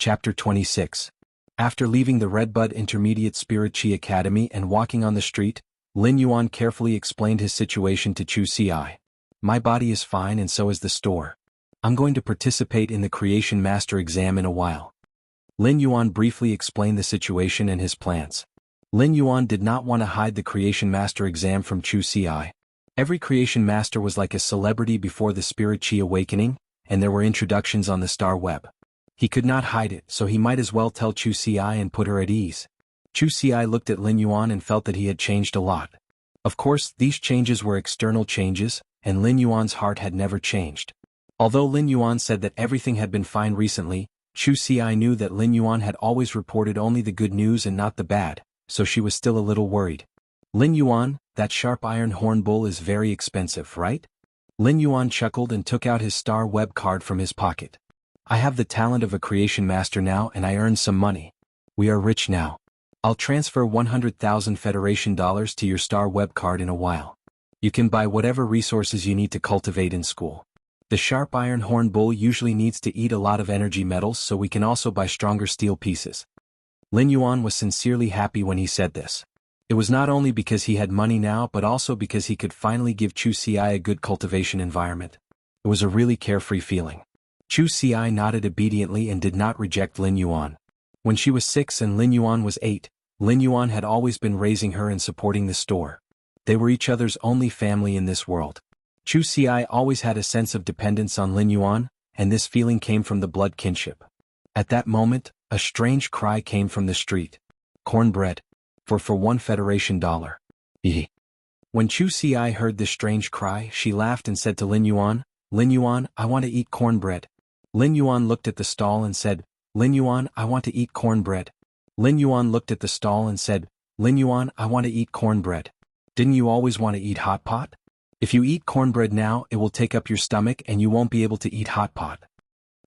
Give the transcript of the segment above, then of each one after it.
Chapter 26. After leaving the Redbud Intermediate Spirit Chi Academy and walking on the street, Lin Yuan carefully explained his situation to Chu Ci. My body is fine and so is the store. I'm going to participate in the Creation Master exam in a while. Lin Yuan briefly explained the situation and his plans. Lin Yuan did not want to hide the Creation Master exam from Chu Ci. Every Creation Master was like a celebrity before the Spirit Chi awakening, and there were introductions on the star web. He could not hide it, so he might as well tell Chu Ci and put her at ease. Chu Ci looked at Lin Yuan and felt that he had changed a lot. Of course, these changes were external changes, and Lin Yuan's heart had never changed. Although Lin Yuan said that everything had been fine recently, Chu Ci knew that Lin Yuan had always reported only the good news and not the bad, so she was still a little worried. Lin Yuan, that sharp iron horn bull is very expensive, right? Lin Yuan chuckled and took out his star web card from his pocket. I have the talent of a creation master now and I earned some money. We are rich now. I'll transfer 100,000 Federation dollars to your star web card in a while. You can buy whatever resources you need to cultivate in school. The sharp iron horn bull usually needs to eat a lot of energy metals, so we can also buy stronger steel pieces. Lin Yuan was sincerely happy when he said this. It was not only because he had money now but also because he could finally give Chu Ci a good cultivation environment. It was a really carefree feeling. Chu Ci nodded obediently and did not reject Lin Yuan. When she was 6 and Lin Yuan was 8, Lin Yuan had always been raising her and supporting the store. They were each other's only family in this world. Chu Ci always had a sense of dependence on Lin Yuan, and this feeling came from the blood kinship. At that moment, a strange cry came from the street. Cornbread. For 1 Federation dollar. When Chu Ci heard this strange cry, she laughed and said to Lin Yuan, Lin Yuan, I want to eat cornbread. Lin Yuan looked at the stall and said, Lin Yuan, I want to eat cornbread. Lin Yuan looked at the stall and said, Lin Yuan, I want to eat cornbread. Didn't you always want to eat hot pot? If you eat cornbread now, it will take up your stomach and you won't be able to eat hot pot.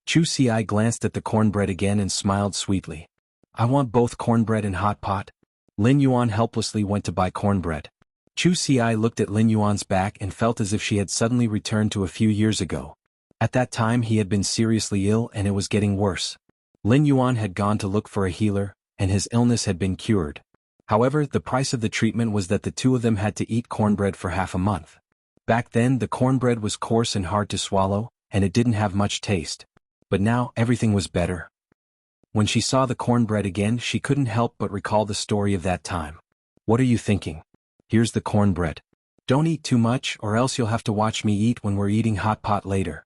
Chu Ci glanced at the cornbread again and smiled sweetly. I want both cornbread and hot pot. Lin Yuan helplessly went to buy cornbread. Chu Ci looked at Lin Yuan's back and felt as if she had suddenly returned to a few years ago. At that time he had been seriously ill and it was getting worse. Lin Yuan had gone to look for a healer, and his illness had been cured. However, the price of the treatment was that the two of them had to eat cornbread for half a month. Back then the cornbread was coarse and hard to swallow, and it didn't have much taste. But now everything was better. When she saw the cornbread again, she couldn't help but recall the story of that time. What are you thinking? Here's the cornbread. Don't eat too much or else you'll have to watch me eat when we're eating hot pot later.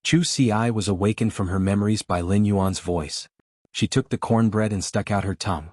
Chu Ci was awakened from her memories by Lin Yuan's voice. She took the cornbread and stuck out her tongue.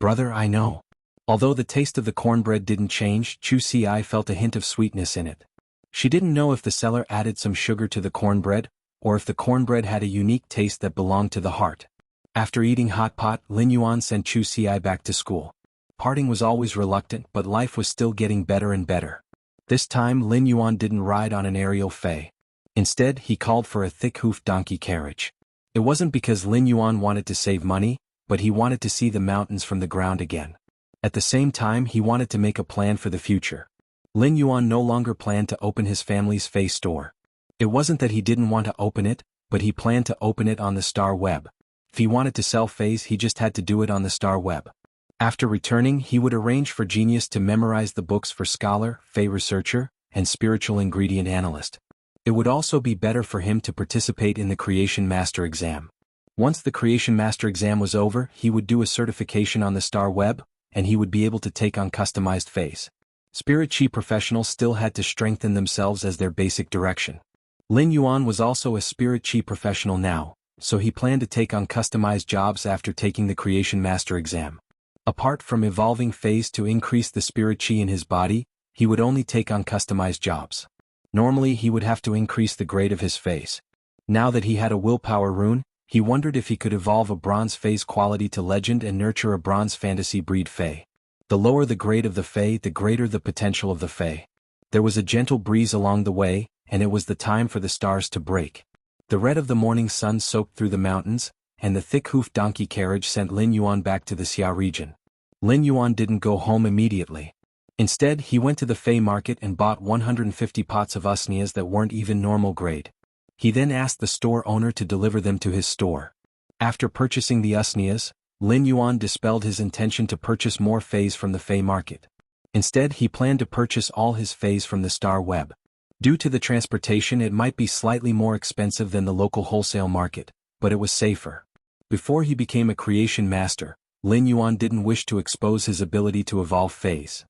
Brother, I know. Although the taste of the cornbread didn't change, Chu Ci felt a hint of sweetness in it. She didn't know if the seller added some sugar to the cornbread, or if the cornbread had a unique taste that belonged to the heart. After eating hot pot, Lin Yuan sent Chu Ci back to school. Parting was always reluctant, but life was still getting better and better. This time Lin Yuan didn't ride on an aerial fei. Instead, he called for a thick-hoofed donkey carriage. It wasn't because Lin Yuan wanted to save money, but he wanted to see the mountains from the ground again. At the same time, he wanted to make a plan for the future. Lin Yuan no longer planned to open his family's fei store. It wasn't that he didn't want to open it, but he planned to open it on the star web. If he wanted to sell feis, he just had to do it on the star web. After returning, he would arrange for Genius to memorize the books for Scholar, Fei Researcher, and Spiritual Ingredient Analyst. It would also be better for him to participate in the Creation Master exam. Once the Creation Master exam was over, he would do a certification on the star web, and he would be able to take on customized feis. Spirit Chi professionals still had to strengthen themselves as their basic direction. Lin Yuan was also a Spirit Chi professional now, so he planned to take on customized jobs after taking the Creation Master exam. Apart from evolving feis to increase the Spirit Chi in his body, he would only take on customized jobs. Normally he would have to increase the grade of his feis. Now that he had a willpower rune, he wondered if he could evolve a bronze feis quality to legend and nurture a bronze fantasy breed fei. The lower the grade of the fei, the greater the potential of the fei. There was a gentle breeze along the way, and it was the time for the stars to break. The red of the morning sun soaked through the mountains, and the thick-hoofed donkey carriage sent Lin Yuan back to the Xia region. Lin Yuan didn't go home immediately. Instead, he went to the fei market and bought 150 pots of usnias that weren't even normal grade. He then asked the store owner to deliver them to his store. After purchasing the usnias, Lin Yuan dispelled his intention to purchase more Fays from the Fey market. Instead, he planned to purchase all his Fays from the Star Web. Due to the transportation, it might be slightly more expensive than the local wholesale market, but it was safer. Before he became a creation master, Lin Yuan didn't wish to expose his ability to evolve Fays.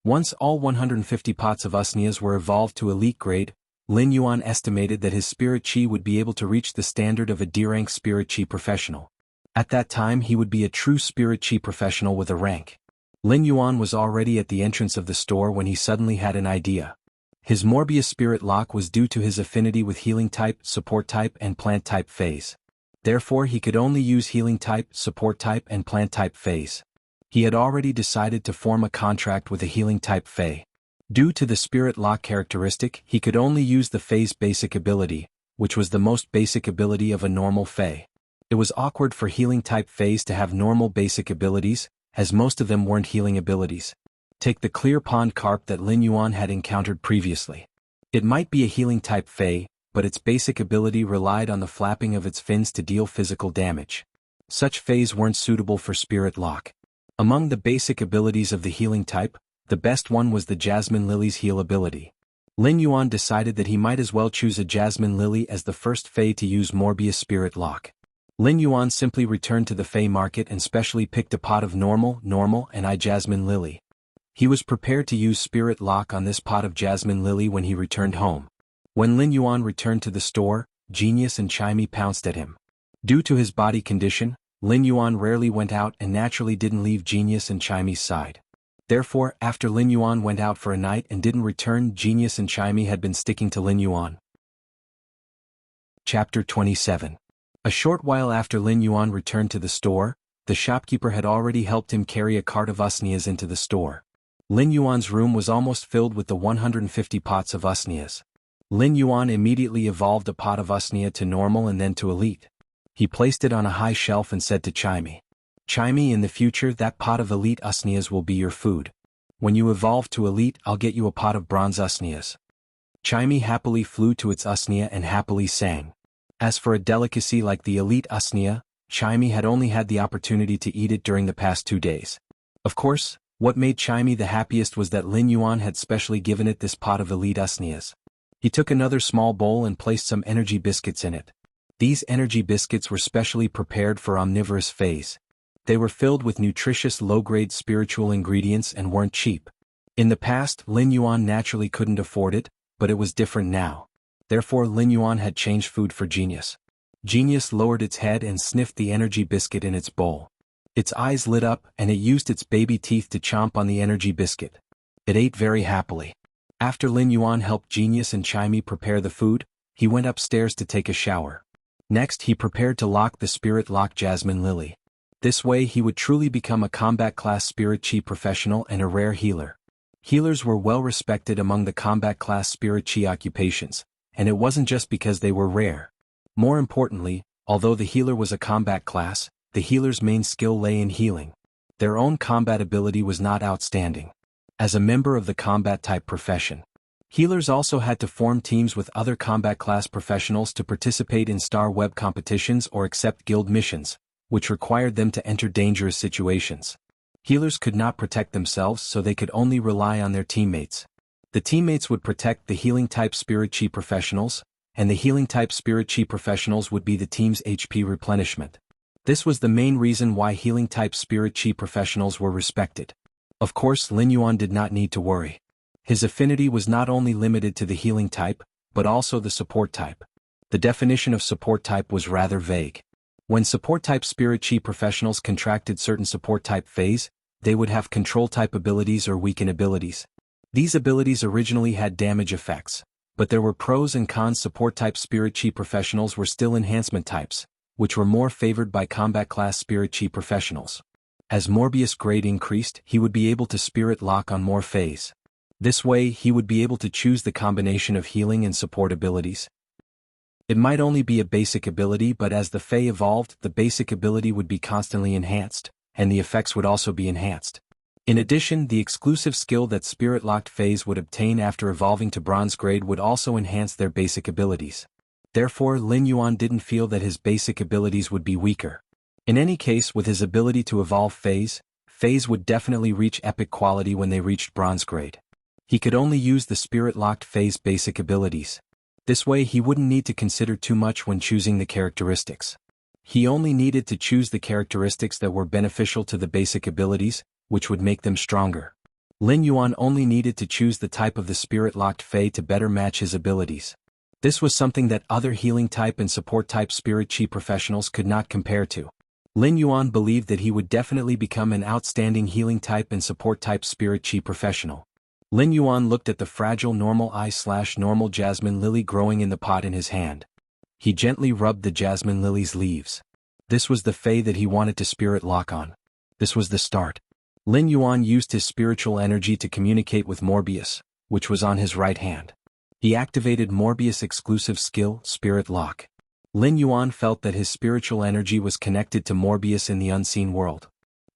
Once all 150 pots of usnias were evolved to elite grade, Lin Yuan estimated that his spirit chi would be able to reach the standard of a D-rank spirit chi professional. At that time, he would be a true spirit chi professional with a rank. Lin Yuan was already at the entrance of the store when he suddenly had an idea. His Morbius spirit lock was due to his affinity with healing type, support type and plant type Fays. Therefore he could only use healing type, support type and plant type Fays. He had already decided to form a contract with a healing type Fey. Due to the spirit lock characteristic, he could only use the Fey's basic ability, which was the most basic ability of a normal Fey. It was awkward for healing type Fays to have normal basic abilities, as most of them weren't healing abilities. Take the clear pond carp that Lin Yuan had encountered previously. It might be a healing type Fey, but its basic ability relied on the flapping of its fins to deal physical damage. Such Fays weren't suitable for spirit lock. Among the basic abilities of the healing type, the best one was the Jasmine Lily's heal ability. Lin Yuan decided that he might as well choose a Jasmine Lily as the first Fey to use Morbius spirit lock. Lin Yuan simply returned to the Fey market and specially picked a pot of normal, and I Jasmine Lily. He was prepared to use spirit lock on this pot of Jasmine Lily when he returned home. When Lin Yuan returned to the store, Genius and Chimey pounced at him. Due to his body condition, Lin Yuan rarely went out and naturally didn't leave Genius and Chimey's side. Therefore, after Lin Yuan went out for a night and didn't return, Genius and Chimey had been sticking to Lin Yuan. Chapter 27. A short while after Lin Yuan returned to the store, the shopkeeper had already helped him carry a cart of usnias into the store. Lin Yuan's room was almost filled with the 150 pots of usnias. Lin Yuan immediately evolved a pot of usnia to normal and then to elite. He placed it on a high shelf and said to Chimey, "Chimey, in the future that pot of elite usnias will be your food. When you evolve to elite, I'll get you a pot of bronze usnias." Chimey happily flew to its usnia and happily sang. As for a delicacy like the elite usnia, Chimey had only had the opportunity to eat it during the past 2 days. Of course, what made Chimey the happiest was that Lin Yuan had specially given it this pot of elite usnias. He took another small bowl and placed some energy biscuits in it. These energy biscuits were specially prepared for omnivorous Fays. They were filled with nutritious low-grade spiritual ingredients and weren't cheap. In the past, Lin Yuan naturally couldn't afford it, but it was different now. Therefore Lin Yuan had changed food for Genius. Genius lowered its head and sniffed the energy biscuit in its bowl. Its eyes lit up and it used its baby teeth to chomp on the energy biscuit. It ate very happily. After Lin Yuan helped Genius and Chimey prepare the food, he went upstairs to take a shower. Next he prepared to lock the spirit lock Jasmine Lily. This way he would truly become a combat class spirit chi professional and a rare healer. Healers were well respected among the combat class spirit chi occupations, and it wasn't just because they were rare. More importantly, although the healer was a combat class, the healer's main skill lay in healing. Their own combat ability was not outstanding. As a member of the combat type profession, healers also had to form teams with other combat class professionals to participate in Star Web competitions or accept guild missions, which required them to enter dangerous situations. Healers could not protect themselves, so they could only rely on their teammates. The teammates would protect the healing type spirit chi professionals, and the healing type spirit chi professionals would be the team's HP replenishment. This was the main reason why healing type spirit chi professionals were respected. Of course, Lin Yuan did not need to worry. His affinity was not only limited to the healing type, but also the support type. The definition of support type was rather vague. When support type spirit chi professionals contracted certain support type phase, they would have control type abilities or weaken abilities. These abilities originally had damage effects, but there were pros and cons. Support type spirit chi professionals were still enhancement types, which were more favored by combat class spirit chi professionals. As Morbius grade increased, he would be able to spirit lock on more phase. This way he would be able to choose the combination of healing and support abilities. It might only be a basic ability, but as the Fey evolved, the basic ability would be constantly enhanced, and the effects would also be enhanced. In addition, the exclusive skill that spirit-locked Fays would obtain after evolving to bronze grade would also enhance their basic abilities. Therefore, Lin Yuan didn't feel that his basic abilities would be weaker. In any case, with his ability to evolve phase would definitely reach epic quality when they reached bronze grade. He could only use the spirit-locked phase basic abilities. This way he wouldn't need to consider too much when choosing the characteristics. He only needed to choose the characteristics that were beneficial to the basic abilities, which would make them stronger. Lin Yuan only needed to choose the type of the spirit-locked Fey to better match his abilities. This was something that other healing type and support type spirit chi professionals could not compare to. Lin Yuan believed that he would definitely become an outstanding healing type and support type spirit chi professional. Lin Yuan looked at the fragile normal jasmine lily growing in the pot in his hand. He gently rubbed the jasmine lily's leaves. This was the Fey that he wanted to spirit lock on. This was the start. Lin Yuan used his spiritual energy to communicate with Morbius, which was on his right hand. He activated Morbius' exclusive skill, Spirit Lock. Lin Yuan felt that his spiritual energy was connected to Morbius in the unseen world.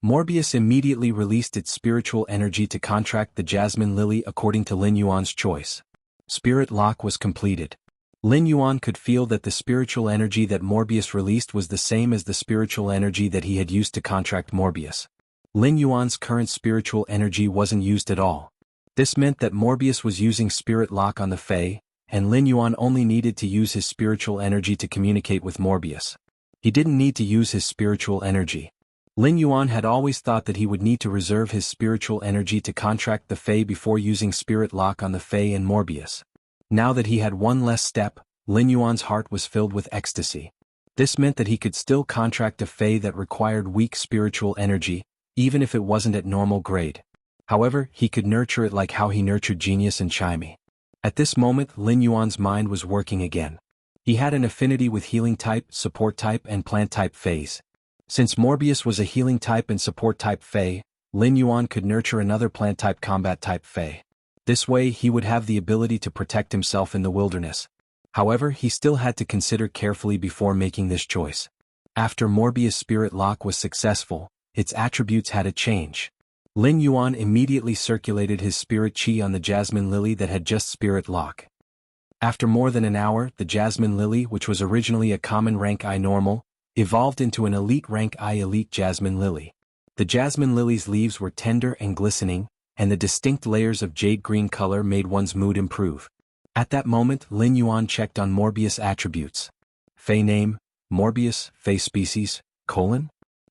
Morbius immediately released its spiritual energy to contract the Jasmine Lily according to Lin Yuan's choice. Spirit Lock was completed. Lin Yuan could feel that the spiritual energy that Morbius released was the same as the spiritual energy that he had used to contract Morbius. Lin Yuan's current spiritual energy wasn't used at all. This meant that Morbius was using Spirit Lock on the Fey, and Lin Yuan only needed to use his spiritual energy to communicate with Morbius. He didn't need to use his spiritual energy. Lin Yuan had always thought that he would need to reserve his spiritual energy to contract the Fey before using Spirit Lock on the Fey and Morbius. Now that he had one less step, Lin Yuan's heart was filled with ecstasy. This meant that he could still contract a Fey that required weak spiritual energy, even if it wasn't at normal grade. However, he could nurture it like how he nurtured Genius and Chimey. At this moment, Lin Yuan's mind was working again. He had an affinity with healing type, support type, and plant type Feys. Since Morbius was a healing type and support type Fey, Lin Yuan could nurture another plant type combat type Fey. This way he would have the ability to protect himself in the wilderness. However, he still had to consider carefully before making this choice. After Morbius' Spirit Lock was successful, its attributes had a change. Lin Yuan immediately circulated his spirit chi on the Jasmine Lily that had just Spirit Lock. After more than an hour, the Jasmine Lily, which was originally a common rank I normal, evolved into an elite rank I elite Jasmine Lily. The Jasmine Lily's leaves were tender and glistening, and the distinct layers of jade green color made one's mood improve. At that moment, Lin Yuan checked on Morbius' attributes. Fey name, Morbius, Fey species,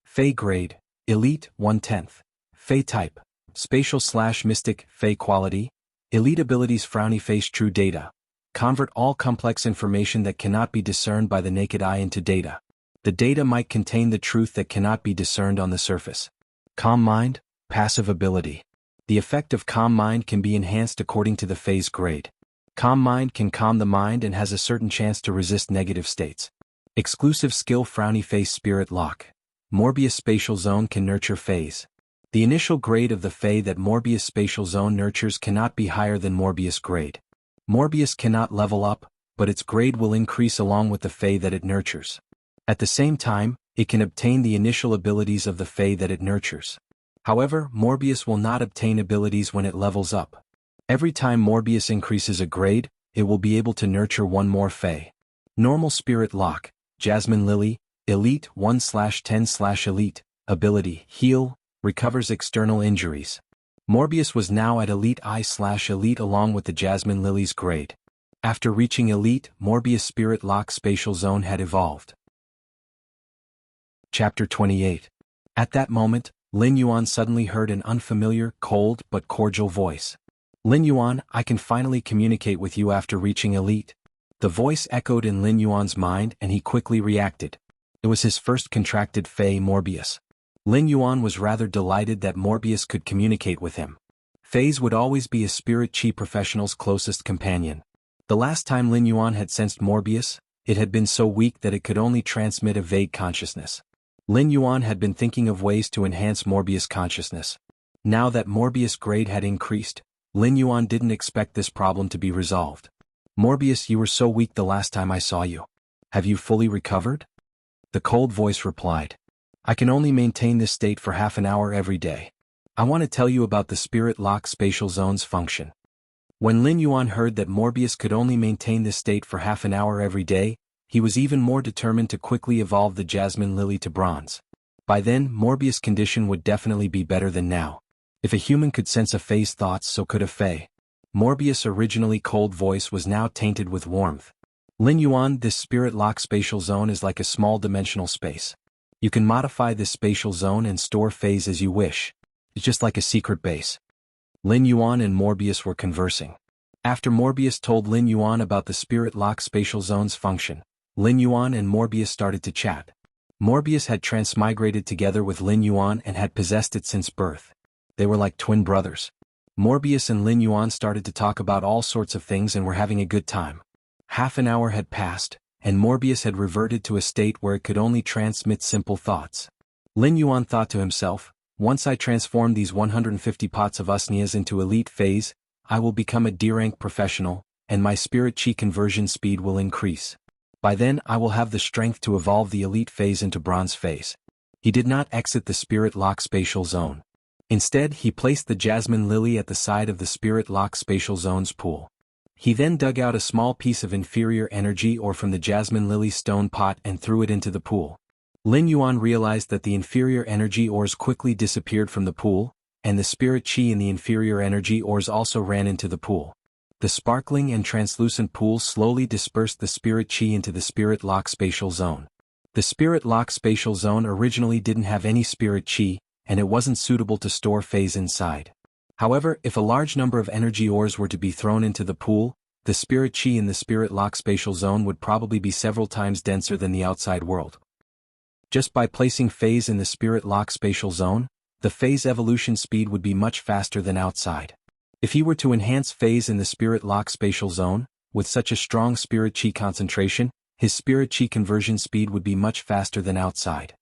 Fey grade, Elite 1/10. Fey type, Spatial/Mystic, Fey quality, Elite abilities Frowny Face True data. Convert all complex information that cannot be discerned by the naked eye into data. The data might contain the truth that cannot be discerned on the surface. Calm Mind, Passive ability. The effect of Calm Mind can be enhanced according to the Fey's grade. Calm Mind can calm the mind and has a certain chance to resist negative states. Exclusive skill Frowny Face Spirit Lock. Morbius Spatial Zone can nurture Feys. The initial grade of the Fey that Morbius Spatial Zone nurtures cannot be higher than Morbius grade. Morbius cannot level up, but its grade will increase along with the Fey that it nurtures. At the same time, it can obtain the initial abilities of the Fey that it nurtures. However, Morbius will not obtain abilities when it levels up. Every time Morbius increases a grade, it will be able to nurture one more Fey. Normal Spirit Lock, Jasmine Lily, Elite 1/10/Elite, ability, Heal, recovers external injuries. Morbius was now at Elite I/Elite along with the Jasmine Lily's grade. After reaching Elite, Morbius' Spirit Lock Spatial Zone had evolved. Chapter 28. At that moment, Lin Yuan suddenly heard an unfamiliar, cold but cordial voice. Lin Yuan, I can finally communicate with you after reaching Elite. The voice echoed in Lin Yuan's mind and he quickly reacted. It was his first contracted Fey Morbius. Lin Yuan was rather delighted that Morbius could communicate with him. Feys would always be a spirit chi professional's closest companion. The last time Lin Yuan had sensed Morbius, it had been so weak that it could only transmit a vague consciousness. Lin Yuan had been thinking of ways to enhance Morbius' consciousness. Now that Morbius' grade had increased, Lin Yuan didn't expect this problem to be resolved. Morbius, you were so weak the last time I saw you. Have you fully recovered? The cold voice replied. I can only maintain this state for half an hour every day. I want to tell you about the Spirit Lock Spatial Zone's function. When Lin Yuan heard that Morbius could only maintain this state for half an hour every day, he was even more determined to quickly evolve the Jasmine Lily to bronze. By then, Morbius' condition would definitely be better than now. If a human could sense a Fae's thoughts, so could a Fae. Morbius' originally cold voice was now tainted with warmth. Lin Yuan, this spirit-locked spatial zone is like a small dimensional space. You can modify this spatial zone and store Faes as you wish. It's just like a secret base. Lin Yuan and Morbius were conversing. After Morbius told Lin Yuan about the spirit-locked spatial zone's function, Lin Yuan and Morbius started to chat. Morbius had transmigrated together with Lin Yuan and had possessed it since birth. They were like twin brothers. Morbius and Lin Yuan started to talk about all sorts of things and were having a good time. Half an hour had passed, and Morbius had reverted to a state where it could only transmit simple thoughts. Lin Yuan thought to himself, once I transform these 150 pots of usnias into elite phase, I will become a D-rank professional, and my spirit chi conversion speed will increase. By then I will have the strength to evolve the elite phase into bronze phase. He did not exit the spirit lock spatial zone. Instead, he placed the Jasmine Lily at the side of the spirit lock spatial zone's pool. He then dug out a small piece of inferior energy ore from the Jasmine Lily stone pot and threw it into the pool. Lin Yuan realized that the inferior energy ores quickly disappeared from the pool, and the spirit chi in the inferior energy ores also ran into the pool. The sparkling and translucent pool slowly dispersed the spirit chi into the spirit lock spatial zone. The spirit lock spatial zone originally didn't have any spirit chi, and it wasn't suitable to store phase inside. However, if a large number of energy ores were to be thrown into the pool, the spirit chi in the spirit lock spatial zone would probably be several times denser than the outside world. Just by placing phase in the spirit lock spatial zone, the phase evolution speed would be much faster than outside. If he were to enhance phase in the spirit lock spatial zone, with such a strong spirit chi concentration, his spirit chi conversion speed would be much faster than outside.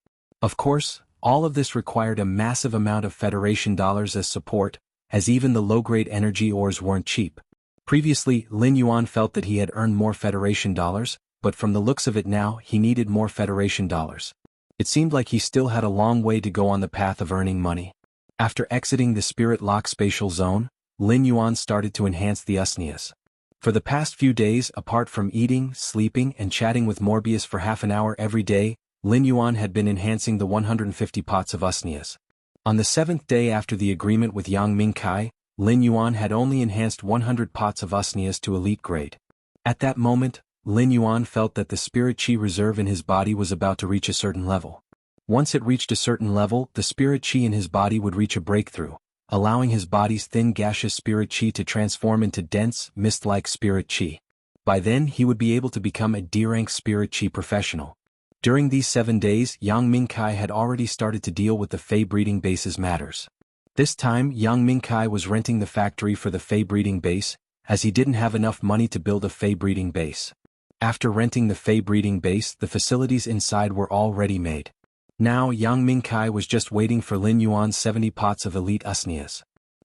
Of course, all of this required a massive amount of Federation dollars as support, as even the low-grade energy ores weren't cheap. Previously, Lin Yuan felt that he had earned more Federation dollars, but from the looks of it now, he needed more Federation dollars. It seemed like he still had a long way to go on the path of earning money. After exiting the spirit lock spatial zone, Lin Yuan started to enhance the usnias. For the past few days, apart from eating, sleeping, and chatting with Morbius for half an hour every day, Lin Yuan had been enhancing the 150 pots of usnias. On the 7th day after the agreement with Yang Mingkai, Lin Yuan had only enhanced 100 pots of usnias to elite grade. At that moment, Lin Yuan felt that the spirit chi reserve in his body was about to reach a certain level. Once it reached a certain level, the spirit chi in his body would reach a breakthrough, allowing his body's thin gaseous spirit chi to transform into dense, mist-like spirit chi. By then he would be able to become a D-rank spirit chi professional. During these 7 days, Yang Mingkai had already started to deal with the Fey breeding base's matters. This time, Yang Mingkai was renting the factory for the Fey breeding base, as he didn't have enough money to build a Fey breeding base. After renting the Fey breeding base, the facilities inside were all ready-made. Now Yang Mingkai was just waiting for Lin Yuan's 70 pots of elite usnias.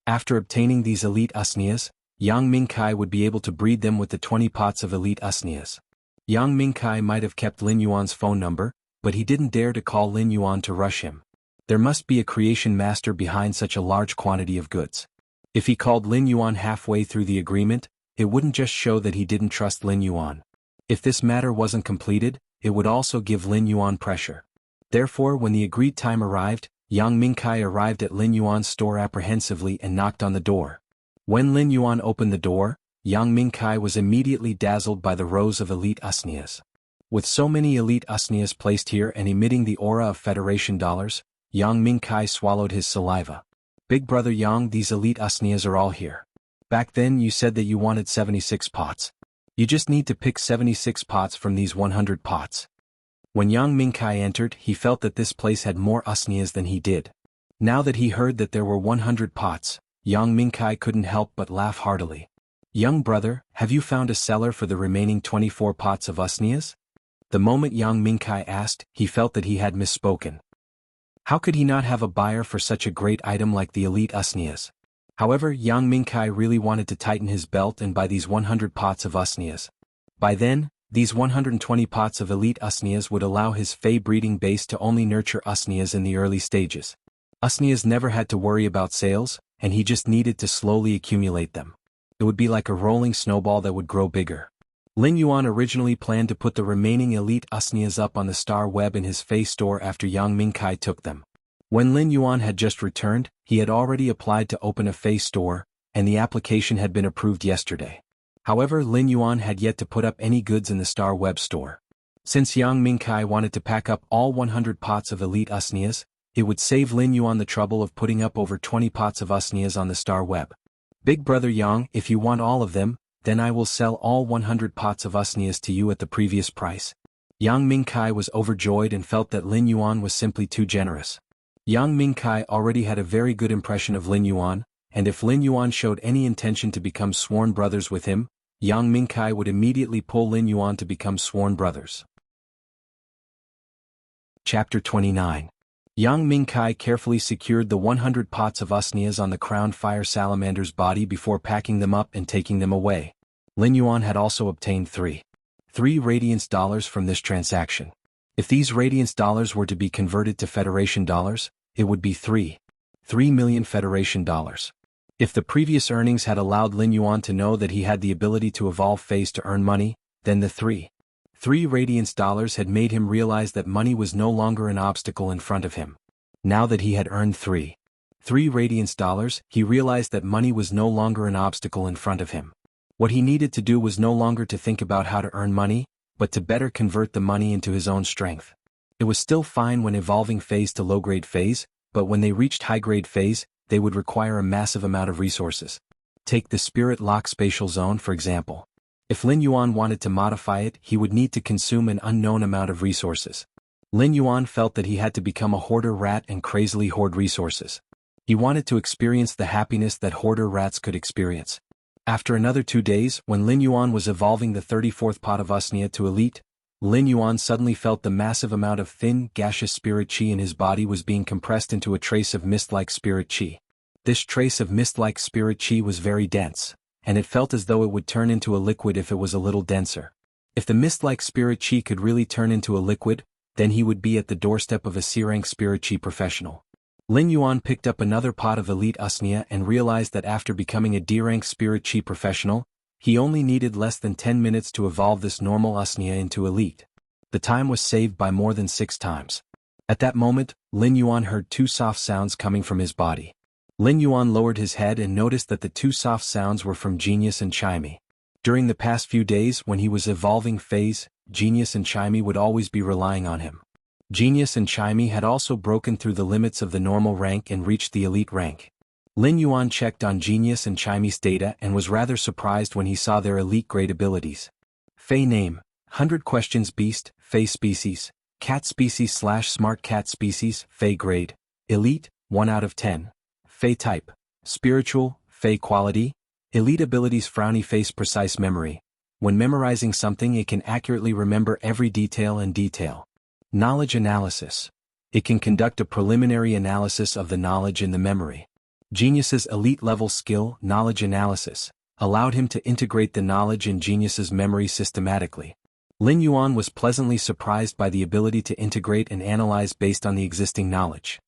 After obtaining these elite usnias, Yang Mingkai would be able to breed them with the 20 pots of elite usnias. Yang Mingkai might have kept Lin Yuan's phone number, but he didn't dare to call Lin Yuan to rush him. There must be a creation master behind such a large quantity of goods. If he called Lin Yuan halfway through the agreement, it wouldn't just show that he didn't trust Lin Yuan. If this matter wasn't completed, it would also give Lin Yuan pressure. Therefore, when the agreed time arrived, Yang Mingkai arrived at Lin Yuan's store apprehensively and knocked on the door. When Lin Yuan opened the door, Yang Mingkai was immediately dazzled by the rows of elite usnias. With so many elite usnias placed here and emitting the aura of Federation dollars, Yang Mingkai swallowed his saliva. Big brother Yang, these elite usnias are all here. Back then you said that you wanted 76 pots. You just need to pick 76 pots from these 100 pots. When Yang Mingkai entered, he felt that this place had more usnias than he did. Now that he heard that there were 100 pots, Yang Mingkai couldn't help but laugh heartily. Young brother, have you found a seller for the remaining 24 pots of usnias? The moment Yang Mingkai asked, he felt that he had misspoken. How could he not have a buyer for such a great item like the elite usnias? However, Yang Mingkai really wanted to tighten his belt and buy these 100 pots of usnias. By then, these 120 pots of elite usnias would allow his Fey breeding base to only nurture usnias in the early stages. Usnias never had to worry about sales, and he just needed to slowly accumulate them. It would be like a rolling snowball that would grow bigger. Lin Yuan originally planned to put the remaining elite usnias up on the star web in his face store after Yang Mingkai took them. When Lin Yuan had just returned, he had already applied to open a face store, and the application had been approved yesterday. However, Lin Yuan had yet to put up any goods in the star web store. Since Yang Mingkai wanted to pack up all 100 pots of elite usnias, it would save Lin Yuan the trouble of putting up over 20 pots of usnias on the star web. Big brother Yang, if you want all of them, then I will sell all 100 pots of usnias to you at the previous price. Yang Mingkai was overjoyed and felt that Lin Yuan was simply too generous. Yang Mingkai already had a very good impression of Lin Yuan, and if Lin Yuan showed any intention to become sworn brothers with him, Yang Mingkai would immediately pull Lin Yuan to become sworn brothers. Chapter 29. Yang Mingkai carefully secured the 100 pots of usnias on the crowned fire salamander's body before packing them up and taking them away. Lin Yuan had also obtained three radiance dollars from this transaction. If these radiance dollars were to be converted to Federation dollars, it would be 3 million Federation dollars. If the previous earnings had allowed Lin Yuan to know that he had the ability to evolve phase to earn money, then the 3 radiance dollars had made him realize that money was no longer an obstacle in front of him. Now that he had earned 3 radiance dollars, he realized that money was no longer an obstacle in front of him. What he needed to do was no longer to think about how to earn money, but to better convert the money into his own strength. It was still fine when evolving phase to low-grade phase, but when they reached high-grade phase, they would require a massive amount of resources. Take the Spirit Lock Spatial Zone for example. If Lin Yuan wanted to modify it, he would need to consume an unknown amount of resources. Lin Yuan felt that he had to become a hoarder rat and crazily hoard resources. He wanted to experience the happiness that hoarder rats could experience. After another 2 days, when Lin Yuan was evolving the 34th pot of usnia to elite, Lin Yuan suddenly felt the massive amount of thin, gaseous spirit chi in his body was being compressed into a trace of mist-like spirit chi. This trace of mist-like spirit chi was very dense, and it felt as though it would turn into a liquid if it was a little denser. If the mist-like spirit chi could really turn into a liquid, then he would be at the doorstep of a C-rank spirit chi professional. Lin Yuan picked up another pot of elite usnia and realized that after becoming a D-rank spirit chi professional, he only needed less than 10 minutes to evolve this normal usnia into elite. The time was saved by more than 6 times. At that moment, Lin Yuan heard 2 soft sounds coming from his body. Lin Yuan lowered his head and noticed that the 2 soft sounds were from Genius and Chimey. During the past few days when he was evolving phase, Genius and Chimey would always be relying on him. Genius and Chimey had also broken through the limits of the normal rank and reached the elite rank. Lin Yuan checked on Genius and Chimey's data and was rather surprised when he saw their elite grade abilities. Fey name, 100 questions beast, Fey species, cat species / smart cat species, Fey grade, elite, 1 out of 10. Fey type, spiritual, Fey quality, elite abilities frowny face precise memory. When memorizing something it can accurately remember every detail and detail. Knowledge analysis. It can conduct a preliminary analysis of the knowledge in the memory. Genius's elite level skill, knowledge analysis, allowed him to integrate the knowledge in Genius's memory systematically. Lin Yuan was pleasantly surprised by the ability to integrate and analyze based on the existing knowledge.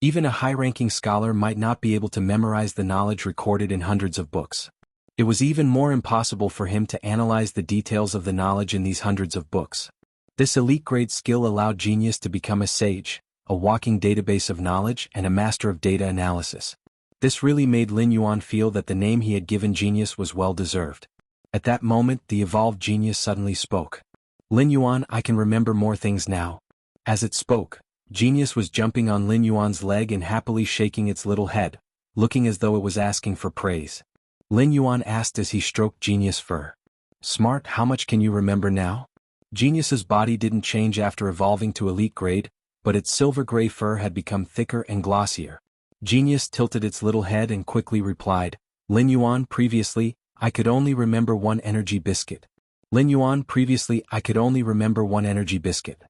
Even a high-ranking scholar might not be able to memorize the knowledge recorded in hundreds of books. It was even more impossible for him to analyze the details of the knowledge in these hundreds of books. This elite-grade skill allowed Genius to become a sage, a walking database of knowledge and a master of data analysis. This really made Lin Yuan feel that the name he had given Genius was well-deserved. At that moment the evolved Genius suddenly spoke. Lin Yuan, I can remember more things now. As it spoke, Genius was jumping on Lin Yuan's leg and happily shaking its little head, looking as though it was asking for praise. Lin Yuan asked as he stroked Genius' fur. Smart, how much can you remember now? Genius's body didn't change after evolving to elite grade, but its silver-gray fur had become thicker and glossier. Genius tilted its little head and quickly replied, Lin Yuan, previously, I could only remember 1 energy biscuit. Lin Yuan, previously, I could only remember 1 energy biscuit.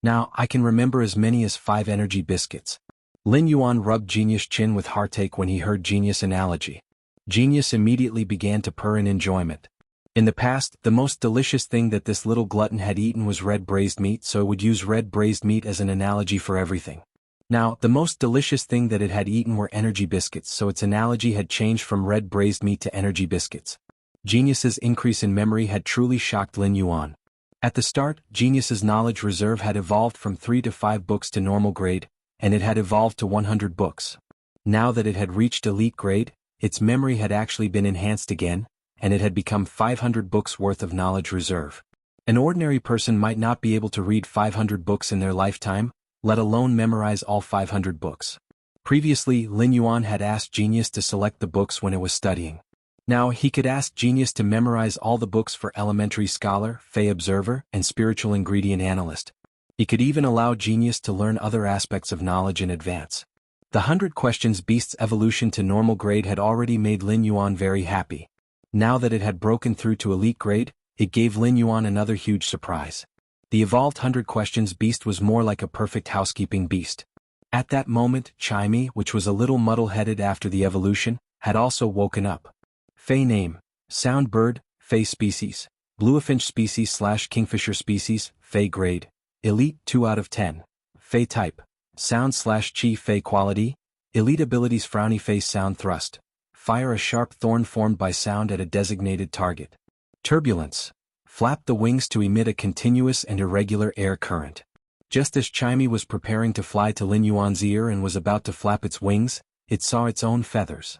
Now, I can remember as many as 5 energy biscuits. Lin Yuan rubbed Genius' chin with heartache when he heard Genius' analogy. Genius immediately began to purr in enjoyment. In the past, the most delicious thing that this little glutton had eaten was red braised meat, so it would use red braised meat as an analogy for everything. Now, the most delicious thing that it had eaten were energy biscuits, so its analogy had changed from red braised meat to energy biscuits. Genius's increase in memory had truly shocked Lin Yuan. At the start, Genius's knowledge reserve had evolved from 3 to 5 books to normal grade, and it had evolved to 100 books. Now that it had reached elite grade, its memory had actually been enhanced again, and it had become 500 books worth of knowledge reserve. An ordinary person might not be able to read 500 books in their lifetime, let alone memorize all 500 books. Previously, Lin Yuan had asked Genius to select the books when it was studying. Now he could ask Genius to memorize all the books for Elementary Scholar, Fey Observer, and Spiritual Ingredient Analyst. He could even allow Genius to learn other aspects of knowledge in advance. The 100 Questions Beast's evolution to normal grade had already made Lin Yuan very happy. Now that it had broken through to elite grade, it gave Lin Yuan another huge surprise. The evolved 100 Questions Beast was more like a perfect housekeeping beast. At that moment, Chimey, which was a little muddle-headed after the evolution, had also woken up. Fey name: Sound Bird, Fey species, Bluefinch species / Kingfisher species, Fey grade, Elite 2 out of 10. Fey type: Sound / Chi. Fey quality: Elite abilities: Frowny face, sound thrust. Fire a sharp thorn formed by sound at a designated target. Turbulence: Flap the wings to emit a continuous and irregular air current. Just as Chimey was preparing to fly to Lin Yuan's ear and was about to flap its wings, it saw its own feathers.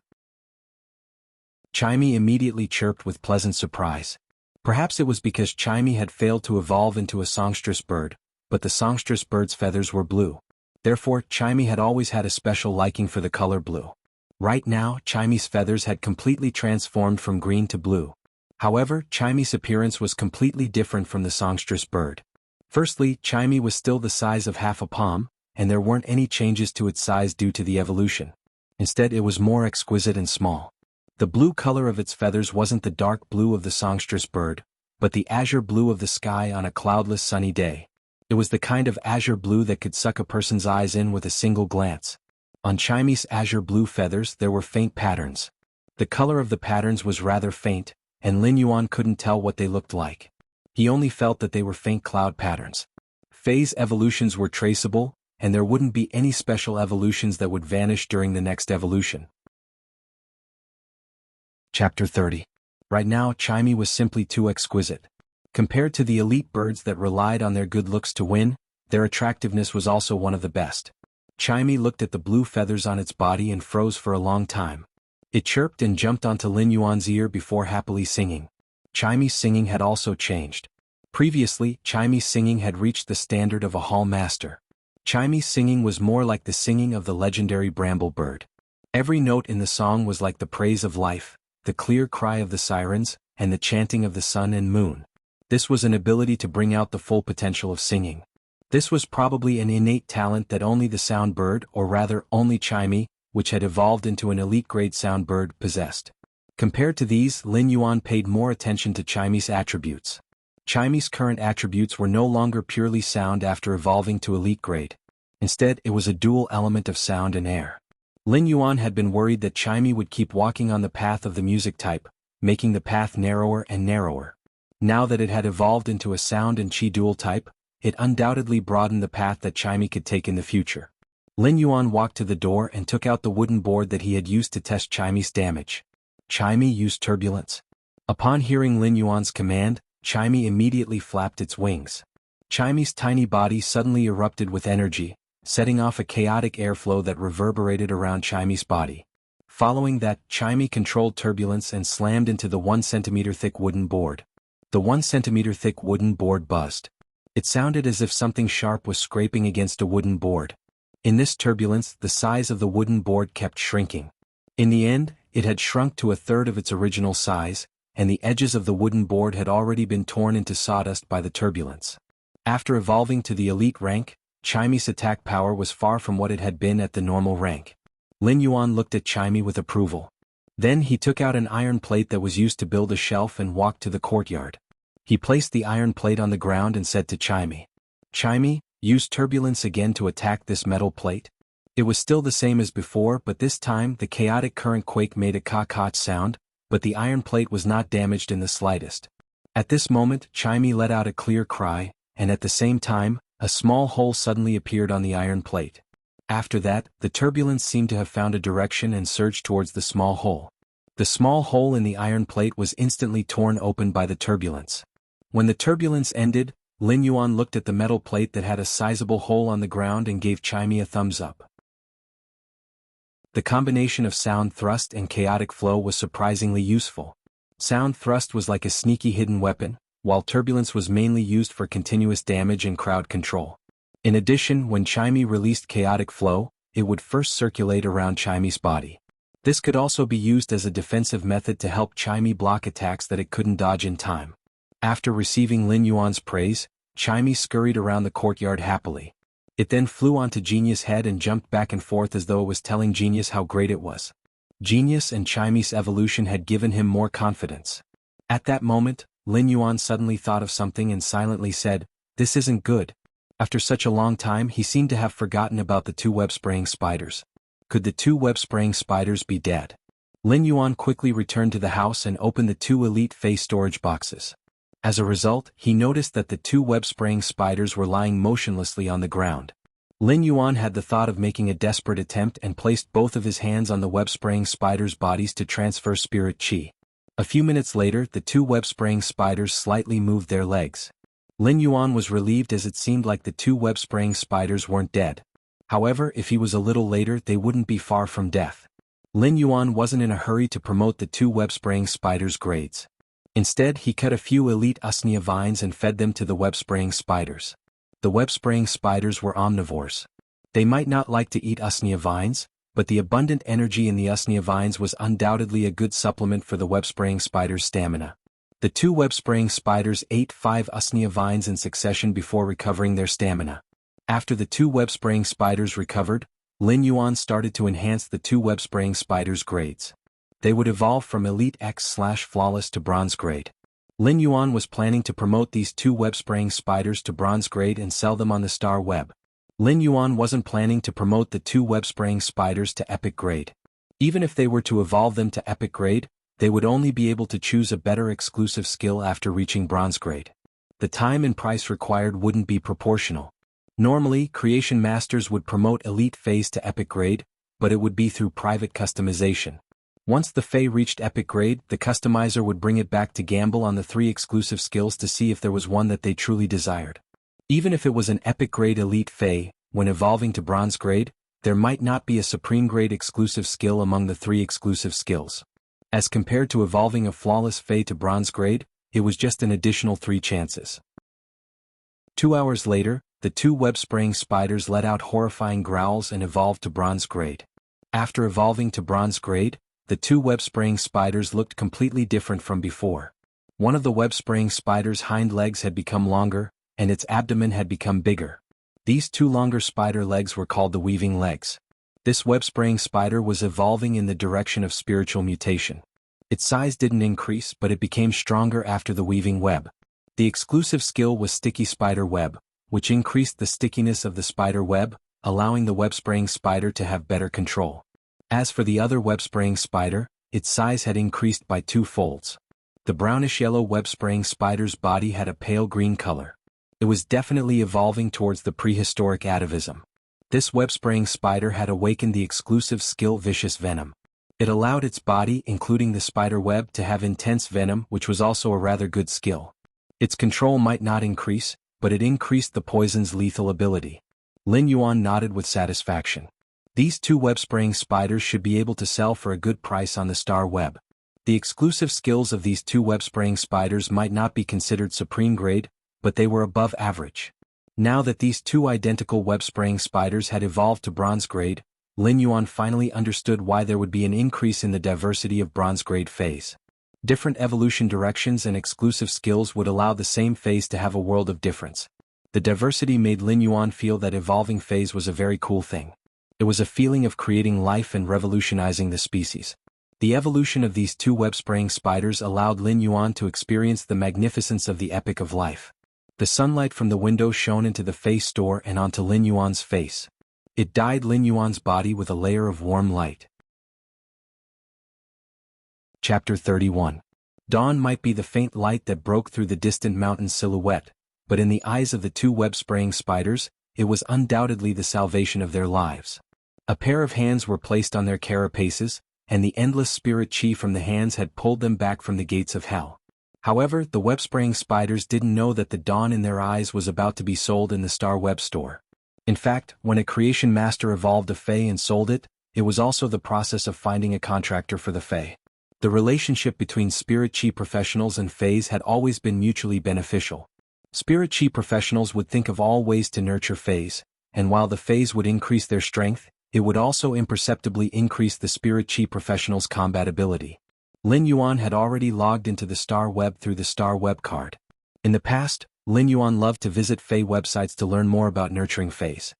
Chimey immediately chirped with pleasant surprise. Perhaps it was because Chimey had failed to evolve into a songstress bird, but the songstress bird's feathers were blue. Therefore, Chimey had always had a special liking for the color blue. Right now, Chimey's feathers had completely transformed from green to blue. However, Chimey's appearance was completely different from the songstress bird. Firstly, Chimey was still the size of half a palm, and there weren't any changes to its size due to the evolution. Instead, it was more exquisite and small. The blue color of its feathers wasn't the dark blue of the songstress bird, but the azure blue of the sky on a cloudless sunny day. It was the kind of azure blue that could suck a person's eyes in with a single glance. On Chimey's azure blue feathers there were faint patterns. The color of the patterns was rather faint, and Lin Yuan couldn't tell what they looked like. He only felt that they were faint cloud patterns. Phase evolutions were traceable, and there wouldn't be any special evolutions that would vanish during the next evolution. Chapter 30. Right now, Chimey was simply too exquisite. Compared to the elite birds that relied on their good looks to win, their attractiveness was also one of the best. Chimey looked at the blue feathers on its body and froze for a long time. It chirped and jumped onto Lin Yuan's ear before happily singing. Chimey's singing had also changed. Previously, Chimey's singing had reached the standard of a hall master. Chimey's singing was more like the singing of the legendary bramble bird. Every note in the song was like the praise of life, the clear cry of the sirens, and the chanting of the sun and moon. This was an ability to bring out the full potential of singing. This was probably an innate talent that only the sound bird, or rather only Chimey, which had evolved into an elite grade sound bird, possessed. Compared to these, Lin Yuan paid more attention to Chimey's attributes. Chimey's current attributes were no longer purely sound after evolving to elite grade. Instead, it was a dual element of sound and air. Lin Yuan had been worried that Chimey would keep walking on the path of the music type, making the path narrower and narrower. Now that it had evolved into a sound and chi dual type, it undoubtedly broadened the path that Chimey could take in the future. Lin Yuan walked to the door and took out the wooden board that he had used to test Chimey's damage. Chimey used turbulence. Upon hearing Lin Yuan's command, Chimey immediately flapped its wings. Chimey's tiny body suddenly erupted with energy, setting off a chaotic airflow that reverberated around Chimey's body. Following that, Chimey controlled turbulence and slammed into the 1 centimeter thick wooden board. The 1 centimeter thick wooden board buzzed. It sounded as if something sharp was scraping against a wooden board. In this turbulence, the size of the wooden board kept shrinking. In the end, it had shrunk to a third of its original size, and the edges of the wooden board had already been torn into sawdust by the turbulence. After evolving to the elite rank, Chimey's attack power was far from what it had been at the normal rank. Lin Yuan looked at Chimey with approval. Then he took out an iron plate that was used to build a shelf and walked to the courtyard. He placed the iron plate on the ground and said to Chimey, "Chimey, use turbulence again to attack this metal plate." It was still the same as before, but this time the chaotic current quake made a caw-caw sound, but the iron plate was not damaged in the slightest. At this moment, Chimey let out a clear cry, and at the same time, a small hole suddenly appeared on the iron plate. After that, the turbulence seemed to have found a direction and surged towards the small hole. The small hole in the iron plate was instantly torn open by the turbulence. When the turbulence ended, Lin Yuan looked at the metal plate that had a sizable hole on the ground and gave Chimey a thumbs up. The combination of sound thrust and chaotic flow was surprisingly useful. Sound thrust was like a sneaky hidden weapon, while turbulence was mainly used for continuous damage and crowd control. In addition, when Chimey released chaotic flow, it would first circulate around Chimey's body. This could also be used as a defensive method to help Chimey block attacks that it couldn't dodge in time. After receiving Lin Yuan's praise, Chimey scurried around the courtyard happily. It then flew onto Genius' head and jumped back and forth as though it was telling Genius how great it was. Genius and Chimey's evolution had given him more confidence. At that moment, Lin Yuan suddenly thought of something and silently said, "This isn't good." After such a long time, he seemed to have forgotten about the two web-spraying spiders. Could the two web-spraying spiders be dead? Lin Yuan quickly returned to the house and opened the two Elite Face storage boxes. As a result, he noticed that the two web-spraying spiders were lying motionlessly on the ground. Lin Yuan had the thought of making a desperate attempt and placed both of his hands on the web-spraying spiders' bodies to transfer spirit chi. A few minutes later, the two web-spraying spiders slightly moved their legs. Lin Yuan was relieved as it seemed like the two web-spraying spiders weren't dead. However, if he was a little later, they wouldn't be far from death. Lin Yuan wasn't in a hurry to promote the two web-spraying spiders' grades. Instead, he cut a few elite usnea vines and fed them to the web-spraying spiders. The web-spraying spiders were omnivores. They might not like to eat usnea vines, but the abundant energy in the usnea vines was undoubtedly a good supplement for the web-spraying spiders' stamina. The two web-spraying spiders ate 5 usnea vines in succession before recovering their stamina. After the two web-spraying spiders recovered, Lin Yuan started to enhance the two web-spraying spiders' grades. They would evolve from Elite X/Flawless to Bronze grade. Lin Yuan was planning to promote these two web-spraying spiders to Bronze grade and sell them on the Star Web. Lin Yuan wasn't planning to promote the two web-spraying spiders to Epic grade. Even if they were to evolve them to Epic grade, they would only be able to choose a better exclusive skill after reaching Bronze grade. The time and price required wouldn't be proportional. Normally, Creation Masters would promote Elite Phase to Epic grade, but it would be through private customization. Once the Fae reached Epic grade, the customizer would bring it back to gamble on the 3 exclusive skills to see if there was one that they truly desired. Even if it was an Epic grade Elite Fae, when evolving to Bronze grade, there might not be a Supreme grade exclusive skill among the 3 exclusive skills. As compared to evolving a Flawless Fae to Bronze grade, it was just an additional 3 chances. 2 hours later, the two web-spraying spiders let out horrifying growls and evolved to Bronze grade. After evolving to Bronze grade, the two web-spraying spiders looked completely different from before. One of the web-spraying spider's hind legs had become longer, and its abdomen had become bigger. These 2 longer spider legs were called the weaving legs. This web-spraying spider was evolving in the direction of spiritual mutation. Its size didn't increase, but it became stronger after the weaving web. The exclusive skill was Sticky Spider Web, which increased the stickiness of the spider web, allowing the web-spraying spider to have better control. As for the other web-spraying spider, its size had increased by 2 folds. The brownish-yellow web-spraying spider's body had a pale green color. It was definitely evolving towards the prehistoric atavism. This web-spraying spider had awakened the exclusive skill Vicious Venom. It allowed its body, including the spider web, to have intense venom, which was also a rather good skill. Its control might not increase, but it increased the poison's lethal ability. Lin Yuan nodded with satisfaction. These two web-spraying spiders should be able to sell for a good price on the Star Web. The exclusive skills of these two web-spraying spiders might not be considered supreme grade, but they were above average. Now that these two identical web-spraying spiders had evolved to Bronze grade, Lin Yuan finally understood why there would be an increase in the diversity of Bronze grade phase. Different evolution directions and exclusive skills would allow the same phase to have a world of difference. The diversity made Lin Yuan feel that evolving phase was a very cool thing. It was a feeling of creating life and revolutionizing the species. The evolution of these two web-spraying spiders allowed Lin Yuan to experience the magnificence of the epic of life. The sunlight from the window shone into the face store and onto Lin Yuan's face. It dyed Lin Yuan's body with a layer of warm light. Chapter 31. Dawn might be the faint light that broke through the distant mountain silhouette, but in the eyes of the two web-spraying spiders, it was undoubtedly the salvation of their lives. A pair of hands were placed on their carapaces, and the endless spirit chi from the hands had pulled them back from the gates of hell. However, the web-spraying spiders didn't know that the dawn in their eyes was about to be sold in the Star Web store. In fact, when a creation master evolved a Fae and sold it, it was also the process of finding a contractor for the Fae. The relationship between spirit chi professionals and Faes had always been mutually beneficial. Spirit chi professionals would think of all ways to nurture Faes, and while the Faes would increase their strength, it would also imperceptibly increase the spirit chi professionals' combat ability. Lin Yuan had already logged into the Star Web through the Star Web card. In the past, Lin Yuan loved to visit Fae websites to learn more about nurturing Faes.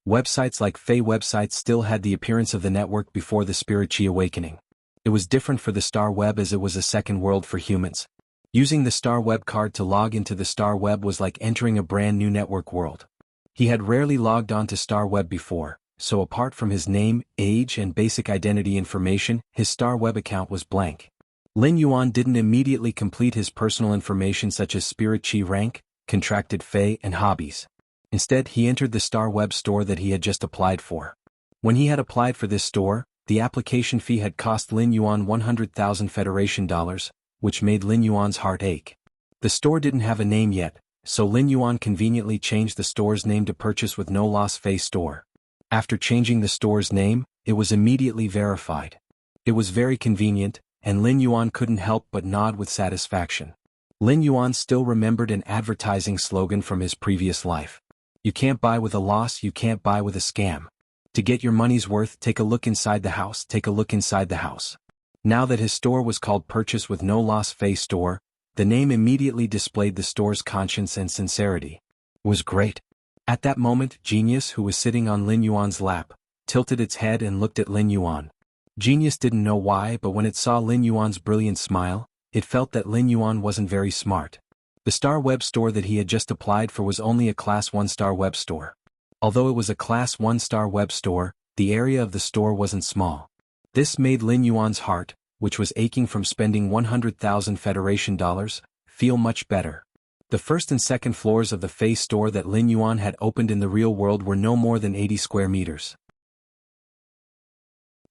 Websites like Fae websites still had the appearance of the network before the spirit chi awakening. It was different for the Star Web as it was a second world for humans. Using the Star Web card to log into the Star Web was like entering a brand new network world. He had rarely logged on to Star Web before, so apart from his name, age and basic identity information, his Star Web account was blank. Lin Yuan didn't immediately complete his personal information such as spirit chi rank, contracted Fae and hobbies. Instead, he entered the Star Web store that he had just applied for. When he had applied for this store, the application fee had cost Lin Yuan 100,000 Federation dollars, which made Lin Yuan's heart ache. The store didn't have a name yet, so Lin Yuan conveniently changed the store's name to Purchase with No Loss Fae Store. After changing the store's name, it was immediately verified. It was very convenient, and Lin Yuan couldn't help but nod with satisfaction. Lin Yuan still remembered an advertising slogan from his previous life. You can't buy with a loss, you can't buy with a scam. To get your money's worth, take a look inside the house, take a look inside the house. Now that his store was called Purchase with No Loss Fae Store, the name immediately displayed the store's conscience and sincerity. It was great. At that moment, Genius, who was sitting on Lin Yuan's lap, tilted its head and looked at Lin Yuan. Genius didn't know why, but when it saw Lin Yuan's brilliant smile, it felt that Lin Yuan wasn't very smart. The Star Web store that he had just applied for was only a Class 1 Star Web store. Although it was a Class 1 Star Web store, the area of the store wasn't small. This made Lin Yuan's heart, which was aching from spending 100,000 Federation dollars, feel much better. The first and second floors of the Fae store that Lin Yuan had opened in the real world were no more than 80 square meters.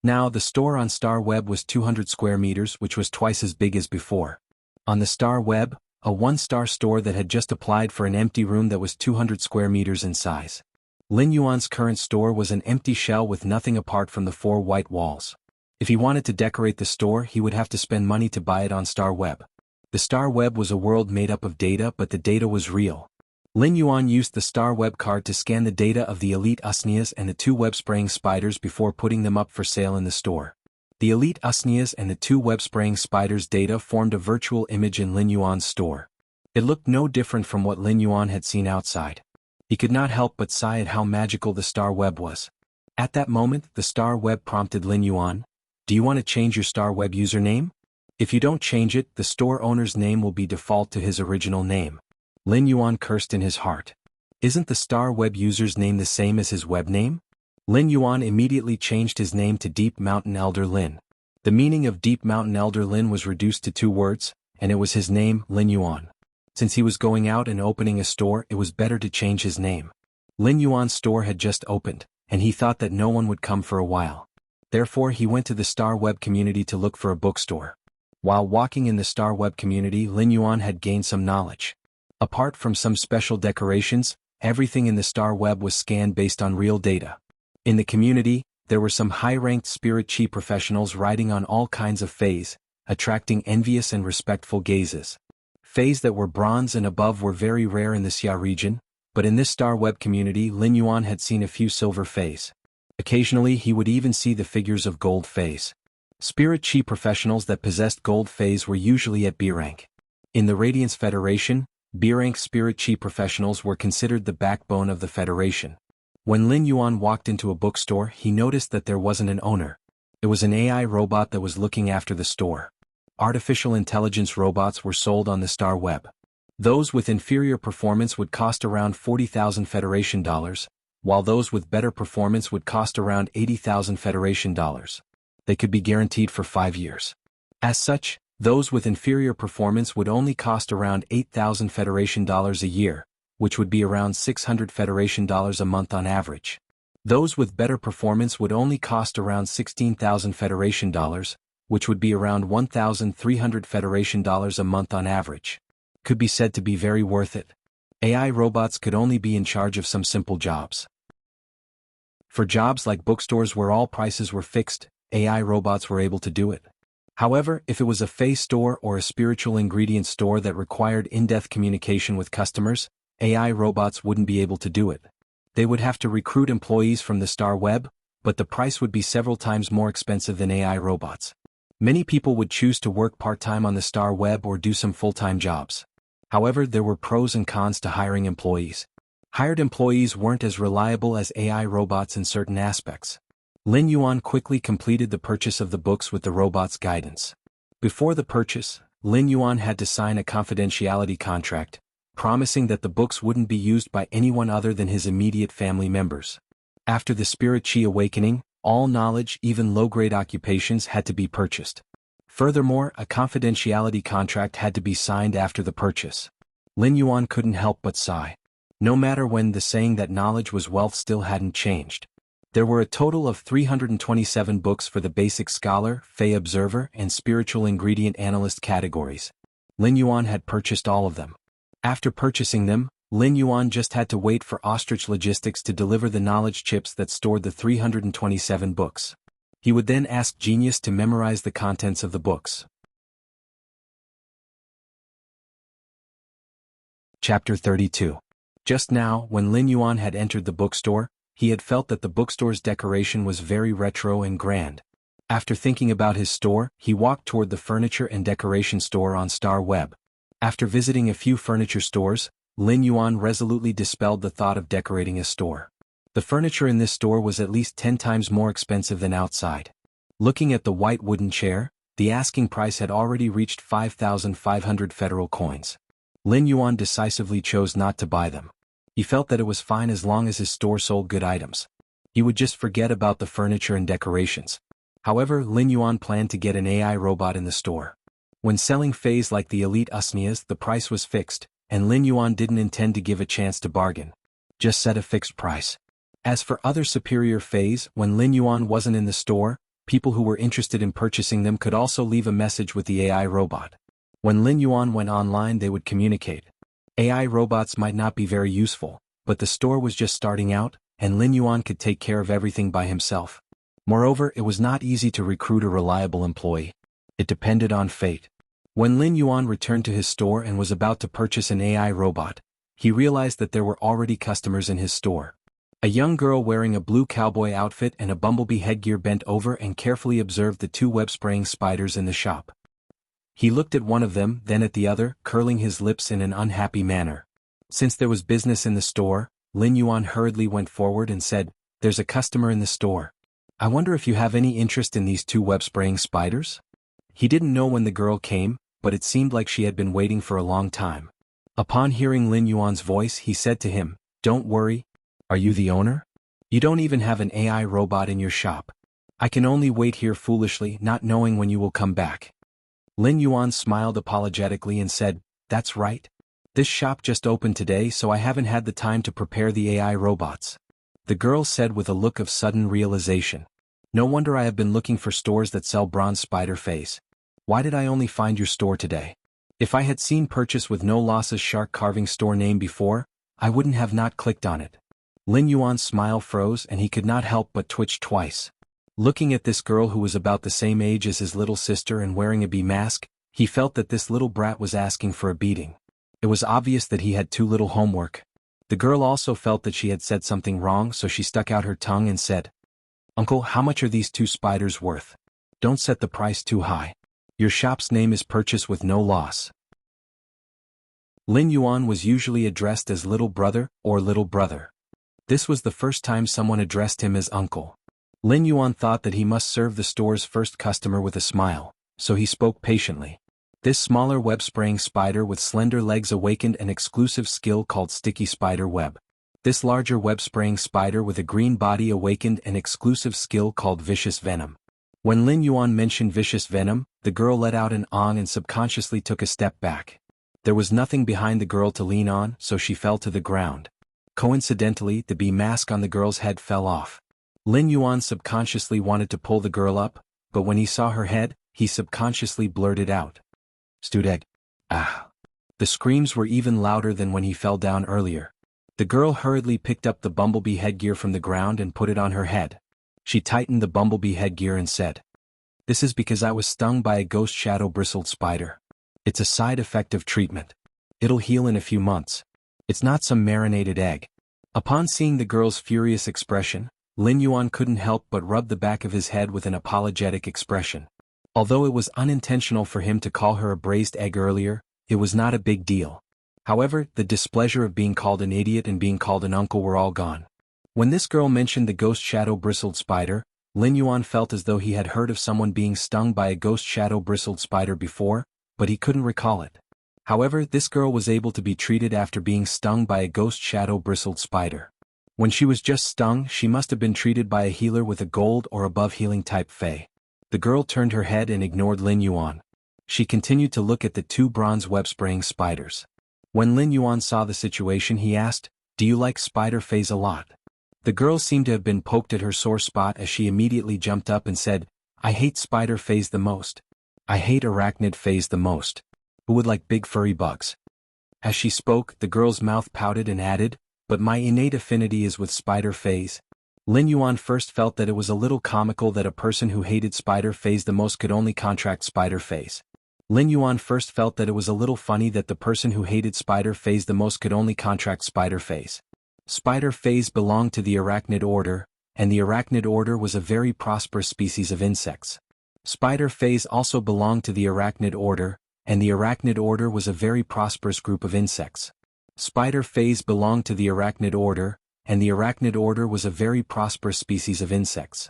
Now the store on Star Web was 200 square meters, which was twice as big as before. On the Star Web, a one-star store that had just applied for an empty room that was 200 square meters in size. Lin Yuan's current store was an empty shell with nothing apart from the 4 white walls. If he wanted to decorate the store, he would have to spend money to buy it on Star Web. The Star Web was a world made up of data, but the data was real. Lin Yuan used the Star Web card to scan the data of the elite Usnias and the 2 web-spraying spiders before putting them up for sale in the store. The elite Usnias and the 2 web-spraying spiders' data formed a virtual image in Lin Yuan's store. It looked no different from what Lin Yuan had seen outside. He could not help but sigh at how magical the Star Web was. At that moment, the Star Web prompted Lin Yuan, "Do you want to change your Star Web username? If you don't change it, the store owner's name will be default to his original name." Lin Yuan cursed in his heart. Isn't the Star Web user's name the same as his web name? Lin Yuan immediately changed his name to Deep Mountain Elder Lin. The meaning of Deep Mountain Elder Lin was reduced to 2 words, and it was his name, Lin Yuan. Since he was going out and opening a store, it was better to change his name. Lin Yuan's store had just opened, and he thought that no one would come for a while. Therefore he went to the Star Web community to look for a bookstore. While walking in the Star Web community, Lin Yuan had gained some knowledge. Apart from some special decorations, everything in the Star Web was scanned based on real data. In the community, there were some high-ranked spirit chi professionals riding on all kinds of Faes, attracting envious and respectful gazes. Faes that were bronze and above were very rare in the Xia region, but in this Star Web community Lin Yuan had seen a few silver Faes. Occasionally he would even see the figures of gold Faes. Spirit chi professionals that possessed gold Faes were usually at B rank. In the Radiance Federation, B rank spirit chi professionals were considered the backbone of the Federation. When Lin Yuan walked into a bookstore, he noticed that there wasn't an owner. It was an AI robot that was looking after the store. Artificial intelligence robots were sold on the Star Web. Those with inferior performance would cost around 40,000 Federation dollars, while those with better performance would cost around 80,000 Federation dollars. They could be guaranteed for 5 years. As such, those with inferior performance would only cost around 8,000 Federation dollars a year, which would be around 600 Federation dollars a month on average. Those with better performance would only cost around 16,000 Federation dollars, which would be around 1,300 Federation dollars a month on average. Could be said to be very worth it. AI robots could only be in charge of some simple jobs. For jobs like bookstores where all prices were fixed, AI robots were able to do it. However, if it was a face store or a spiritual ingredient store that required in-depth communication with customers, AI robots wouldn't be able to do it. They would have to recruit employees from the Star Web, but the price would be several times more expensive than AI robots. Many people would choose to work part-time on the Star Web or do some full-time jobs. However, there were pros and cons to hiring employees. Hired employees weren't as reliable as AI robots in certain aspects. Lin Yuan quickly completed the purchase of the books with the robot's guidance. Before the purchase, Lin Yuan had to sign a confidentiality contract, promising that the books wouldn't be used by anyone other than his immediate family members. After the Spirit Chi awakening, all knowledge, even low-grade occupations, had to be purchased. Furthermore, a confidentiality contract had to be signed after the purchase. Lin Yuan couldn't help but sigh. No matter when, the saying that knowledge was wealth still hadn't changed. There were a total of 327 books for the Basic Scholar, Fey Observer, and Spiritual Ingredient Analyst categories. Lin Yuan had purchased all of them. After purchasing them, Lin Yuan just had to wait for Ostrich Logistics to deliver the knowledge chips that stored the 327 books. He would then ask Genius to memorize the contents of the books. Chapter 32. Just now, when Lin Yuan had entered the bookstore, he had felt that the bookstore's decoration was very retro and grand. After thinking about his store, he walked toward the furniture and decoration store on Star Web. After visiting a few furniture stores, Lin Yuan resolutely dispelled the thought of decorating a store. The furniture in this store was at least 10 times more expensive than outside. Looking at the white wooden chair, the asking price had already reached 5,500 federal coins. Lin Yuan decisively chose not to buy them. He felt that it was fine as long as his store sold good items. He would just forget about the furniture and decorations. However, Lin Yuan planned to get an AI robot in the store. When selling Feys like the Elite Usnias, the price was fixed, and Lin Yuan didn't intend to give a chance to bargain. Just set a fixed price. As for other superior Feys, when Lin Yuan wasn't in the store, people who were interested in purchasing them could also leave a message with the AI robot. When Lin Yuan went online, they would communicate. AI robots might not be very useful, but the store was just starting out, and Lin Yuan could take care of everything by himself. Moreover, it was not easy to recruit a reliable employee. It depended on fate. When Lin Yuan returned to his store and was about to purchase an AI robot, he realized that there were already customers in his store. A young girl wearing a blue cowboy outfit and a bumblebee headgear bent over and carefully observed the two web-spraying spiders in the shop. He looked at one of them, then at the other, curling his lips in an unhappy manner. Since there was business in the store, Lin Yuan hurriedly went forward and said, "There's a customer in the store. I wonder if you have any interest in these two web-spraying spiders?" He didn't know when the girl came, but it seemed like she had been waiting for a long time. Upon hearing Lin Yuan's voice, he said to him, "Don't worry. Are you the owner? You don't even have an AI robot in your shop. I can only wait here foolishly, not knowing when you will come back." Lin Yuan smiled apologetically and said, "That's right. This shop just opened today, so I haven't had the time to prepare the AI robots." The girl said with a look of sudden realization, "No wonder I have been looking for stores that sell bronze spider face. Why did I only find your store today? If I had seen purchase with no losses shark carving store name before, I wouldn't have not clicked on it." Lin Yuan's smile froze and he could not help but twitch twice. Looking at this girl who was about the same age as his little sister and wearing a bee mask, he felt that this little brat was asking for a beating. It was obvious that he had too little homework. The girl also felt that she had said something wrong, so she stuck out her tongue and said, "Uncle, how much are these two spiders worth? Don't set the price too high. Your shop's name is purchase with no loss." Lin Yuan was usually addressed as little brother or little brother. This was the first time someone addressed him as uncle. Lin Yuan thought that he must serve the store's first customer with a smile, so he spoke patiently. This smaller web-spraying spider with slender legs awakened an exclusive skill called sticky spider web. This larger web-spraying spider with a green body awakened an exclusive skill called vicious venom. When Lin Yuan mentioned vicious venom, the girl let out an ong and subconsciously took a step back. There was nothing behind the girl to lean on, so she fell to the ground. Coincidentally, the bee mask on the girl's head fell off. Lin Yuan subconsciously wanted to pull the girl up, but when he saw her head, he subconsciously blurted out, "Stewed egg." Ah! The screams were even louder than when he fell down earlier. The girl hurriedly picked up the bumblebee headgear from the ground and put it on her head. She tightened the bumblebee headgear and said, "This is because I was stung by a ghost shadow-bristled spider. It's a side effect of treatment. It'll heal in a few months. It's not some marinated egg." Upon seeing the girl's furious expression, Lin Yuan couldn't help but rub the back of his head with an apologetic expression. Although it was unintentional for him to call her a braised egg earlier, it was not a big deal. However, the displeasure of being called an idiot and being called an uncle were all gone. When this girl mentioned the ghost shadow-bristled spider, Lin Yuan felt as though he had heard of someone being stung by a ghost shadow-bristled spider before, but he couldn't recall it. However, this girl was able to be treated after being stung by a ghost shadow-bristled spider. When she was just stung, she must have been treated by a healer with a gold or above healing type fae. The girl turned her head and ignored Lin Yuan. She continued to look at the two bronze web-spraying spiders. When Lin Yuan saw the situation, he asked, "Do you like spider faes a lot?" The girl seemed to have been poked at her sore spot as she immediately jumped up and said, "I hate spider faes the most. I hate arachnid faes the most. Who would like big furry bugs?" As she spoke, the girl's mouth pouted and added, "But my innate affinity is with spider faes." Lin Yuan first felt that it was a little comical that a person who hated spider faes the most could only contract spider faes. Lin Yuan first felt that it was a little funny that the person who hated spider faes the most could only contract spider faes. Spider faes belonged to the arachnid order, and the arachnid order was a very prosperous species of insects. Spider faes also belonged to the arachnid order, and the arachnid order was a very prosperous group of insects. Spider faes belonged to the arachnid order, and the arachnid order was a very prosperous species of insects.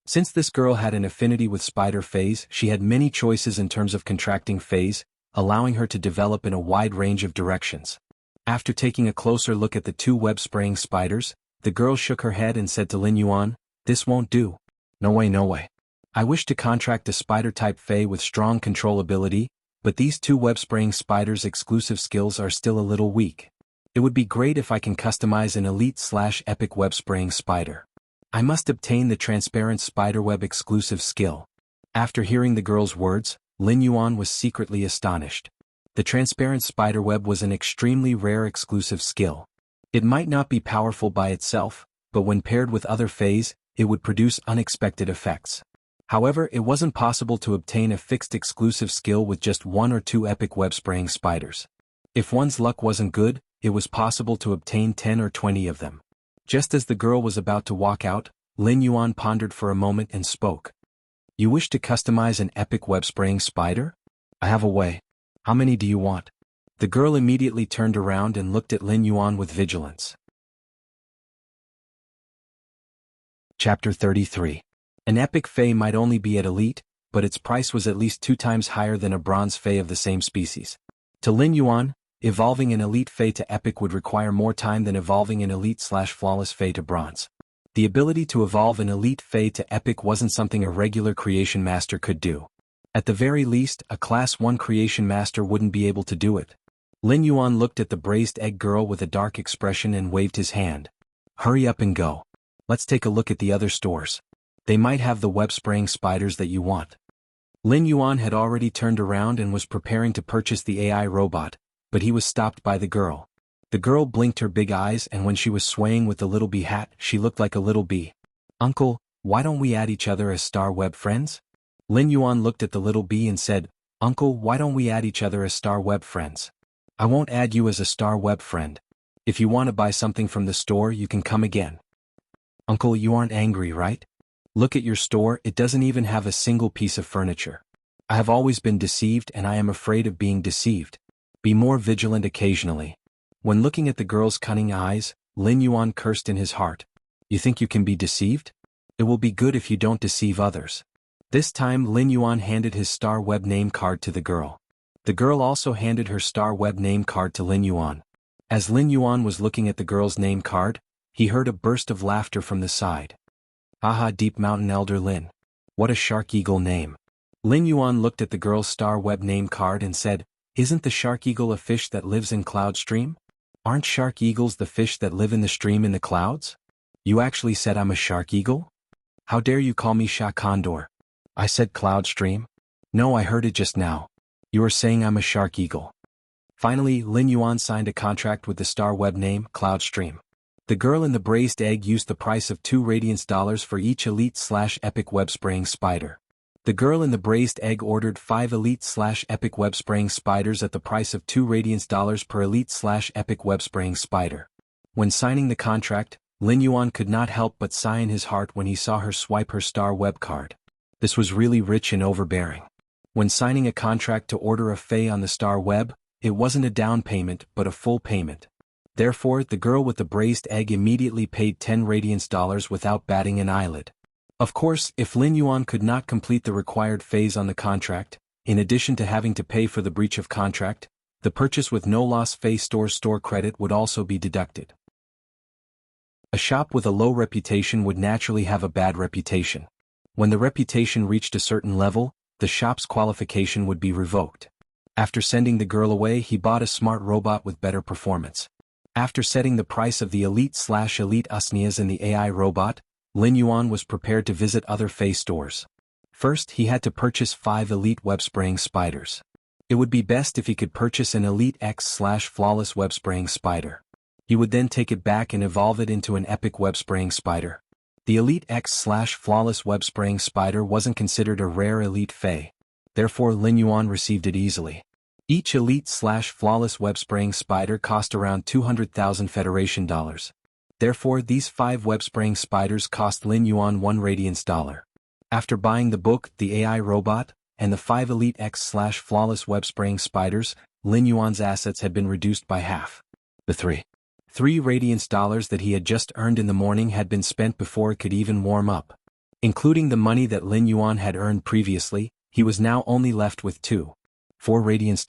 Since this girl had an affinity with spider faes, she had many choices in terms of contracting faes, allowing her to develop in a wide range of directions. After taking a closer look at the two web-spraying spiders, the girl shook her head and said to Lin Yuan, "This won't do. No way, no way. I wish to contract a spider-type fae with strong control ability, but these two web-spraying spiders' exclusive skills are still a little weak. It would be great if I can customize an elite/epic web-spraying spider. I must obtain the transparent spiderweb exclusive skill." After hearing the girl's words, Lin Yuan was secretly astonished. The transparent spiderweb was an extremely rare exclusive skill. It might not be powerful by itself, but when paired with other faes, it would produce unexpected effects. However, it wasn't possible to obtain a fixed exclusive skill with just one or two epic web-spraying spiders. If one's luck wasn't good, it was possible to obtain 10 or 20 of them. Just as the girl was about to walk out, Lin Yuan pondered for a moment and spoke. "You wish to customize an epic web-spraying spider? I have a way. How many do you want?" The girl immediately turned around and looked at Lin Yuan with vigilance. Chapter 33. An epic fae might only be at elite, but its price was at least 2 times higher than a bronze fae of the same species. To Lin Yuan, evolving an elite fae to epic would require more time than evolving an elite/flawless fae to bronze. The ability to evolve an elite fae to epic wasn't something a regular creation master could do. At the very least, a class 1 creation master wouldn't be able to do it. Lin Yuan looked at the braised egg girl with a dark expression and waved his hand. "Hurry up and go. Let's take a look at the other stores. They might have the web-spraying spiders that you want." Lin Yuan had already turned around and was preparing to purchase the AI robot, but he was stopped by the girl. The girl blinked her big eyes, and when she was swaying with the little bee hat, she looked like a little bee. "Uncle, why don't we add each other as star web friends?" Lin Yuan looked at the little bee and said, "Uncle, why don't we add each other as star web friends?" "I won't add you as a star web friend. If you want to buy something from the store, you can come again." "Uncle, you aren't angry, right? Look at your store, it doesn't even have a single piece of furniture. I have always been deceived and I am afraid of being deceived. Be more vigilant occasionally." When looking at the girl's cunning eyes, Lin Yuan cursed in his heart. "You think you can be deceived? It will be good if you don't deceive others." This time Lin Yuan handed his star web name card to the girl. The girl also handed her star web name card to Lin Yuan. As Lin Yuan was looking at the girl's name card, he heard a burst of laughter from the side. "Haha, Deep Mountain Elder Lin. What a shark eagle name." Lin Yuan looked at the girl's star web name card and said, Isn't the shark eagle a fish that lives in cloud stream? Aren't shark eagles the fish that live in the stream in the clouds? You actually said I'm a shark eagle? How dare you call me Sha Condor? I said cloud stream? No, I heard it just now. You are saying I'm a shark eagle. Finally, Lin Yuan signed a contract with the star web name Cloudstream. The girl in the braised egg used the price of $2 for each elite/epic web spraying spider. The girl in the braised egg ordered 5 elite/epic web spraying spiders at the price of $2 per elite/epic web spraying spider. When signing the contract, Lin Yuan could not help but sigh in his heart when he saw her swipe her star web card. This was really rich and overbearing. When signing a contract to order a Fae on the star web, it wasn't a down payment but a full payment. Therefore, the girl with the braised egg immediately paid $10 without batting an eyelid. Of course, if Lin Yuan could not complete the required phase on the contract, in addition to having to pay for the breach of contract, the purchase with no loss Fae store credit would also be deducted. A shop with a low reputation would naturally have a bad reputation. When the reputation reached a certain level, the shop's qualification would be revoked. After sending the girl away, he bought a smart robot with better performance. After setting the price of the elite/elite Usnias and the AI robot, Lin Yuan was prepared to visit other Fae stores. First, he had to purchase 5 elite web spraying spiders. It would be best if he could purchase an elite X/flawless web spraying spider. He would then take it back and evolve it into an epic web spraying spider. The elite X/flawless web spraying spider wasn't considered a rare elite Fae. Therefore, Lin Yuan received it easily. Each elite/flawless web spraying spider cost around 200,000 Federation dollars. Therefore, these 5 web spraying spiders cost Lin Yuan $1 radiance. After buying the book, the AI robot, and the 5 elite X/flawless web spraying spiders, Lin Yuan's assets had been reduced by half. The $3 radiance that he had just earned in the morning had been spent before it could even warm up. Including the money that Lin Yuan had earned previously, he was now only left with $4 radiance.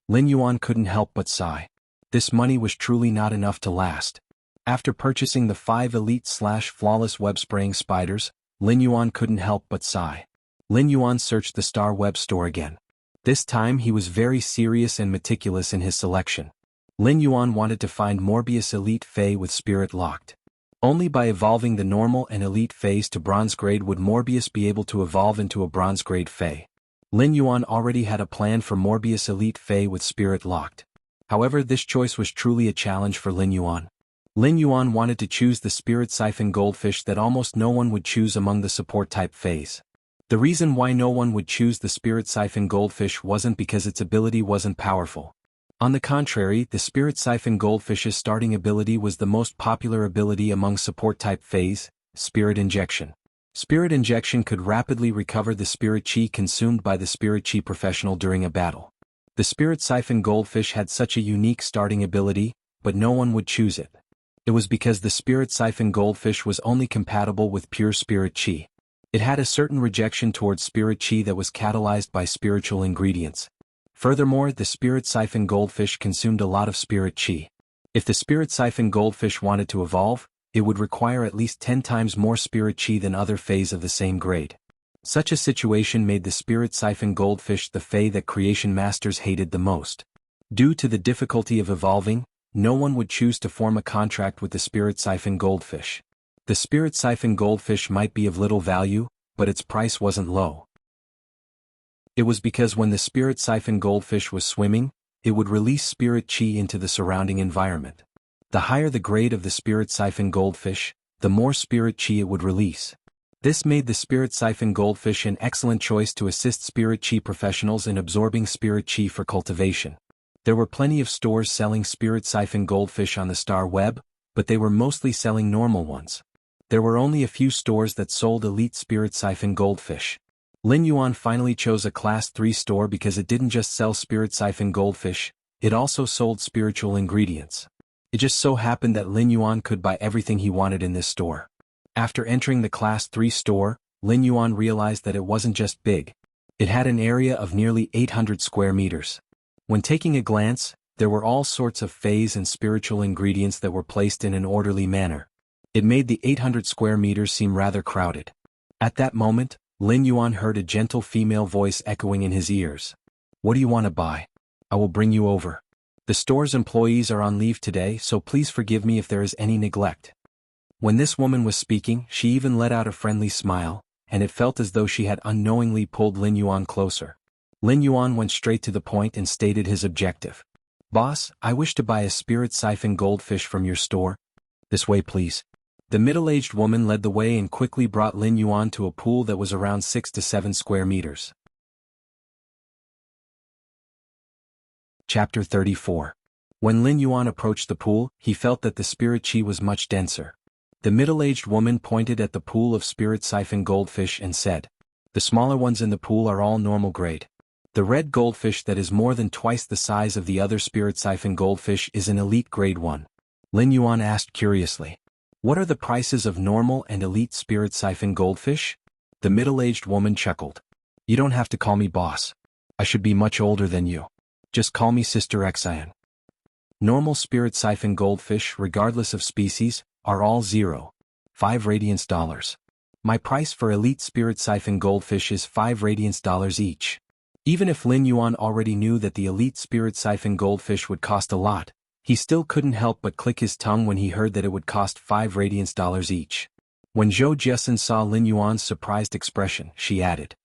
Lin Yuan couldn't help but sigh. This money was truly not enough to last. After purchasing the 5 elite/flawless web spraying spiders, Lin Yuan couldn't help but sigh. Lin Yuan searched the star web store again. This time he was very serious and meticulous in his selection. Lin Yuan wanted to find Morbius Elite Fae with Spirit locked. Only by evolving the normal and elite Faes to bronze grade would Morbius be able to evolve into a bronze grade Fae. Lin Yuan already had a plan for Morbius Elite Fae with Spirit locked. However, this choice was truly a challenge for Lin Yuan. Lin Yuan wanted to choose the Spirit Siphon Goldfish that almost no one would choose among the support-type Faes. The reason why no one would choose the Spirit Siphon Goldfish wasn't because its ability wasn't powerful. On the contrary, the Spirit Siphon Goldfish's starting ability was the most popular ability among support-type Faes, Spirit Injection. Spirit Injection could rapidly recover the Spirit Chi consumed by the Spirit Chi professional during a battle. The Spirit Siphon Goldfish had such a unique starting ability, but no one would choose it. It was because the Spirit Siphon Goldfish was only compatible with pure Spirit Chi. It had a certain rejection towards Spirit Chi that was catalyzed by spiritual ingredients. Furthermore, the Spirit Siphon Goldfish consumed a lot of Spirit Chi. If the Spirit Siphon Goldfish wanted to evolve, it would require at least 10 times more Spirit Chi than other Faes of the same grade. Such a situation made the Spirit Siphon Goldfish the Fae that Creation Masters hated the most. Due to the difficulty of evolving, no one would choose to form a contract with the Spirit Siphon Goldfish. The Spirit Siphon Goldfish might be of little value, but its price wasn't low. It was because when the Spirit Siphon Goldfish was swimming, it would release Spirit Chi into the surrounding environment. The higher the grade of the Spirit Siphon Goldfish, the more Spirit Chi it would release. This made the Spirit Siphon Goldfish an excellent choice to assist Spirit Chi professionals in absorbing Spirit Chi for cultivation. There were plenty of stores selling Spirit Siphon Goldfish on the star web, but they were mostly selling normal ones. There were only a few stores that sold elite Spirit Siphon Goldfish. Lin Yuan finally chose a Class 3 store because it didn't just sell Spirit Siphon Goldfish, it also sold spiritual ingredients. It just so happened that Lin Yuan could buy everything he wanted in this store. After entering the Class 3 store, Lin Yuan realized that it wasn't just big. It had an area of nearly 800 square meters. When taking a glance, there were all sorts of Faes and spiritual ingredients that were placed in an orderly manner. It made the 800 square meters seem rather crowded. At that moment, Lin Yuan heard a gentle female voice echoing in his ears. "What do you want to buy?" I will bring you over. The store's employees are on leave today, so please forgive me if there is any neglect. When this woman was speaking, she even let out a friendly smile, and it felt as though she had unknowingly pulled Lin Yuan closer. Lin Yuan went straight to the point and stated his objective. Boss, I wish to buy a spirit siphon goldfish from your store. This way please. The middle-aged woman led the way and quickly brought Lin Yuan to a pool that was around 6 to 7 square meters. Chapter 34. When Lin Yuan approached the pool, he felt that the spirit chi was much denser. The middle-aged woman pointed at the pool of spirit siphon goldfish and said, "The smaller ones in the pool are all normal grade. The red goldfish that is more than twice the size of the other spirit siphon goldfish is an elite grade 1. Lin Yuan asked curiously, "What are the prices of normal and elite spirit siphon goldfish?" The middle-aged woman chuckled. "You don't have to call me boss. I should be much older than you. Just call me Sister Xian. Normal spirit siphon goldfish, regardless of species, are all 0.5 radiance dollars. My price for elite spirit siphon goldfish is 5 radiance dollars each." Even if Lin Yuan already knew that the elite spirit siphon goldfish would cost a lot, he still couldn't help but click his tongue when he heard that it would cost 5 radiance dollars each. When Zhou Jiesun saw Lin Yuan's surprised expression, she added,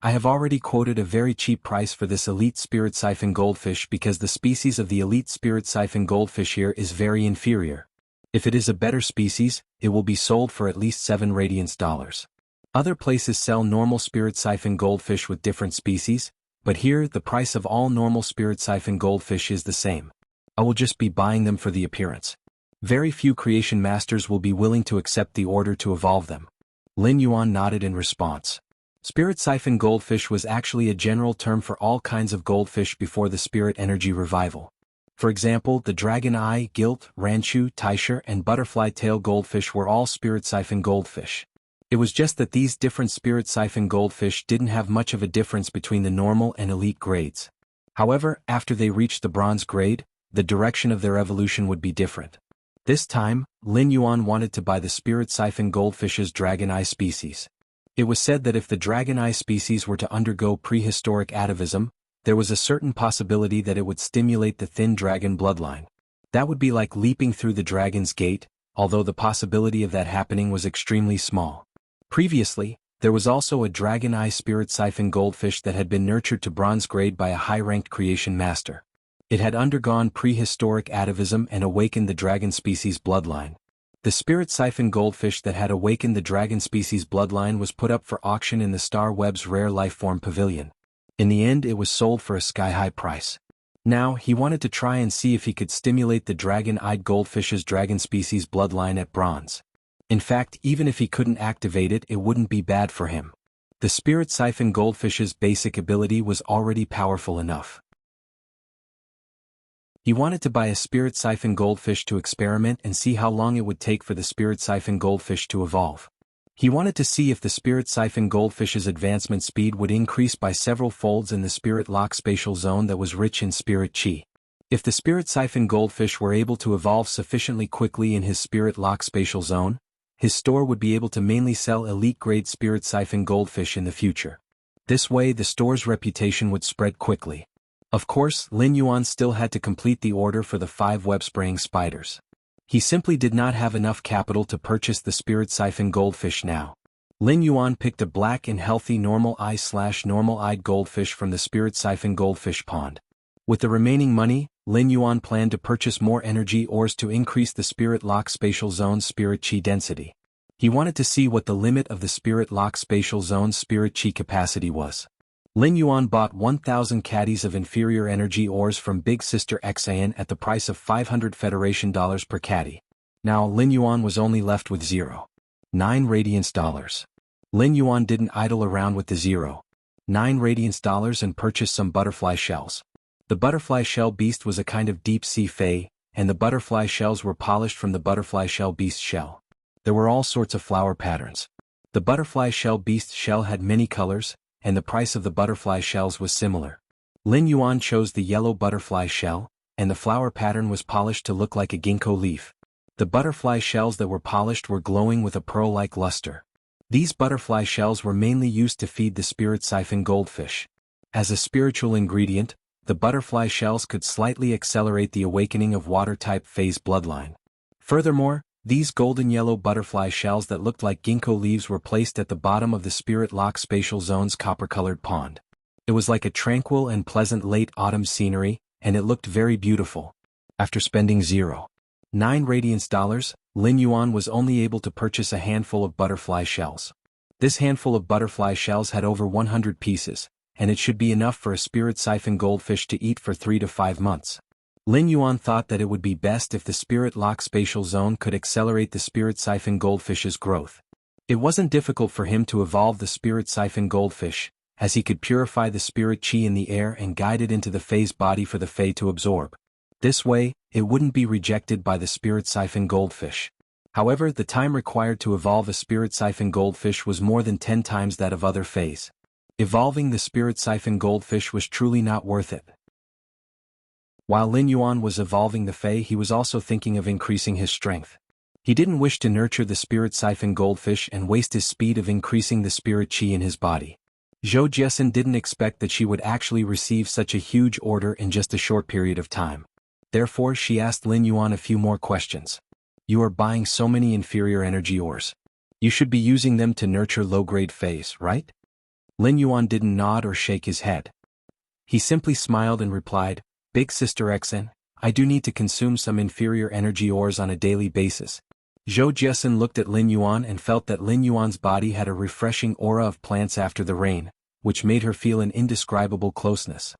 "I have already quoted a very cheap price for this elite spirit siphon goldfish because the species of the elite spirit siphon goldfish here is very inferior. If it is a better species, it will be sold for at least 7 radiance dollars. Other places sell normal spirit siphon goldfish with different species, but here the price of all normal spirit siphon goldfish is the same. I will just be buying them for the appearance. Very few creation masters will be willing to accept the order to evolve them." Lin Yuan nodded in response. Spirit siphon goldfish was actually a general term for all kinds of goldfish before the spirit energy revival. For example, the dragon eye, gilt, ranchu, taishi, and butterfly tail goldfish were all spirit siphon goldfish. It was just that these different spirit siphon goldfish didn't have much of a difference between the normal and elite grades. However, after they reached the bronze grade, the direction of their evolution would be different. This time, Lin Yuan wanted to buy the spirit siphon goldfish's dragon eye species. It was said that if the dragon eye species were to undergo prehistoric atavism, there was a certain possibility that it would stimulate the thin dragon bloodline. That would be like leaping through the dragon's gate, although the possibility of that happening was extremely small. Previously, there was also a dragon eye spirit siphon goldfish that had been nurtured to bronze grade by a high-ranked creation master. It had undergone prehistoric atavism and awakened the dragon species bloodline. The spirit siphon goldfish that had awakened the dragon species bloodline was put up for auction in the Star Web's Rare Lifeform Pavilion. In the end, it was sold for a sky-high price. Now, he wanted to try and see if he could stimulate the dragon-eyed goldfish's dragon species bloodline at bronze. In fact, even if he couldn't activate it, it wouldn't be bad for him. The spirit siphon goldfish's basic ability was already powerful enough. He wanted to buy a spirit siphon goldfish to experiment and see how long it would take for the spirit siphon goldfish to evolve. He wanted to see if the spirit siphon goldfish's advancement speed would increase by several folds in the spirit lock spatial zone that was rich in spirit chi. If the spirit siphon goldfish were able to evolve sufficiently quickly in his spirit lock spatial zone, his store would be able to mainly sell elite-grade spirit siphon goldfish in the future. This way the store's reputation would spread quickly. Of course, Lin Yuan still had to complete the order for the 5 web-spraying spiders. He simply did not have enough capital to purchase the spirit siphon goldfish now. Lin Yuan picked a black and healthy normal eye/normal-eyed goldfish from the spirit siphon goldfish pond. With the remaining money, Lin Yuan planned to purchase more energy ores to increase the spirit lock spatial zone's spirit chi density. He wanted to see what the limit of the spirit lock spatial zone's spirit chi capacity was. Lin Yuan bought 1,000 caddies of inferior energy ores from Big Sister Xian at the price of 500 Federation dollars per caddy. Now Lin Yuan was only left with 0.9 radiance dollars. Lin Yuan didn't idle around with the 0.9 radiance dollars and purchased some butterfly shells. The butterfly shell beast was a kind of deep-sea fae, and the butterfly shells were polished from the butterfly shell beast shell. There were all sorts of flower patterns. The butterfly shell beast shell had many colors, and the price of the butterfly shells was similar. Lin Yuan chose the yellow butterfly shell, and the flower pattern was polished to look like a ginkgo leaf. The butterfly shells that were polished were glowing with a pearl-like luster. These butterfly shells were mainly used to feed the spirit siphon goldfish. As a spiritual ingredient, the butterfly shells could slightly accelerate the awakening of water-type phase bloodline. Furthermore, these golden yellow butterfly shells that looked like ginkgo leaves were placed at the bottom of the Spirit Lock Spatial Zone's copper-colored pond. It was like a tranquil and pleasant late autumn scenery, and it looked very beautiful. After spending 0.9 radiance dollars, Lin Yuan was only able to purchase a handful of butterfly shells. This handful of butterfly shells had over 100 pieces, and it should be enough for a spirit siphon goldfish to eat for 3 to 5 months. Lin Yuan thought that it would be best if the Spirit Lock Spatial Zone could accelerate the spirit siphon goldfish's growth. It wasn't difficult for him to evolve the spirit siphon goldfish, as he could purify the spirit chi in the air and guide it into the Fae's body for the Fae to absorb. This way, it wouldn't be rejected by the spirit siphon goldfish. However, the time required to evolve a spirit siphon goldfish was more than 10 times that of other Faes. Evolving the spirit siphon goldfish was truly not worth it. While Lin Yuan was evolving the Fae, he was also thinking of increasing his strength. He didn't wish to nurture the spirit siphon goldfish and waste his speed of increasing the spirit chi in his body. Zhou Jiesin didn't expect that she would actually receive such a huge order in just a short period of time. Therefore, she asked Lin Yuan a few more questions. You are buying so many inferior energy ores. You should be using them to nurture low-grade Faes, right? Lin Yuan didn't nod or shake his head. He simply smiled and replied, Big Sister Xen, I do need to consume some inferior energy ores on a daily basis. Zhou Jiesin looked at Lin Yuan and felt that Lin Yuan's body had a refreshing aura of plants after the rain, which made her feel an indescribable closeness.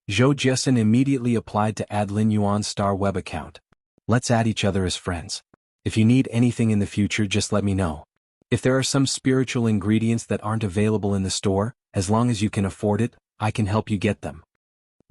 Zhou Jiesin immediately applied to add Lin Yuan's Star Web account. Let's add each other as friends. If you need anything in the future, just let me know. If there are some spiritual ingredients that aren't available in the store, as long as you can afford it, I can help you get them.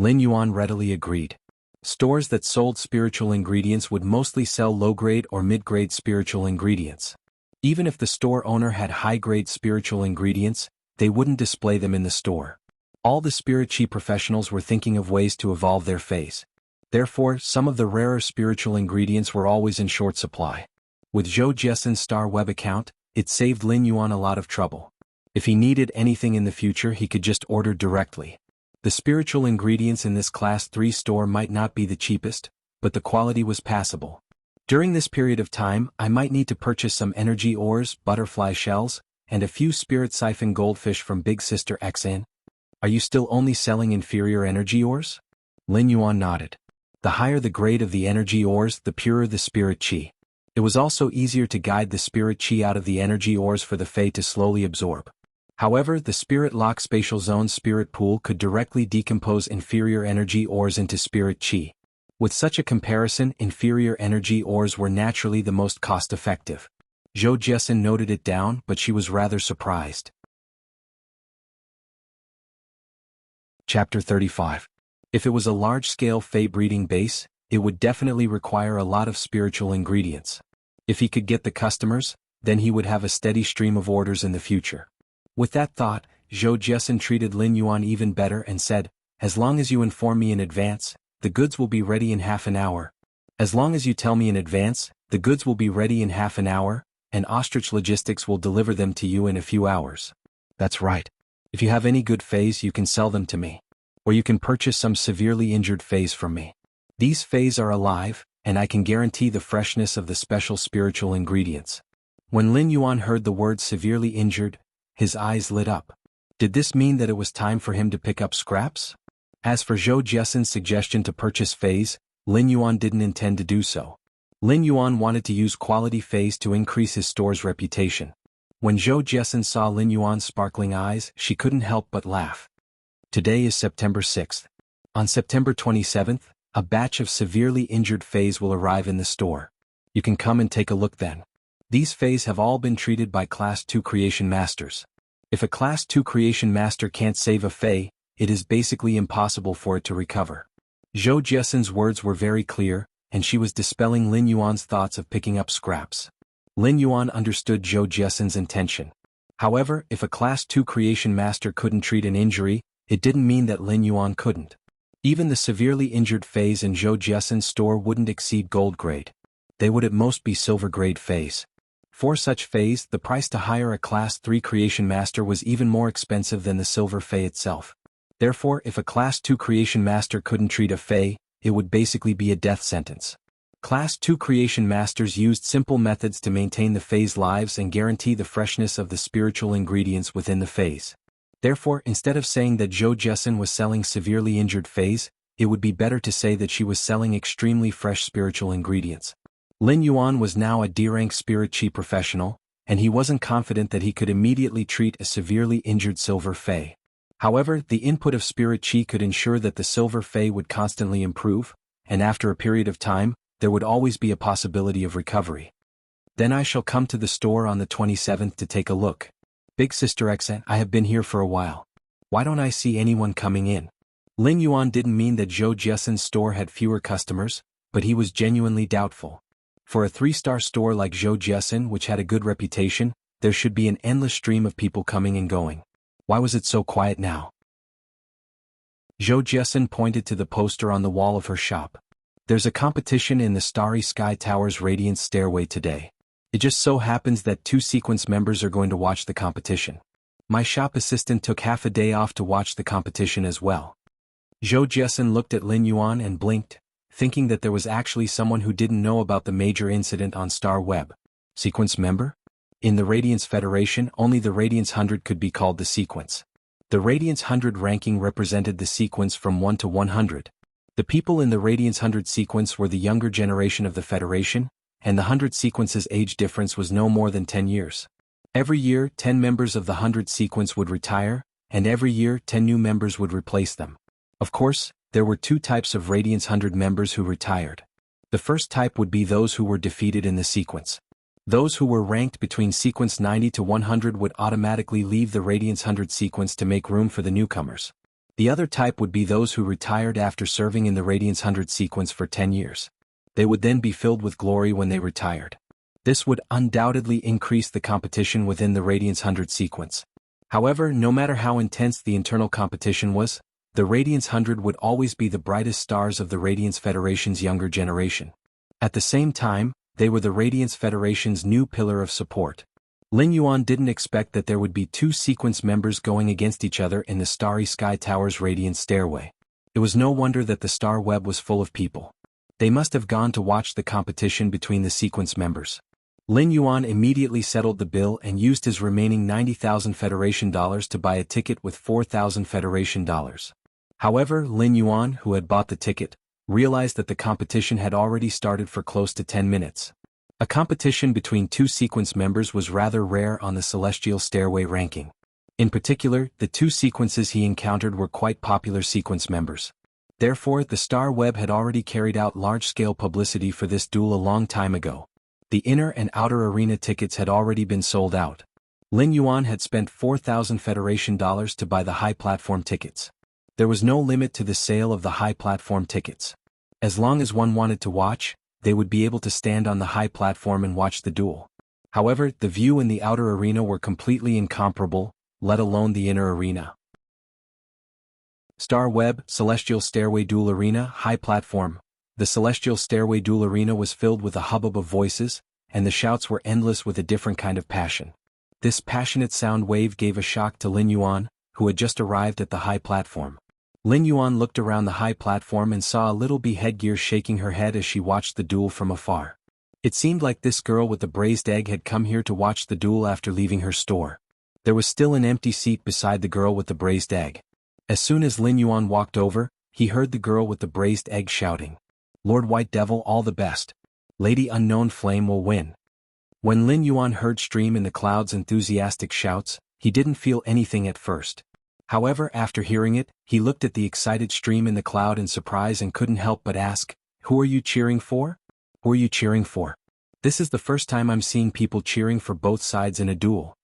Lin Yuan readily agreed. Stores that sold spiritual ingredients would mostly sell low-grade or mid-grade spiritual ingredients. Even if the store owner had high-grade spiritual ingredients, they wouldn't display them in the store. All the spirit chi professionals were thinking of ways to evolve their Faes. Therefore, some of the rarer spiritual ingredients were always in short supply. With Zhou Jiesin's Star Web account, it saved Lin Yuan a lot of trouble. If he needed anything in the future, he could just order directly. The spiritual ingredients in this Class 3 store might not be the cheapest, but the quality was passable. During this period of time, I might need to purchase some energy ores, butterfly shells, and a few spirit siphon goldfish from Big Sister Xan. Are you still only selling inferior energy ores? Lin Yuan nodded. The higher the grade of the energy ores, the purer the spirit chi. It was also easier to guide the spirit chi out of the energy ores for the Fae to slowly absorb. However, the Spirit Lock Spatial Zone's spirit pool could directly decompose inferior energy ores into spirit chi. With such a comparison, inferior energy ores were naturally the most cost-effective. Zhou Jiesin noted it down, but she was rather surprised. Chapter 35. If it was a large-scale Fae breeding base, it would definitely require a lot of spiritual ingredients. If he could get the customers, then he would have a steady stream of orders in the future. With that thought, Zhou Jiesin treated Lin Yuan even better and said, As long as you inform me in advance, the goods will be ready in half an hour. As long as you tell me in advance, the goods will be ready in half an hour, and Ostrich Logistics will deliver them to you in a few hours. That's right. If you have any good Faes, you can sell them to me. Or you can purchase some severely injured Faes from me. These Faes are alive, and I can guarantee the freshness of the special spiritual ingredients. When Lin Yuan heard the word severely injured, his eyes lit up. Did this mean that it was time for him to pick up scraps? As for Zhou Jiesin's suggestion to purchase Faes, Lin Yuan didn't intend to do so. Lin Yuan wanted to use quality Faes to increase his store's reputation. When Zhou Jiesin saw Lin Yuan's sparkling eyes, she couldn't help but laugh. Today is September 6th. On September 27th, a batch of severely injured Faes will arrive in the store. You can come and take a look then. These Faes have all been treated by Class 2 Creation Masters. If a Class 2 Creation Master can't save a Fae, it is basically impossible for it to recover. Zhou Jiesin's words were very clear, and she was dispelling Lin Yuan's thoughts of picking up scraps. Lin Yuan understood Zhou Jiesin's intention. However, if a Class 2 Creation Master couldn't treat an injury, it didn't mean that Lin Yuan couldn't. Even the severely injured Faes in Zhou Jiesin's store wouldn't exceed gold grade. They would at most be silver grade Faes. For such Faes, the price to hire a Class 3 Creation Master was even more expensive than the silver Fae itself. Therefore, if a Class 2 Creation Master couldn't treat a Fae, it would basically be a death sentence. Class 2 Creation Masters used simple methods to maintain the Fae's lives and guarantee the freshness of the spiritual ingredients within the Faes. Therefore, instead of saying that Zhou Jiesun was selling severely injured Faes, it would be better to say that she was selling extremely fresh spiritual ingredients. Lin Yuan was now a D-rank spirit chi professional, and he wasn't confident that he could immediately treat a severely injured silver Fae. However, the input of spirit chi could ensure that the silver Fae would constantly improve, and after a period of time, there would always be a possibility of recovery. Then I shall come to the store on the 27th to take a look. Big Sister X, I have been here for a while. Why don't I see anyone coming in? Lin Yuan didn't mean that Zhou Jiesun's store had fewer customers, but he was genuinely doubtful. For a 3-star store like Zhou Jiesun, which had a good reputation, there should be an endless stream of people coming and going. Why was it so quiet now? Zhou Jiesun pointed to the poster on the wall of her shop. There's a competition in the Starry Sky Tower's Radiance Stairway today. It just so happens that 2 sequence members are going to watch the competition. My shop assistant took half a day off to watch the competition as well. Zhou Jiesun looked at Lin Yuan and blinked, thinking that there was actually someone who didn't know about the major incident on Star Web. Sequence member? In the Radiance Federation, only the Radiance 100 could be called the sequence. The Radiance 100 ranking represented the sequence from 1 to 100. The people in the Radiance 100 sequence were the younger generation of the Federation, and the 100 sequence's age difference was no more than 10 years. Every year, 10 members of the 100 sequence would retire, and every year 10 new members would replace them. Of course, there were 2 types of Radiance 100 members who retired. The first type would be those who were defeated in the sequence. Those who were ranked between sequence 90 to 100 would automatically leave the Radiance 100 sequence to make room for the newcomers. The other type would be those who retired after serving in the Radiance 100 sequence for 10 years. They would then be filled with glory when they retired. This would undoubtedly increase the competition within the Radiance 100 sequence. However, no matter how intense the internal competition was, the Radiance 100 would always be the brightest stars of the Radiance Federation's younger generation. At the same time, they were the Radiance Federation's new pillar of support. Lin Yuan didn't expect that there would be 2 sequence members going against each other in the Starry Sky Tower's Radiance Stairway. It was no wonder that the Star Web was full of people. They must have gone to watch the competition between the sequence members. Lin Yuan immediately settled the bill and used his remaining 90,000 Federation dollars to buy a ticket with 4,000 Federation dollars. However, Lin Yuan, who had bought the ticket, realized that the competition had already started for close to 10 minutes. A competition between 2 sequence members was rather rare on the Celestial Stairway ranking. In particular, the 2 sequences he encountered were quite popular sequence members. Therefore, the Star Web had already carried out large-scale publicity for this duel a long time ago. The inner and outer arena tickets had already been sold out. Lin Yuan had spent 4,000 Federation dollars to buy the high platform tickets. There was no limit to the sale of the high platform tickets. As long as one wanted to watch, they would be able to stand on the high platform and watch the duel. However, the view in the outer arena were completely incomparable, let alone the inner arena. Star Web, Celestial Stairway Duel Arena, High Platform. The Celestial Stairway Duel Arena was filled with a hubbub of voices, and the shouts were endless with a different kind of passion. This passionate sound wave gave a shock to Lin Yuan, who had just arrived at the high platform. Lin Yuan looked around the high platform and saw a little bee headgear shaking her head as she watched the duel from afar. It seemed like this girl with the braised egg had come here to watch the duel after leaving her store. There was still an empty seat beside the girl with the braised egg. As soon as Lin Yuan walked over, he heard the girl with the braised egg shouting, "Lord White Devil, all the best. Lady Unknown Flame will win." When Lin Yuan heard Stream in the Cloud's enthusiastic shouts, he didn't feel anything at first. However, after hearing it, he looked at the excited Stream in the Cloud in surprise and couldn't help but ask, "Who are you cheering for? Who are you cheering for?" This is the first time I'm seeing people cheering for both sides in a duel.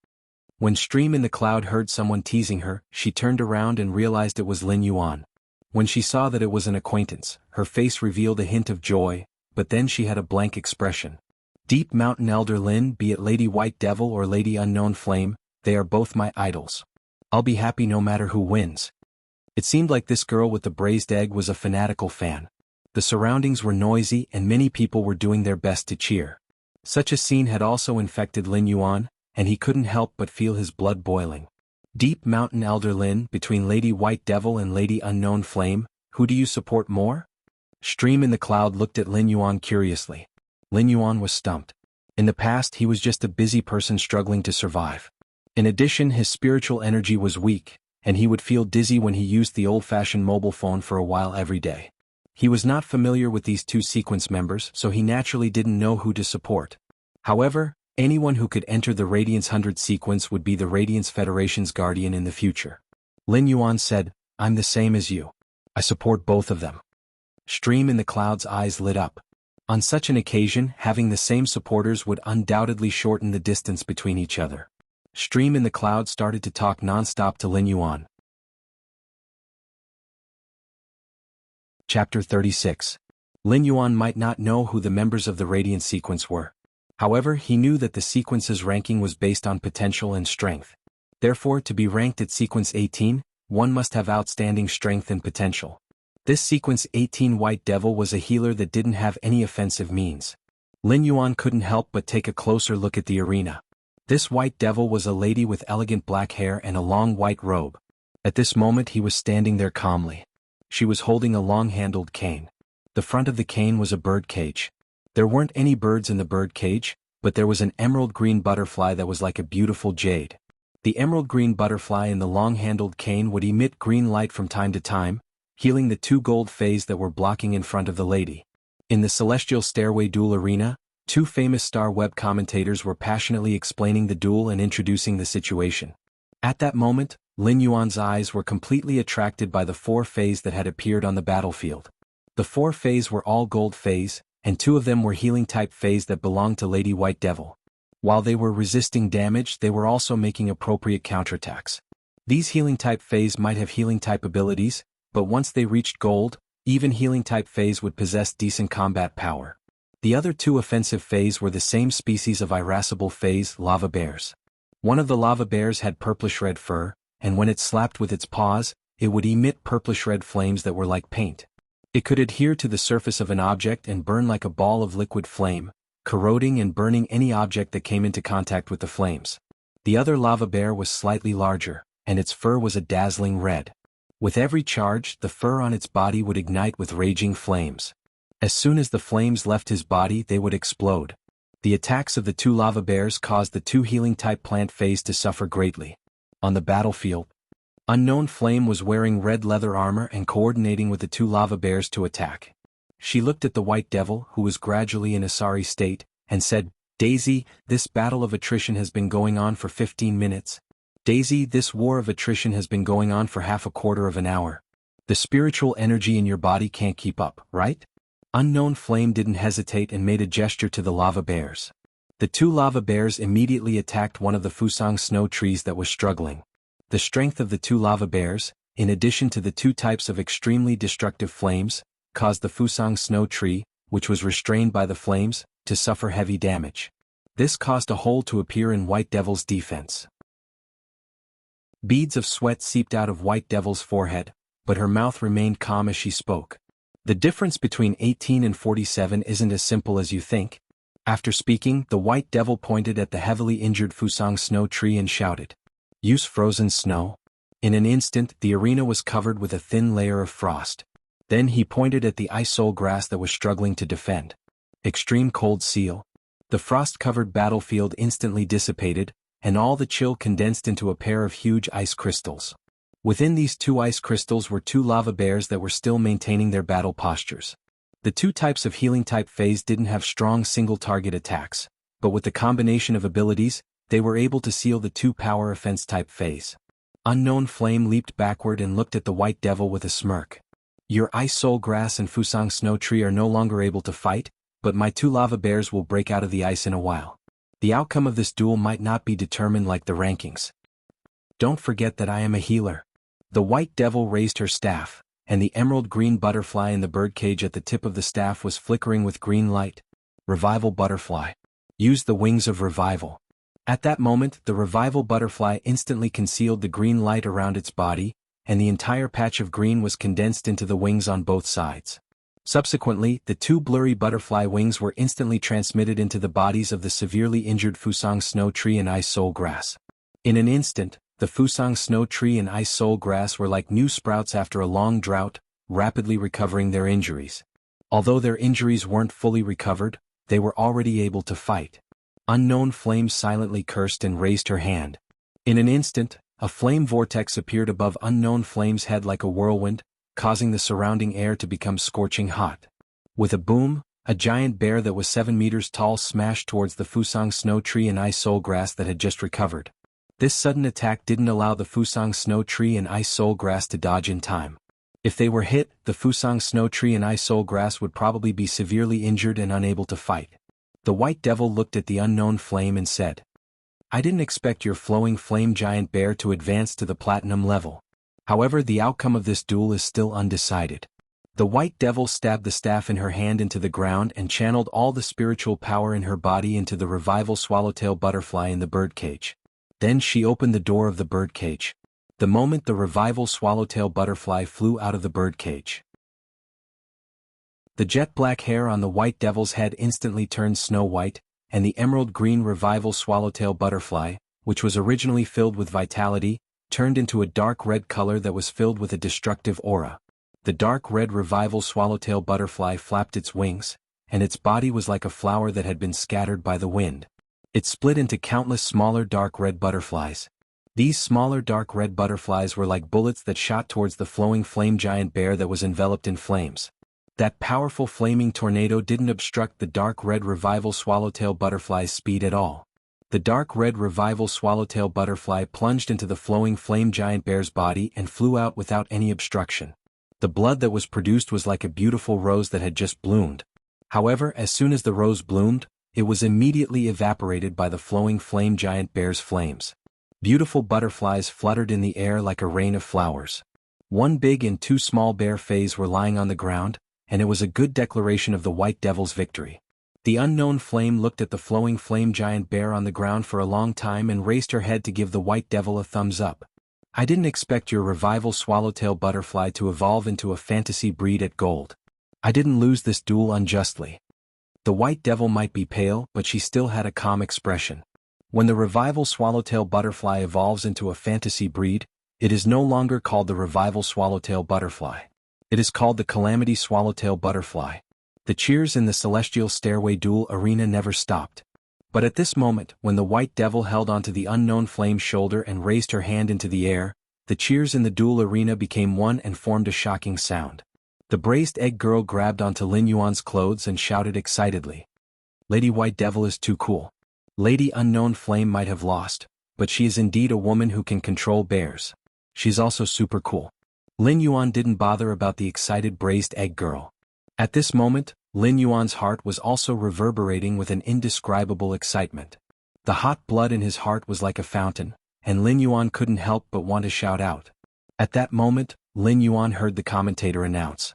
When Stream in the Cloud heard someone teasing her, she turned around and realized it was Lin Yuan. When she saw that it was an acquaintance, her face revealed a hint of joy, but then she had a blank expression. Deep Mountain Elder Lin, be it Lady White Devil or Lady Unknown Flame, they are both my idols. I'll be happy no matter who wins. It seemed like this girl with the braised egg was a fanatical fan. The surroundings were noisy and many people were doing their best to cheer. Such a scene had also infected Lin Yuan, and he couldn't help but feel his blood boiling. Deep Mountain Elder Lin, between Lady White Devil and Lady Unknown Flame, who do you support more? Stream in the Cloud looked at Lin Yuan curiously. Lin Yuan was stumped. In the past he was just a busy person struggling to survive. In addition, his spiritual energy was weak, and he would feel dizzy when he used the old-fashioned mobile phone for a while every day. He was not familiar with these two sequence members, so he naturally didn't know who to support. However, anyone who could enter the Radiance 100 sequence would be the Radiance Federation's guardian in the future. Lin Yuan said, I'm the same as you. I support both of them. Stream in the Cloud's eyes lit up. On such an occasion, having the same supporters would undoubtedly shorten the distance between each other. Stream in the Cloud started to talk non-stop to Lin Yuan. Chapter 36. Lin Yuan might not know who the members of the Radiant sequence were. However, he knew that the sequence's ranking was based on potential and strength. Therefore, to be ranked at sequence 18, one must have outstanding strength and potential. This sequence 18 White Devil was a healer that didn't have any offensive means. Lin Yuan couldn't help but take a closer look at the arena. This White Devil was a lady with elegant black hair and a long white robe. At this moment he was standing there calmly. She was holding a long-handled cane. The front of the cane was a bird cage. There weren't any birds in the bird cage, but there was an emerald green butterfly that was like a beautiful jade. The emerald green butterfly in the long-handled cane would emit green light from time to time, healing the two gold fays that were blocking in front of the lady. In the Celestial Stairway Duel Arena, two famous Star Web commentators were passionately explaining the duel and introducing the situation. At that moment, Lin Yuan's eyes were completely attracted by the four fays that had appeared on the battlefield. The four fays were all gold fays, and two of them were healing-type fays that belonged to Lady White Devil. While they were resisting damage, they were also making appropriate counterattacks. These healing-type fays might have healing-type abilities, but once they reached gold, even healing-type fays would possess decent combat power. The other two offensive fays were the same species of irascible fays, lava bears. One of the lava bears had purplish-red fur, and when it slapped with its paws, it would emit purplish-red flames that were like paint. It could adhere to the surface of an object and burn like a ball of liquid flame, corroding and burning any object that came into contact with the flames. The other lava bear was slightly larger, and its fur was a dazzling red. With every charge, the fur on its body would ignite with raging flames. As soon as the flames left his body, they would explode. The attacks of the two lava bears caused the two healing-type plant fays to suffer greatly. On the battlefield, Unknown Flame was wearing red leather armor and coordinating with the two lava bears to attack. She looked at the White Devil, who was gradually in a sorry state, and said, Daisy, this battle of attrition has been going on for 15 minutes. Daisy, this war of attrition has been going on for half a quarter of an hour. The spiritual energy in your body can't keep up, right? Unknown Flame didn't hesitate and made a gesture to the lava bears. The two lava bears immediately attacked one of the Fusang snow trees that was struggling. The strength of the two lava bears, in addition to the two types of extremely destructive flames, caused the Fusang snow tree, which was restrained by the flames, to suffer heavy damage. This caused a hole to appear in White Devil's defense. Beads of sweat seeped out of White Devil's forehead, but her mouth remained calm as she spoke. The difference between 18 and 47 isn't as simple as you think. After speaking, the White Devil pointed at the heavily injured Fusang snow tree and shouted, Use frozen snow. In an instant, the arena was covered with a thin layer of frost. Then he pointed at the ice soul grass that was struggling to defend. Extreme cold seal. The frost-covered battlefield instantly dissipated, and all the chill condensed into a pair of huge ice crystals. Within these two ice crystals were two lava bears that were still maintaining their battle postures. The two types of healing-type fays didn't have strong single-target attacks, but with the combination of abilities, they were able to seal the two power offense-type fays. Unknown Flame leaped backward and looked at the White Devil with a smirk. Your ice soul grass and Fusang snow tree are no longer able to fight, but my two lava bears will break out of the ice in a while. The outcome of this duel might not be determined like the rankings. Don't forget that I am a healer. The White Devil raised her staff, and the emerald green butterfly in the birdcage at the tip of the staff was flickering with green light. Revival Butterfly. Use the wings of revival. At that moment, the revival butterfly instantly concealed the green light around its body, and the entire patch of green was condensed into the wings on both sides. Subsequently, the two blurry butterfly wings were instantly transmitted into the bodies of the severely injured Fusang snow tree and ice soul grass. In an instant, The Fusang snow tree and ice soul grass were like new sprouts after a long drought, rapidly recovering their injuries. Although their injuries weren't fully recovered, they were already able to fight. Unknown Flame silently cursed and raised her hand. In an instant, a flame vortex appeared above Unknown Flame's head like a whirlwind, causing the surrounding air to become scorching hot. With a boom, a giant bear that was 7 meters tall smashed towards the Fusang snow tree and ice soul grass that had just recovered. This sudden attack didn't allow the Fusang snow tree and ice soul grass to dodge in time. If they were hit, the Fusang snow tree and ice soul grass would probably be severely injured and unable to fight. The White Devil looked at the Unknown Flame and said, "I didn't expect your flowing flame giant bear to advance to the platinum level. However, the outcome of this duel is still undecided." The White Devil stabbed the staff in her hand into the ground and channeled all the spiritual power in her body into the revival swallowtail butterfly in the birdcage. Then she opened the door of the birdcage. The moment the revival swallowtail butterfly flew out of the birdcage, the jet black hair on the White Devil's head instantly turned snow white, and the emerald green revival swallowtail butterfly, which was originally filled with vitality, turned into a dark red color that was filled with a destructive aura. The dark red revival swallowtail butterfly flapped its wings, and its body was like a flower that had been scattered by the wind. It split into countless smaller dark red butterflies. These smaller dark red butterflies were like bullets that shot towards the flowing flame giant bear that was enveloped in flames. That powerful flaming tornado didn't obstruct the dark red revival swallowtail butterfly's speed at all. The dark red revival swallowtail butterfly plunged into the flowing flame giant bear's body and flew out without any obstruction. The blood that was produced was like a beautiful rose that had just bloomed. However, as soon as the rose bloomed, it was immediately evaporated by the flowing flame giant bear's flames. Beautiful butterflies fluttered in the air like a rain of flowers. One big and two small bear fays were lying on the ground, and it was a good declaration of the White Devil's victory. The Unknown Flame looked at the flowing flame giant bear on the ground for a long time and raised her head to give the White Devil a thumbs up. "I didn't expect your revival swallowtail butterfly to evolve into a fantasy breed at gold. I didn't lose this duel unjustly." The White Devil might be pale, but she still had a calm expression. When the revival swallowtail butterfly evolves into a fantasy breed, it is no longer called the revival swallowtail butterfly. It is called the calamity swallowtail butterfly. The cheers in the celestial stairway duel arena never stopped. But at this moment, when the White Devil held onto the Unknown Flame's shoulder and raised her hand into the air, the cheers in the duel arena became one and formed a shocking sound. The braised egg girl grabbed onto Lin Yuan's clothes and shouted excitedly, "Lady White Devil is too cool. Lady Unknown Flame might have lost, but she is indeed a woman who can control bears. She's also super cool." Lin Yuan didn't bother about the excited braised egg girl. At this moment, Lin Yuan's heart was also reverberating with an indescribable excitement. The hot blood in his heart was like a fountain, and Lin Yuan couldn't help but want to shout out. At that moment, Lin Yuan heard the commentator announce,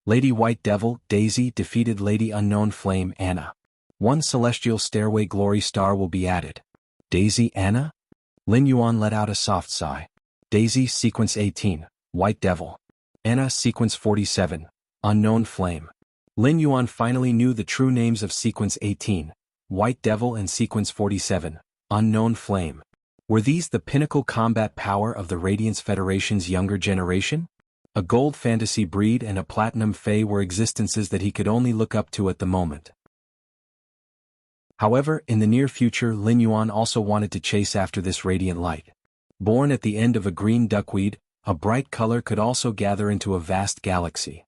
"Lady White Devil, Daisy defeated Lady Unknown Flame, Anna. One celestial stairway glory star will be added." "Daisy, Anna?" Lin Yuan let out a soft sigh. "Daisy, sequence 18, White Devil. Anna, sequence 47, Unknown Flame." Lin Yuan finally knew the true names of sequence 18, White Devil, and sequence 47, Unknown Flame. Were these the pinnacle combat power of the Radiance Federation's younger generation? A gold fantasy breed and a platinum fae were existences that he could only look up to at the moment. However, in the near future, Lin Yuan also wanted to chase after this radiant light. Born at the end of a green duckweed, a bright color could also gather into a vast galaxy.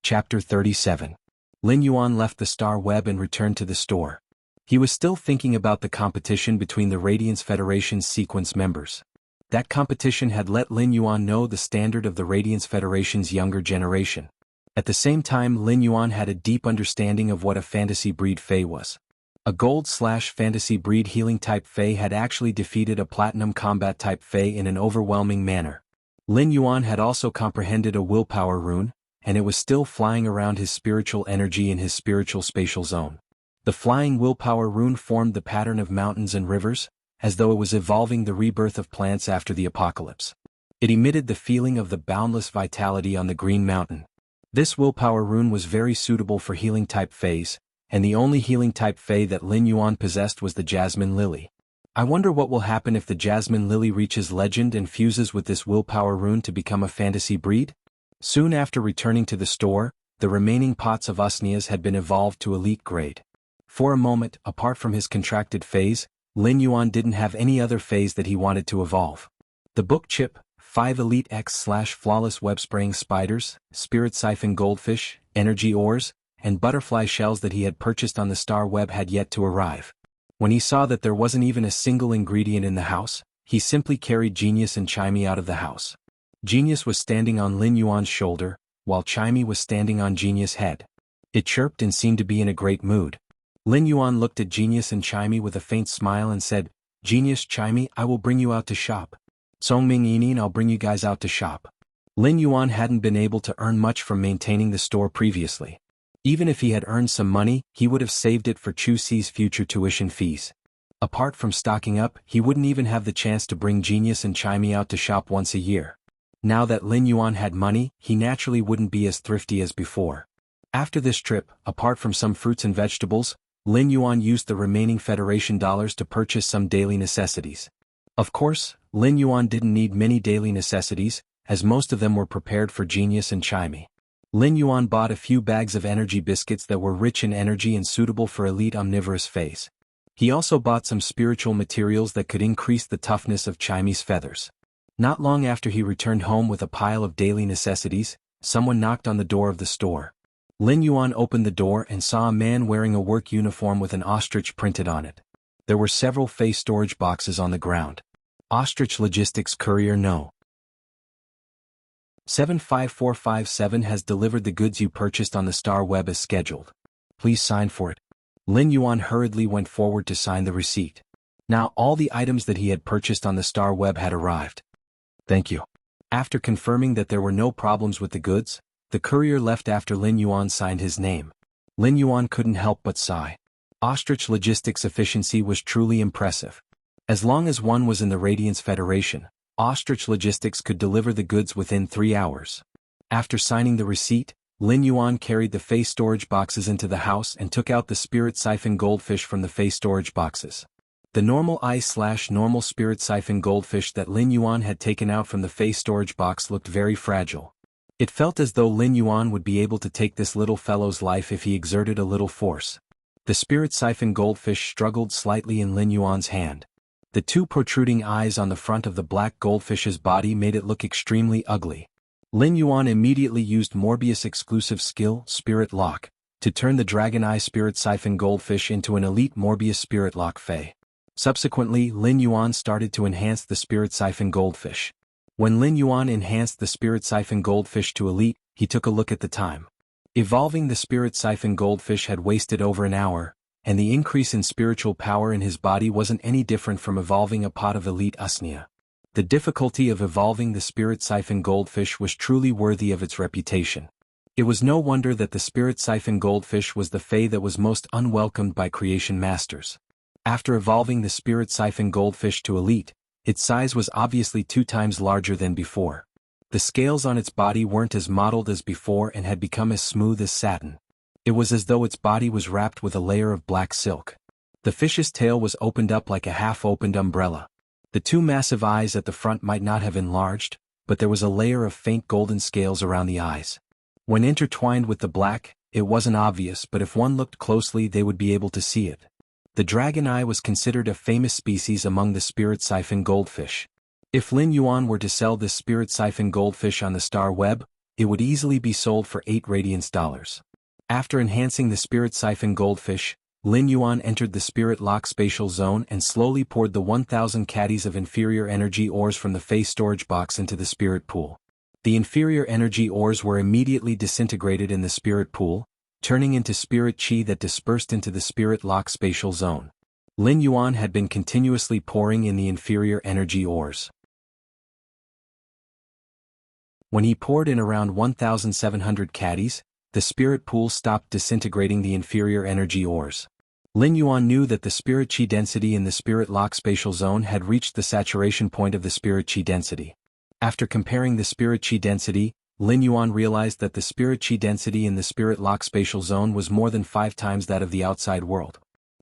Chapter 37. Lin Yuan left the Star Web and returned to the store. He was still thinking about the competition between the Radiance Federation's sequence members. That competition had let Lin Yuan know the standard of the Radiance Federation's younger generation. At the same time, Lin Yuan had a deep understanding of what a fantasy breed fae was. A gold/fantasy breed healing type fae had actually defeated a platinum combat type fae in an overwhelming manner. Lin Yuan had also comprehended a willpower rune, and it was still flying around his spiritual energy in his spiritual spatial zone. The flying willpower rune formed the pattern of mountains and rivers, as though it was evolving the rebirth of plants after the apocalypse. It emitted the feeling of the boundless vitality on the green mountain. This willpower rune was very suitable for healing type phase, and the only healing-type Fae that Lin Yuan possessed was the Jasmine Lily. I wonder what will happen if the Jasmine Lily reaches legend and fuses with this willpower rune to become a fantasy breed? Soon after returning to the store, the remaining pots of Usnias had been evolved to elite grade. For a moment, apart from his contracted phase, Lin Yuan didn't have any other phase that he wanted to evolve. The book chip, 5 Elite X/flawless web-spraying spiders, spirit siphon goldfish, energy ores, and butterfly shells that he had purchased on the star web had yet to arrive. When he saw that there wasn't even a single ingredient in the house, he simply carried Genius and Chimey out of the house. Genius was standing on Lin Yuan's shoulder, while Chimey was standing on Genius' head. It chirped and seemed to be in a great mood. Lin Yuan looked at Genius and Chimey with a faint smile and said, "Genius, Chimey, I will bring you out to shop. Songming Yinin, I'll bring you guys out to shop." Lin Yuan hadn't been able to earn much from maintaining the store previously. Even if he had earned some money, he would have saved it for Chu Si's future tuition fees. Apart from stocking up, he wouldn't even have the chance to bring Genius and Chimey out to shop once a year. Now that Lin Yuan had money, he naturally wouldn't be as thrifty as before. After this trip, apart from some fruits and vegetables, Lin Yuan used the remaining Federation dollars to purchase some daily necessities. Of course, Lin Yuan didn't need many daily necessities, as most of them were prepared for Genius and Chimey. Lin Yuan bought a few bags of energy biscuits that were rich in energy and suitable for elite omnivorous phase. He also bought some spiritual materials that could increase the toughness of Chimey's feathers. Not long after he returned home with a pile of daily necessities, someone knocked on the door of the store. Lin Yuan opened the door and saw a man wearing a work uniform with an ostrich printed on it. There were several Fae storage boxes on the ground. Ostrich Logistics Courier No. 75457 has delivered the goods you purchased on the star web as scheduled. Please sign for it. Lin Yuan hurriedly went forward to sign the receipt. Now all the items that he had purchased on the star web had arrived. Thank you. After confirming that there were no problems with the goods, the courier left after Lin Yuan signed his name. Lin Yuan couldn't help but sigh. Ostrich Logistics' efficiency was truly impressive. As long as one was in the Radiance Federation, Ostrich Logistics could deliver the goods within 3 hours. After signing the receipt, Lin Yuan carried the Fae storage boxes into the house and took out the spirit siphon goldfish from the Fae storage boxes. The normal ice/normal spirit siphon goldfish that Lin Yuan had taken out from the Fae storage box looked very fragile. It felt as though Lin Yuan would be able to take this little fellow's life if he exerted a little force. The spirit siphon goldfish struggled slightly in Lin Yuan's hand. The 2 protruding eyes on the front of the black goldfish's body made it look extremely ugly. Lin Yuan immediately used Morbius' exclusive skill, Spirit Lock, to turn the Dragon Eye Spirit Siphon Goldfish into an elite Morbius Spirit Lock Fae. Subsequently, Lin Yuan started to enhance the Spirit Siphon Goldfish. When Lin Yuan enhanced the Spirit Siphon Goldfish to elite, he took a look at the time. Evolving the Spirit Siphon Goldfish had wasted over an hour, and the increase in spiritual power in his body wasn't any different from evolving a pot of elite Usnia. The difficulty of evolving the Spirit Siphon Goldfish was truly worthy of its reputation. It was no wonder that the Spirit Siphon Goldfish was the Fae that was most unwelcomed by creation masters. After evolving the Spirit Siphon Goldfish to elite, its size was obviously 2 times larger than before. The scales on its body weren't as mottled as before and had become as smooth as satin. It was as though its body was wrapped with a layer of black silk. The fish's tail was opened up like a half-opened umbrella. The 2 massive eyes at the front might not have enlarged, but there was a layer of faint golden scales around the eyes. When intertwined with the black, it wasn't obvious, but if one looked closely they would be able to see it. The dragon eye was considered a famous species among the spirit siphon goldfish. If Lin Yuan were to sell this spirit siphon goldfish on the star web, it would easily be sold for 8 Radiance dollars. After enhancing the Spirit Siphon Goldfish, Lin Yuan entered the Spirit Lock Spatial Zone and slowly poured the 1,000 caddies of inferior energy ores from the Fae storage box into the Spirit Pool. The inferior energy ores were immediately disintegrated in the Spirit Pool, turning into Spirit Chi that dispersed into the Spirit Lock Spatial Zone. Lin Yuan had been continuously pouring in the inferior energy ores. When he poured in around 1,700 caddies, the spirit pool stopped disintegrating the inferior energy ores. Lin Yuan knew that the spirit chi density in the spirit lock spatial zone had reached the saturation point of the spirit chi density. After comparing the spirit chi density, Lin Yuan realized that the spirit chi density in the spirit lock spatial zone was more than 5 times that of the outside world.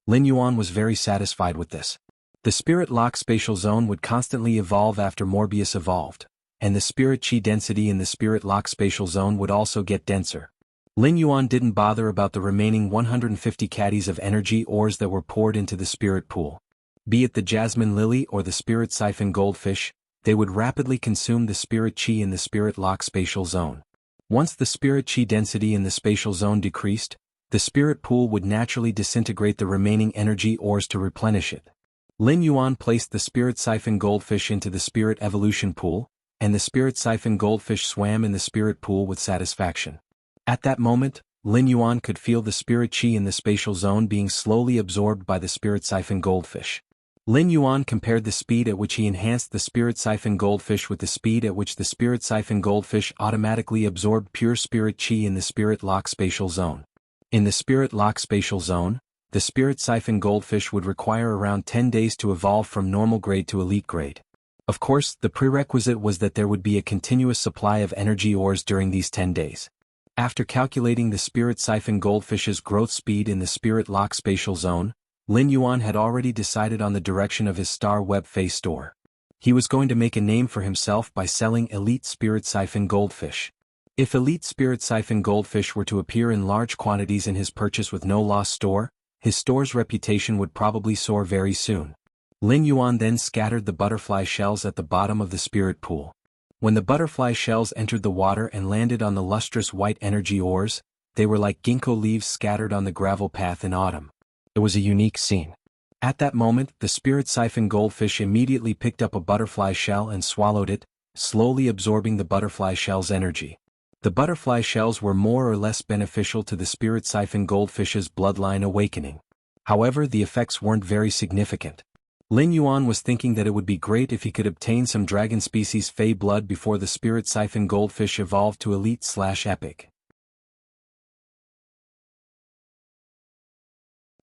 Lin Yuan was very satisfied with this. The spirit lock spatial zone would constantly evolve after Morbius evolved, and the spirit chi density in the spirit lock spatial zone would also get denser. Lin Yuan didn't bother about the remaining 150 caddies of energy ores that were poured into the spirit pool. Be it the jasmine lily or the spirit siphon goldfish, they would rapidly consume the spirit chi in the spirit lock spatial zone. Once the spirit chi density in the spatial zone decreased, the spirit pool would naturally disintegrate the remaining energy ores to replenish it. Lin Yuan placed the spirit siphon goldfish into the spirit evolution pool, and the spirit siphon goldfish swam in the spirit pool with satisfaction. At that moment, Lin Yuan could feel the spirit chi in the spatial zone being slowly absorbed by the spirit siphon goldfish. Lin Yuan compared the speed at which he enhanced the spirit siphon goldfish with the speed at which the spirit siphon goldfish automatically absorbed pure spirit chi in the spirit lock spatial zone. In the spirit lock spatial zone, the spirit siphon goldfish would require around 10 days to evolve from normal grade to elite grade. Of course, the prerequisite was that there would be a continuous supply of energy ores during these 10 days. After calculating the spirit siphon goldfish's growth speed in the spirit lock spatial zone, Lin Yuan had already decided on the direction of his Star Web Face store. He was going to make a name for himself by selling elite spirit siphon goldfish. If elite spirit siphon goldfish were to appear in large quantities in his purchase with no loss store, his store's reputation would probably soar very soon. Lin Yuan then scattered the butterfly shells at the bottom of the spirit pool. When the butterfly shells entered the water and landed on the lustrous white energy ores, they were like ginkgo leaves scattered on the gravel path in autumn. It was a unique scene. At that moment, the spirit siphon goldfish immediately picked up a butterfly shell and swallowed it, slowly absorbing the butterfly shell's energy. The butterfly shells were more or less beneficial to the spirit siphon goldfish's bloodline awakening. However, the effects weren't very significant. Lin Yuan was thinking that it would be great if he could obtain some dragon species Fey blood before the spirit siphon goldfish evolved to elite/epic.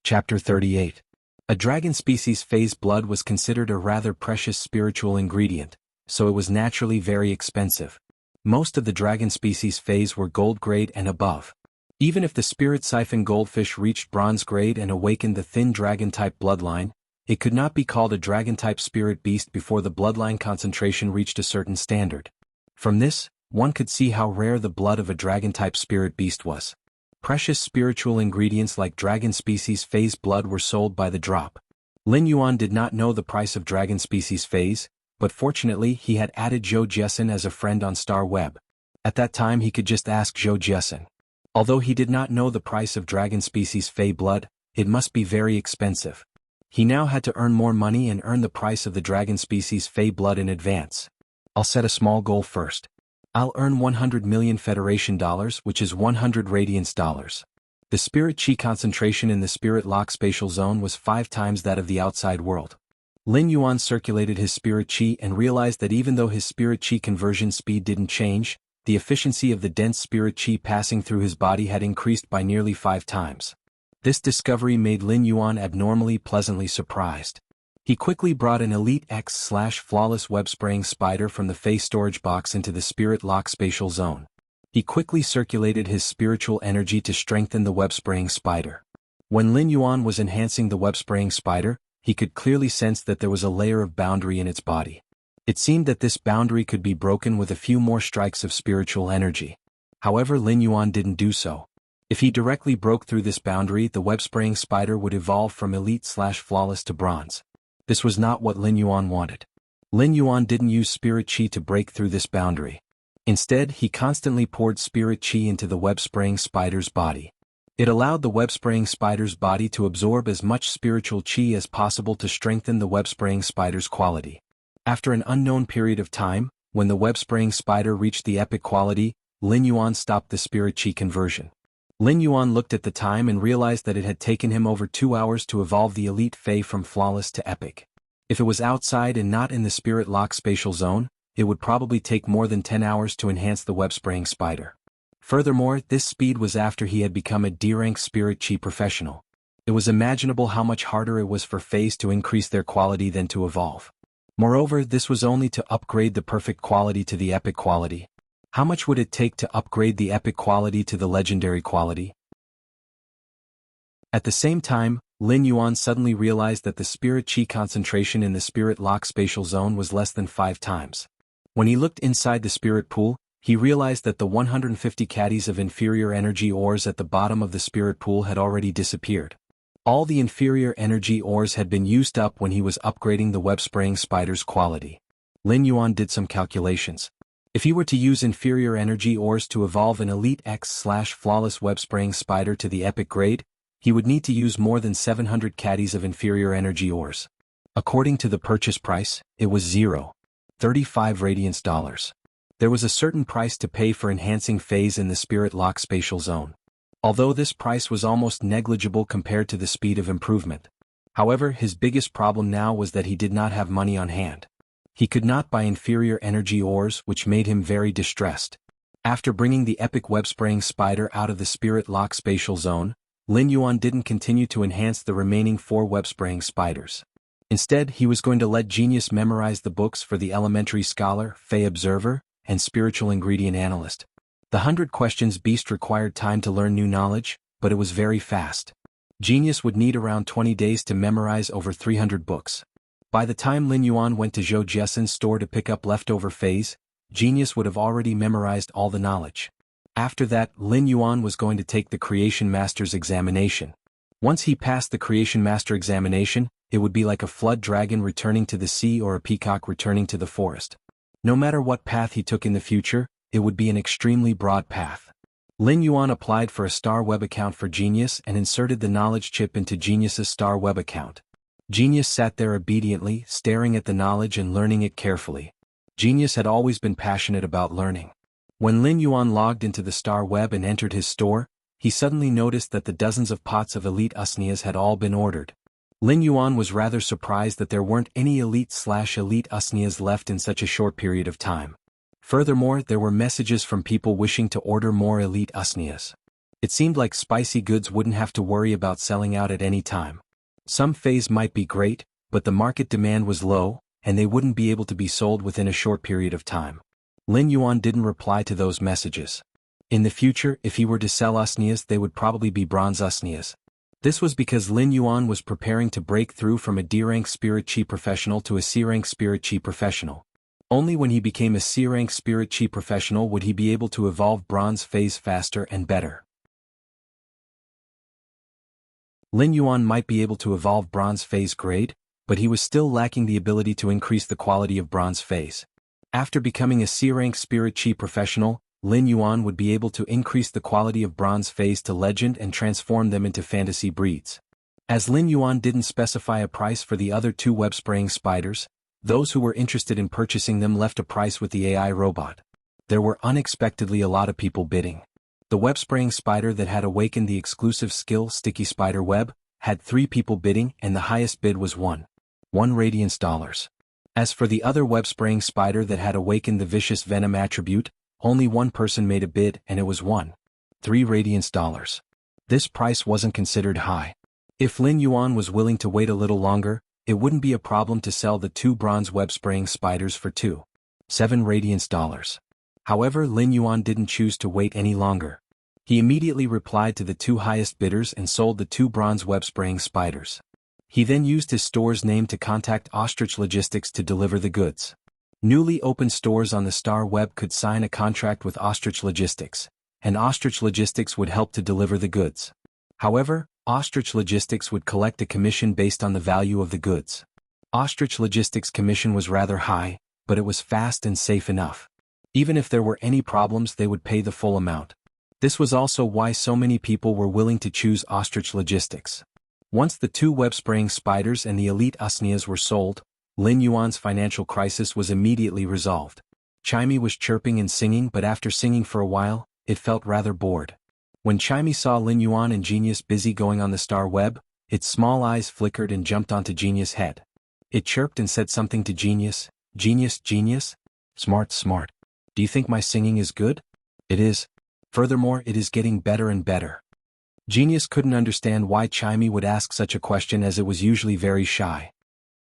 Chapter 38. A dragon species Fey's blood was considered a rather precious spiritual ingredient, so it was naturally very expensive. Most of the dragon species Feys were gold grade and above. Even if the spirit siphon goldfish reached bronze grade and awakened the thin dragon-type bloodline, it could not be called a dragon-type spirit beast before the bloodline concentration reached a certain standard. From this, one could see how rare the blood of a dragon-type spirit beast was. Precious spiritual ingredients like dragon species Fey's blood were sold by the drop. Lin Yuan did not know the price of dragon species Fey's, but fortunately he had added Zhou Jiesun as a friend on Star Web. At that time he could just ask Zhou Jiesun. Although he did not know the price of dragon species Fey blood, it must be very expensive. He now had to earn more money and earn the price of the dragon species Fey blood in advance. I'll set a small goal first. I'll earn 100 million Federation dollars, which is 100 Radiance dollars. The spirit chi concentration in the spirit lock spatial zone was 5 times that of the outside world. Lin Yuan circulated his spirit chi and realized that even though his spirit chi conversion speed didn't change, the efficiency of the dense spirit chi passing through his body had increased by nearly 5 times. This discovery made Lin Yuan abnormally pleasantly surprised. He quickly brought an Elite X/flawless web-spraying spider from the Fey storage box into the spirit lock spatial zone. He quickly circulated his spiritual energy to strengthen the web-spraying spider. When Lin Yuan was enhancing the web-spraying spider, he could clearly sense that there was a layer of boundary in its body. It seemed that this boundary could be broken with a few more strikes of spiritual energy. However, Lin Yuan didn't do so. If he directly broke through this boundary, the web-spraying spider would evolve from elite/flawless to bronze. This was not what Lin Yuan wanted. Lin Yuan didn't use spirit chi to break through this boundary. Instead, he constantly poured spirit chi into the web-spraying spider's body. It allowed the web-spraying spider's body to absorb as much spiritual chi as possible to strengthen the web-spraying spider's quality. After an unknown period of time, when the web-spraying spider reached the epic quality, Lin Yuan stopped the spirit chi conversion. Lin Yuan looked at the time and realized that it had taken him over 2 hours to evolve the elite Fey from flawless to epic. If it was outside and not in the spirit lock spatial zone, it would probably take more than 10 hours to enhance the web-spraying spider. Furthermore, this speed was after he had become a D-rank spirit chi professional. It was imaginable how much harder it was for Feys to increase their quality than to evolve. Moreover, this was only to upgrade the perfect quality to the epic quality. How much would it take to upgrade the epic quality to the legendary quality? At the same time, Lin Yuan suddenly realized that the spirit chi concentration in the spirit lock spatial zone was less than 5 times. When he looked inside the spirit pool, he realized that the 150 caddies of inferior energy ores at the bottom of the spirit pool had already disappeared. All the inferior energy ores had been used up when he was upgrading the web-spraying spider's quality. Lin Yuan did some calculations. If he were to use inferior energy ores to evolve an Elite X/flawless web-spraying spider to the epic grade, he would need to use more than 700 caddies of inferior energy ores. According to the purchase price, it was $0.35 radiance dollars. There was a certain price to pay for enhancing phase in the spirit lock spatial zone. Although this price was almost negligible compared to the speed of improvement. However, his biggest problem now was that he did not have money on hand. He could not buy inferior energy ores, which made him very distressed. After bringing the epic web-spraying spider out of the spirit lock spatial zone, Lin Yuan didn't continue to enhance the remaining 4 web-spraying spiders. Instead, he was going to let Genius memorize the books for the Elementary Scholar, Fey Observer, and Spiritual Ingredient Analyst. The 100 Questions Beast required time to learn new knowledge, but it was very fast. Genius would need around 20 days to memorize over 300 books. By the time Lin Yuan went to Zhou Jiasen's store to pick up leftover phase, Genius would have already memorized all the knowledge. After that, Lin Yuan was going to take the Creation Master's examination. Once he passed the Creation Master examination, it would be like a flood dragon returning to the sea or a peacock returning to the forest. No matter what path he took in the future, it would be an extremely broad path. Lin Yuan applied for a Star Web account for Genius and inserted the knowledge chip into Genius's Star Web account. Genius sat there obediently, staring at the knowledge and learning it carefully. Genius had always been passionate about learning. When Lin Yuan logged into the Star Web and entered his store, he suddenly noticed that the dozens of pots of elite usnias had all been ordered. Lin Yuan was rather surprised that there weren't any elite/elite usnias left in such a short period of time. Furthermore, there were messages from people wishing to order more elite usnias. It seemed like spicy goods wouldn't have to worry about selling out at any time. Some phase might be great, but the market demand was low, and they wouldn't be able to be sold within a short period of time. Lin Yuan didn't reply to those messages. In the future, if he were to sell usnias, they would probably be bronze usnias. This was because Lin Yuan was preparing to break through from a D-rank Spirit Chi professional to a C-rank Spirit Chi professional. Only when he became a C-rank Spirit Chi professional would he be able to evolve bronze phase faster and better. Lin Yuan might be able to evolve bronze phase grade, but he was still lacking the ability to increase the quality of bronze phase. After becoming a C-rank Spirit Chi professional, Lin Yuan would be able to increase the quality of bronze phase to legend and transform them into fantasy breeds. As Lin Yuan didn't specify a price for the other 2 web-spraying spiders, those who were interested in purchasing them left a price with the AI robot. There were unexpectedly a lot of people bidding. The web-spraying spider that had awakened the exclusive skill Sticky Spider Web had 3 people bidding, and the highest bid was 1 radiance dollars. As for the other web-spraying spider that had awakened the vicious venom attribute, only 1 person made a bid, and it was 3 radiance dollars. This price wasn't considered high. If Lin Yuan was willing to wait a little longer, it wouldn't be a problem to sell the 2 bronze web-spraying spiders for 7 radiance dollars. However, Lin Yuan didn't choose to wait any longer. He immediately replied to the 2 highest bidders and sold the 2 bronze web-spraying spiders. He then used his store's name to contact Ostrich Logistics to deliver the goods. Newly opened stores on the Star Web could sign a contract with Ostrich Logistics, and Ostrich Logistics would help to deliver the goods. However, Ostrich Logistics would collect a commission based on the value of the goods. Ostrich Logistics' commission was rather high, but it was fast and safe enough. Even if there were any problems, they would pay the full amount. This was also why so many people were willing to choose Ostrich Logistics. Once the 2 web-spraying spiders and the elite usnias were sold, Lin Yuan's financial crisis was immediately resolved. Chimey was chirping and singing, but after singing for a while, it felt rather bored. When Chimey saw Lin Yuan and Genius busy going on the Star Web, its small eyes flickered and jumped onto Genius' head. It chirped and said something to Genius. Genius? Smart. Do you think my singing is good? It is. Furthermore, it is getting better and better. Genius couldn't understand why Chimey would ask such a question, as it was usually very shy.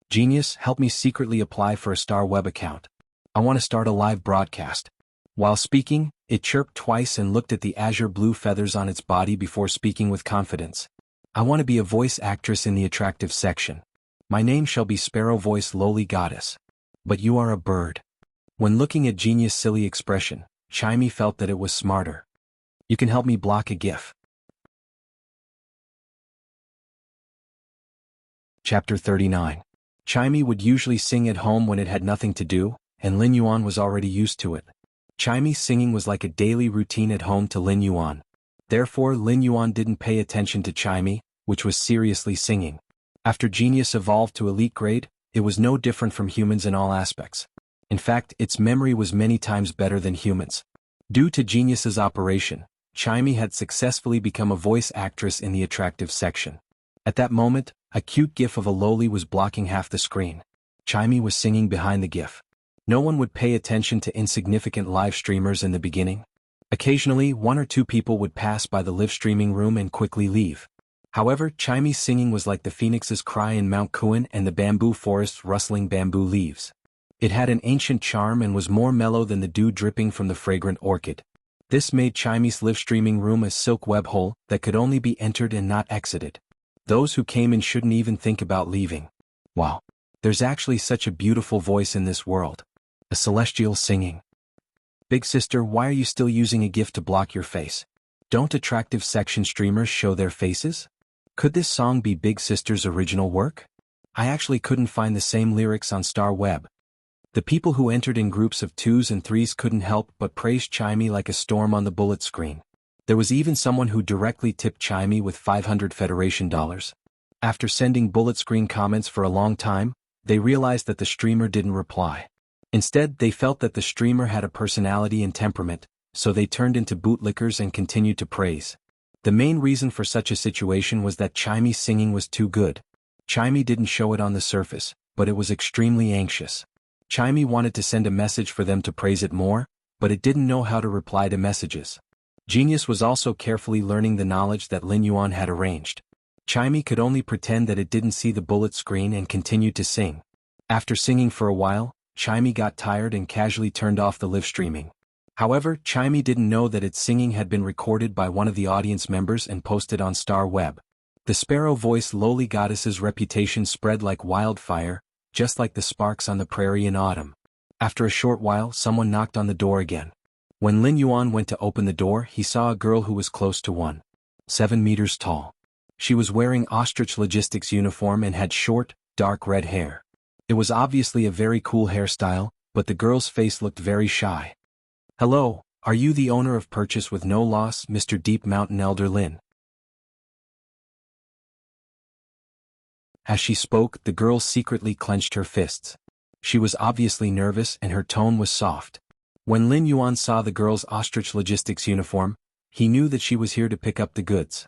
Genius, help me secretly apply for a Star Web account. I want to start a live broadcast. While speaking, it chirped twice and looked at the azure blue feathers on its body before speaking with confidence. I want to be a voice actress in the attractive section. My name shall be Sparrow Voice Lowly Goddess. But you are a bird. When looking at Genius' silly expression, Chimey felt that it was smarter. You can help me block a GIF. Chapter 39. Chimey would usually sing at home when it had nothing to do, and Lin Yuan was already used to it. Chimey's singing was like a daily routine at home to Lin Yuan. Therefore, Lin Yuan didn't pay attention to Chimey, which was seriously singing. After Genius evolved to elite grade, it was no different from humans in all aspects. In fact, its memory was many times better than humans. Due to Genius's operation, Chimey had successfully become a voice actress in the attractive section. At that moment, a cute gif of a loli was blocking half the screen. Chimey was singing behind the gif. No one would pay attention to insignificant live streamers in the beginning. Occasionally, one or two people would pass by the live streaming room and quickly leave. However, Chimey's singing was like the phoenix's cry in Mount Kuan and the bamboo forest's rustling bamboo leaves. It had an ancient charm and was more mellow than the dew dripping from the fragrant orchid. This made Chimey's live streaming room a silk web hole that could only be entered and not exited. Those who came in shouldn't even think about leaving. Wow. There's actually such a beautiful voice in this world. A celestial singing. Big sister, why are you still using a GIF to block your face? Don't attractive section streamers show their faces? Could this song be Big Sister's original work? I actually couldn't find the same lyrics on Star Web. The people who entered in groups of 2s and 3s couldn't help but praise Chimey like a storm on the bullet screen. There was even someone who directly tipped Chimey with $500 Federation dollars. After sending bullet screen comments for a long time, they realized that the streamer didn't reply. Instead, they felt that the streamer had a personality and temperament, so they turned into bootlickers and continued to praise. The main reason for such a situation was that Chimey's singing was too good. Chimey didn't show it on the surface, but it was extremely anxious. Chimey wanted to send a message for them to praise it more, but it didn't know how to reply to messages. Genius was also carefully learning the knowledge that Lin Yuan had arranged. Chimey could only pretend that it didn't see the bullet screen and continued to sing. After singing for a while, Chimey got tired and casually turned off the live streaming. However, Chimey didn't know that its singing had been recorded by one of the audience members and posted on Star Web. The Sparrow Voice Lowly Goddess's reputation spread like wildfire, just like the sparks on the prairie in autumn. After a short while, someone knocked on the door again. When Lin Yuan went to open the door, he saw a girl who was close to 1.7 meters tall. She was wearing ostrich logistics uniform and had short, dark red hair. It was obviously a very cool hairstyle, but the girl's face looked very shy. Hello, are you the owner of Purchase with No Loss, Mr. Deep Mountain Elder Lin? As she spoke, the girl secretly clenched her fists. She was obviously nervous and her tone was soft. When Lin Yuan saw the girl's ostrich logistics uniform, he knew that she was here to pick up the goods.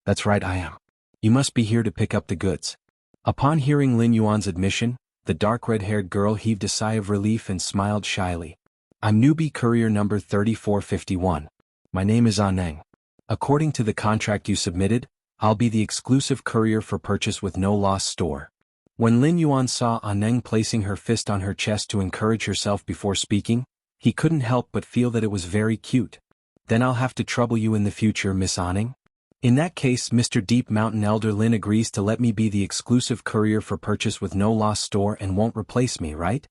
That's right, I am. You must be here to pick up the goods. Upon hearing Lin Yuan's admission, the dark red-haired girl heaved a sigh of relief and smiled shyly. I'm newbie courier number 3451. My name is Aneng. According to the contract you submitted, I'll be the exclusive courier for Purchase with No Loss store. When Lin Yuan saw Aneng placing her fist on her chest to encourage herself before speaking, he couldn't help but feel that it was very cute. Then I'll have to trouble you in the future, Miss Aneng. In that case, Mr. Deep Mountain Elder Lin agrees to let me be the exclusive courier for Purchase with No Loss store and won't replace me, right?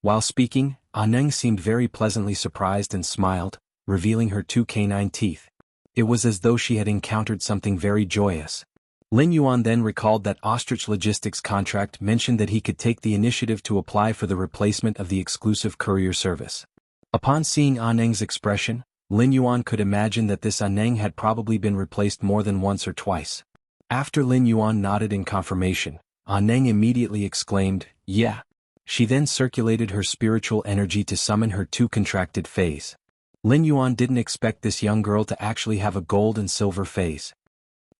While speaking, Aneng seemed very pleasantly surprised and smiled, revealing her 2 canine teeth. It was as though she had encountered something very joyous. Lin Yuan then recalled that Ostrich Logistics' contract mentioned that he could take the initiative to apply for the replacement of the exclusive courier service. Upon seeing Aneng's expression, Lin Yuan could imagine that this Aneng had probably been replaced more than once or twice. After Lin Yuan nodded in confirmation, Aneng immediately exclaimed, "Yeah." She then circulated her spiritual energy to summon her 2 contracted phase. Lin Yuan didn't expect this young girl to actually have a gold and silver phase.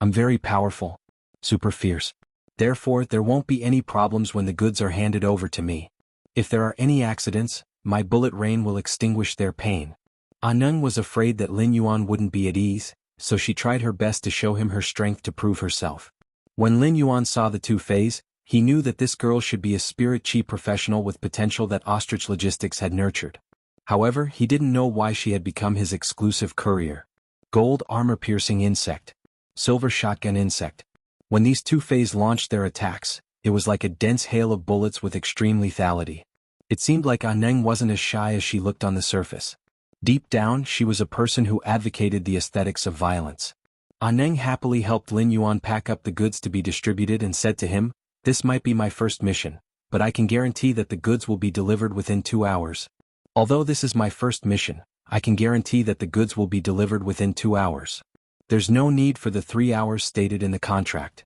I'm very powerful. Super fierce. Therefore, there won't be any problems when the goods are handed over to me. If there are any accidents, my bullet rain will extinguish their pain. Aneng was afraid that Lin Yuan wouldn't be at ease, so she tried her best to show him her strength to prove herself. When Lin Yuan saw the 2 phase, he knew that this girl should be a spirit chi professional with potential that Ostrich Logistics had nurtured. However, he didn't know why she had become his exclusive courier. Gold armor-piercing insect. Silver shotgun insect. When these two Fays launched their attacks, it was like a dense hail of bullets with extreme lethality. It seemed like Aneng wasn't as shy as she looked on the surface. Deep down, she was a person who advocated the aesthetics of violence. Aneng happily helped Lin Yuan pack up the goods to be distributed and said to him, "This might be my first mission, but I can guarantee that the goods will be delivered within 2 hours. Although this is my first mission, I can guarantee that the goods will be delivered within 2 hours. There's no need for the 3 hours stated in the contract."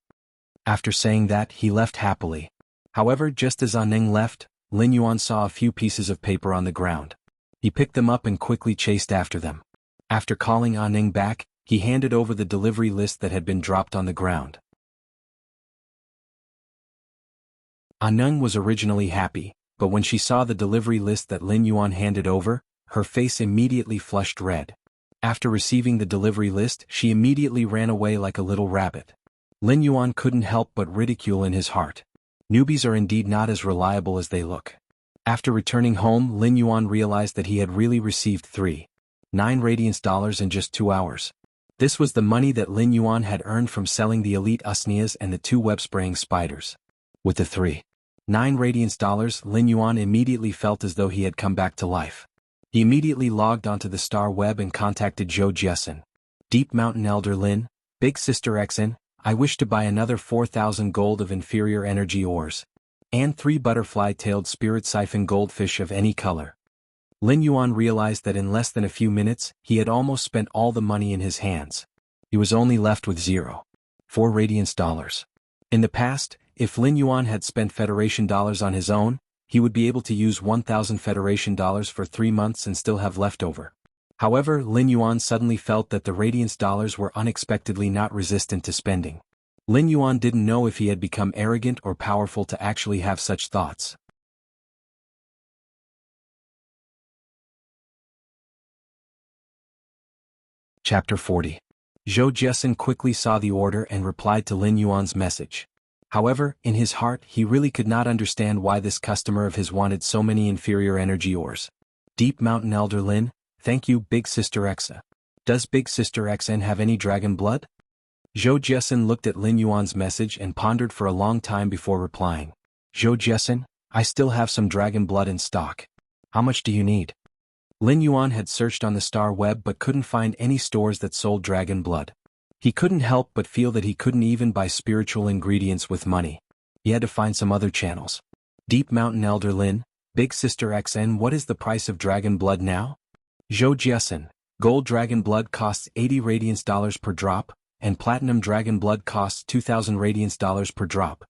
After saying that, he left happily. However, just as Aneng left, Lin Yuan saw a few pieces of paper on the ground. He picked them up and quickly chased after them. After calling Aneng back, he handed over the delivery list that had been dropped on the ground. Aneng was originally happy, but when she saw the delivery list that Lin Yuan handed over, her face immediately flushed red. After receiving the delivery list, she immediately ran away like a little rabbit. Lin Yuan couldn't help but ridicule in his heart. Newbies are indeed not as reliable as they look. After returning home, Lin Yuan realized that he had really received 3.9 radiance dollars in just 2 hours. This was the money that Lin Yuan had earned from selling the elite usnias and the 2 web-spraying spiders. With the 3.9 radiance dollars, Lin Yuan immediately felt as though he had come back to life. He immediately logged onto the Star Web and contacted Zhou Jiesin. "Deep Mountain Elder Lin, Big Sister Xin, I wish to buy another 4,000 gold of inferior energy ores. And 3 butterfly-tailed spirit siphon goldfish of any color." Lin Yuan realized that in less than a few minutes, he had almost spent all the money in his hands. He was only left with 0.4 radiance dollars. In the past, if Lin Yuan had spent Federation dollars on his own, he would be able to use 1,000 Federation dollars for 3 months and still have leftover. However, Lin Yuan suddenly felt that the Radiance dollars were unexpectedly not resistant to spending. Lin Yuan didn't know if he had become arrogant or powerful to actually have such thoughts. Chapter 40. Zhou Jiesin quickly saw the order and replied to Lin Yuan's message. However, in his heart he really could not understand why this customer of his wanted so many inferior energy ores. "Deep Mountain Elder Lin, thank you Big Sister Xa. Does Big Sister Xn have any dragon blood?" Zhou Jiesin looked at Lin Yuan's message and pondered for a long time before replying. "Zhou Jiesin, I still have some dragon blood in stock. How much do you need?" Lin Yuan had searched on the Star Web but couldn't find any stores that sold dragon blood. He couldn't help but feel that he couldn't even buy spiritual ingredients with money. He had to find some other channels. "Deep Mountain Elder Lin, Big Sister Xn, what is the price of dragon blood now?" Zhou Jiesin, gold dragon blood costs 80 radiance dollars per drop, and platinum dragon blood costs 2,000 radiance dollars per drop.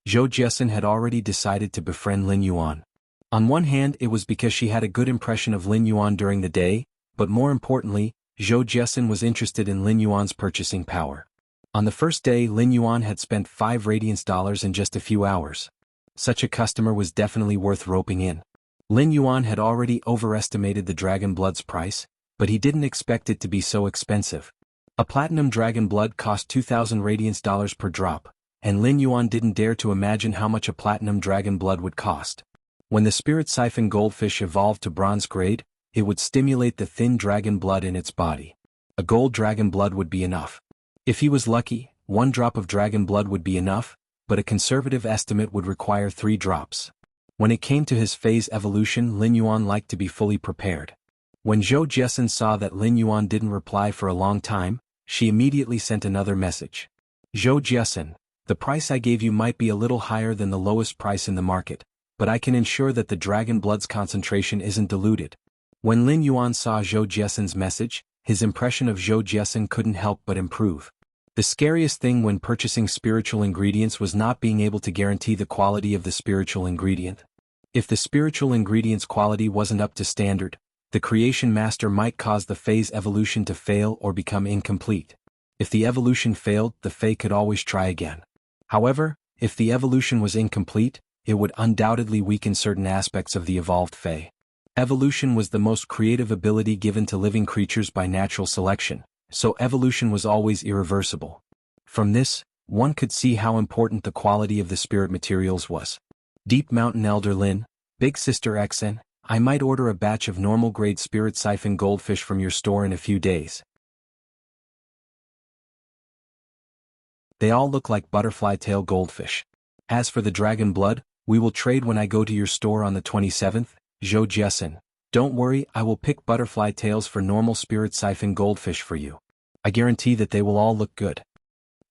Zhou Jiesin had already decided to befriend Lin Yuan. On one hand, it was because she had a good impression of Lin Yuan during the day, but more importantly, Zhou Jiesin was interested in Lin Yuan's purchasing power. On the first day, Lin Yuan had spent 5 radiance dollars in just a few hours. Such a customer was definitely worth roping in. Lin Yuan had already overestimated the dragon blood's price, but he didn't expect it to be so expensive. A platinum dragon blood cost 2,000 radiance dollars per drop, and Lin Yuan didn't dare to imagine how much a platinum dragon blood would cost. When the spirit siphon goldfish evolved to bronze grade, it would stimulate the thin dragon blood in its body. A gold dragon blood would be enough. If he was lucky, 1 drop of dragon blood would be enough, but a conservative estimate would require 3 drops. When it came to his phase evolution, Lin Yuan liked to be fully prepared. When Zhou Jiesin saw that Lin Yuan didn't reply for a long time, she immediately sent another message. "Zhou Jiesin, the price I gave you might be a little higher than the lowest price in the market, but I can ensure that the dragon blood's concentration isn't diluted." When Lin Yuan saw Zhou Jiesin's message, his impression of Zhou Jiesin couldn't help but improve. The scariest thing when purchasing spiritual ingredients was not being able to guarantee the quality of the spiritual ingredient. If the spiritual ingredient's quality wasn't up to standard, the creation master might cause the phase evolution to fail or become incomplete. If the evolution failed, the Fae could always try again. However, if the evolution was incomplete, it would undoubtedly weaken certain aspects of the evolved Fae. Evolution was the most creative ability given to living creatures by natural selection, so evolution was always irreversible. From this, one could see how important the quality of the spirit materials was. "Deep Mountain Elder Lin, Big Sister Xn, I might order a batch of normal-grade spirit siphon goldfish from your store in a few days. They all look like butterfly tail goldfish. As for the dragon blood, we will trade when I go to your store on the 27th, Zhou Jiasen. Don't worry, I will pick butterfly tails for normal spirit siphon goldfish for you. I guarantee that they will all look good.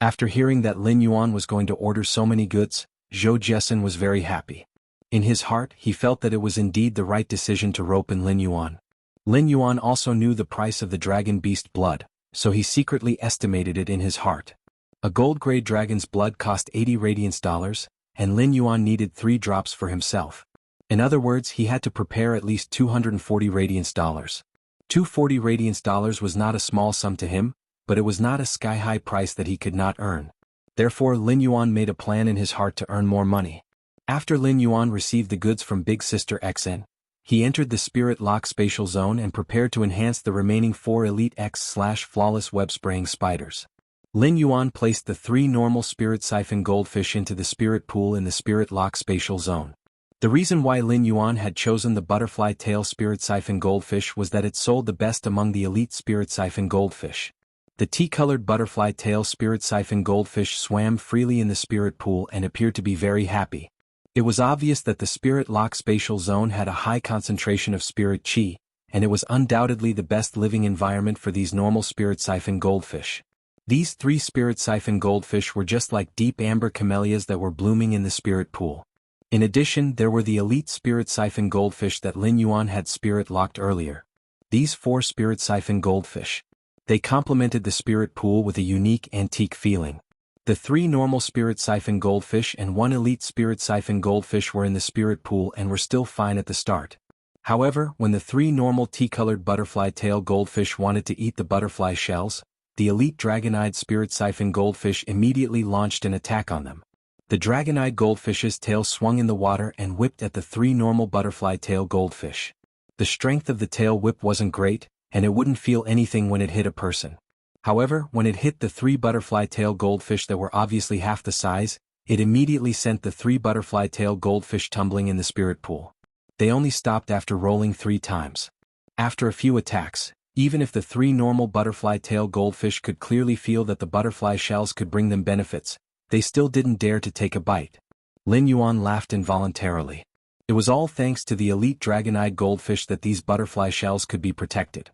After hearing that Lin Yuan was going to order so many goods, Zhou Jiasen was very happy. In his heart, he felt that it was indeed the right decision to rope in Lin Yuan. Lin Yuan also knew the price of the dragon beast blood, so he secretly estimated it in his heart. A gold-grade dragon's blood cost 80 radiance dollars, and Lin Yuan needed 3 drops for himself. In other words, he had to prepare at least 240 radiance dollars. 240 radiance dollars was not a small sum to him, but it was not a sky-high price that he could not earn. Therefore Lin Yuan made a plan in his heart to earn more money. After Lin Yuan received the goods from Big Sister XN, he entered the Spirit Lock Spatial Zone and prepared to enhance the remaining 4 Elite X/Flawless web-spraying spiders. Lin Yuan placed the 3 normal Spirit Siphon goldfish into the Spirit Pool in the Spirit Lock Spatial Zone. The reason why Lin Yuan had chosen the Butterfly Tail Spirit Siphon goldfish was that it sold the best among the Elite Spirit Siphon goldfish. The tea-colored Butterfly Tail Spirit Siphon goldfish swam freely in the Spirit Pool and appeared to be very happy. It was obvious that the Spirit Lock Spatial Zone had a high concentration of Spirit Chi, and it was undoubtedly the best living environment for these normal Spirit Siphon goldfish. These 3 Spirit Siphon goldfish were just like deep amber camellias that were blooming in the Spirit Pool. In addition, there were the elite Spirit Siphon goldfish that Lin Yuan had spirit locked earlier. These 4 Spirit Siphon goldfish. They complemented the Spirit Pool with a unique antique feeling. The 3 normal Spirit Siphon goldfish and 1 elite Spirit Siphon goldfish were in the Spirit Pool and were still fine at the start. However, when the 3 normal tea-colored butterfly tail goldfish wanted to eat the butterfly shells, the elite dragon-eyed Spirit Siphon goldfish immediately launched an attack on them. The dragon-eyed goldfish's tail swung in the water and whipped at the 3 normal butterfly tail goldfish. The strength of the tail whip wasn't great, and it wouldn't feel anything when it hit a person. However, when it hit the 3 butterfly tail goldfish that were obviously half the size, it immediately sent the 3 butterfly tail goldfish tumbling in the Spirit Pool. They only stopped after rolling 3 times. After a few attacks, even if the 3 normal butterfly tail goldfish could clearly feel that the butterfly shells could bring them benefits, they still didn't dare to take a bite. Lin Yuan laughed involuntarily. It was all thanks to the elite dragon-eyed goldfish that these butterfly shells could be protected.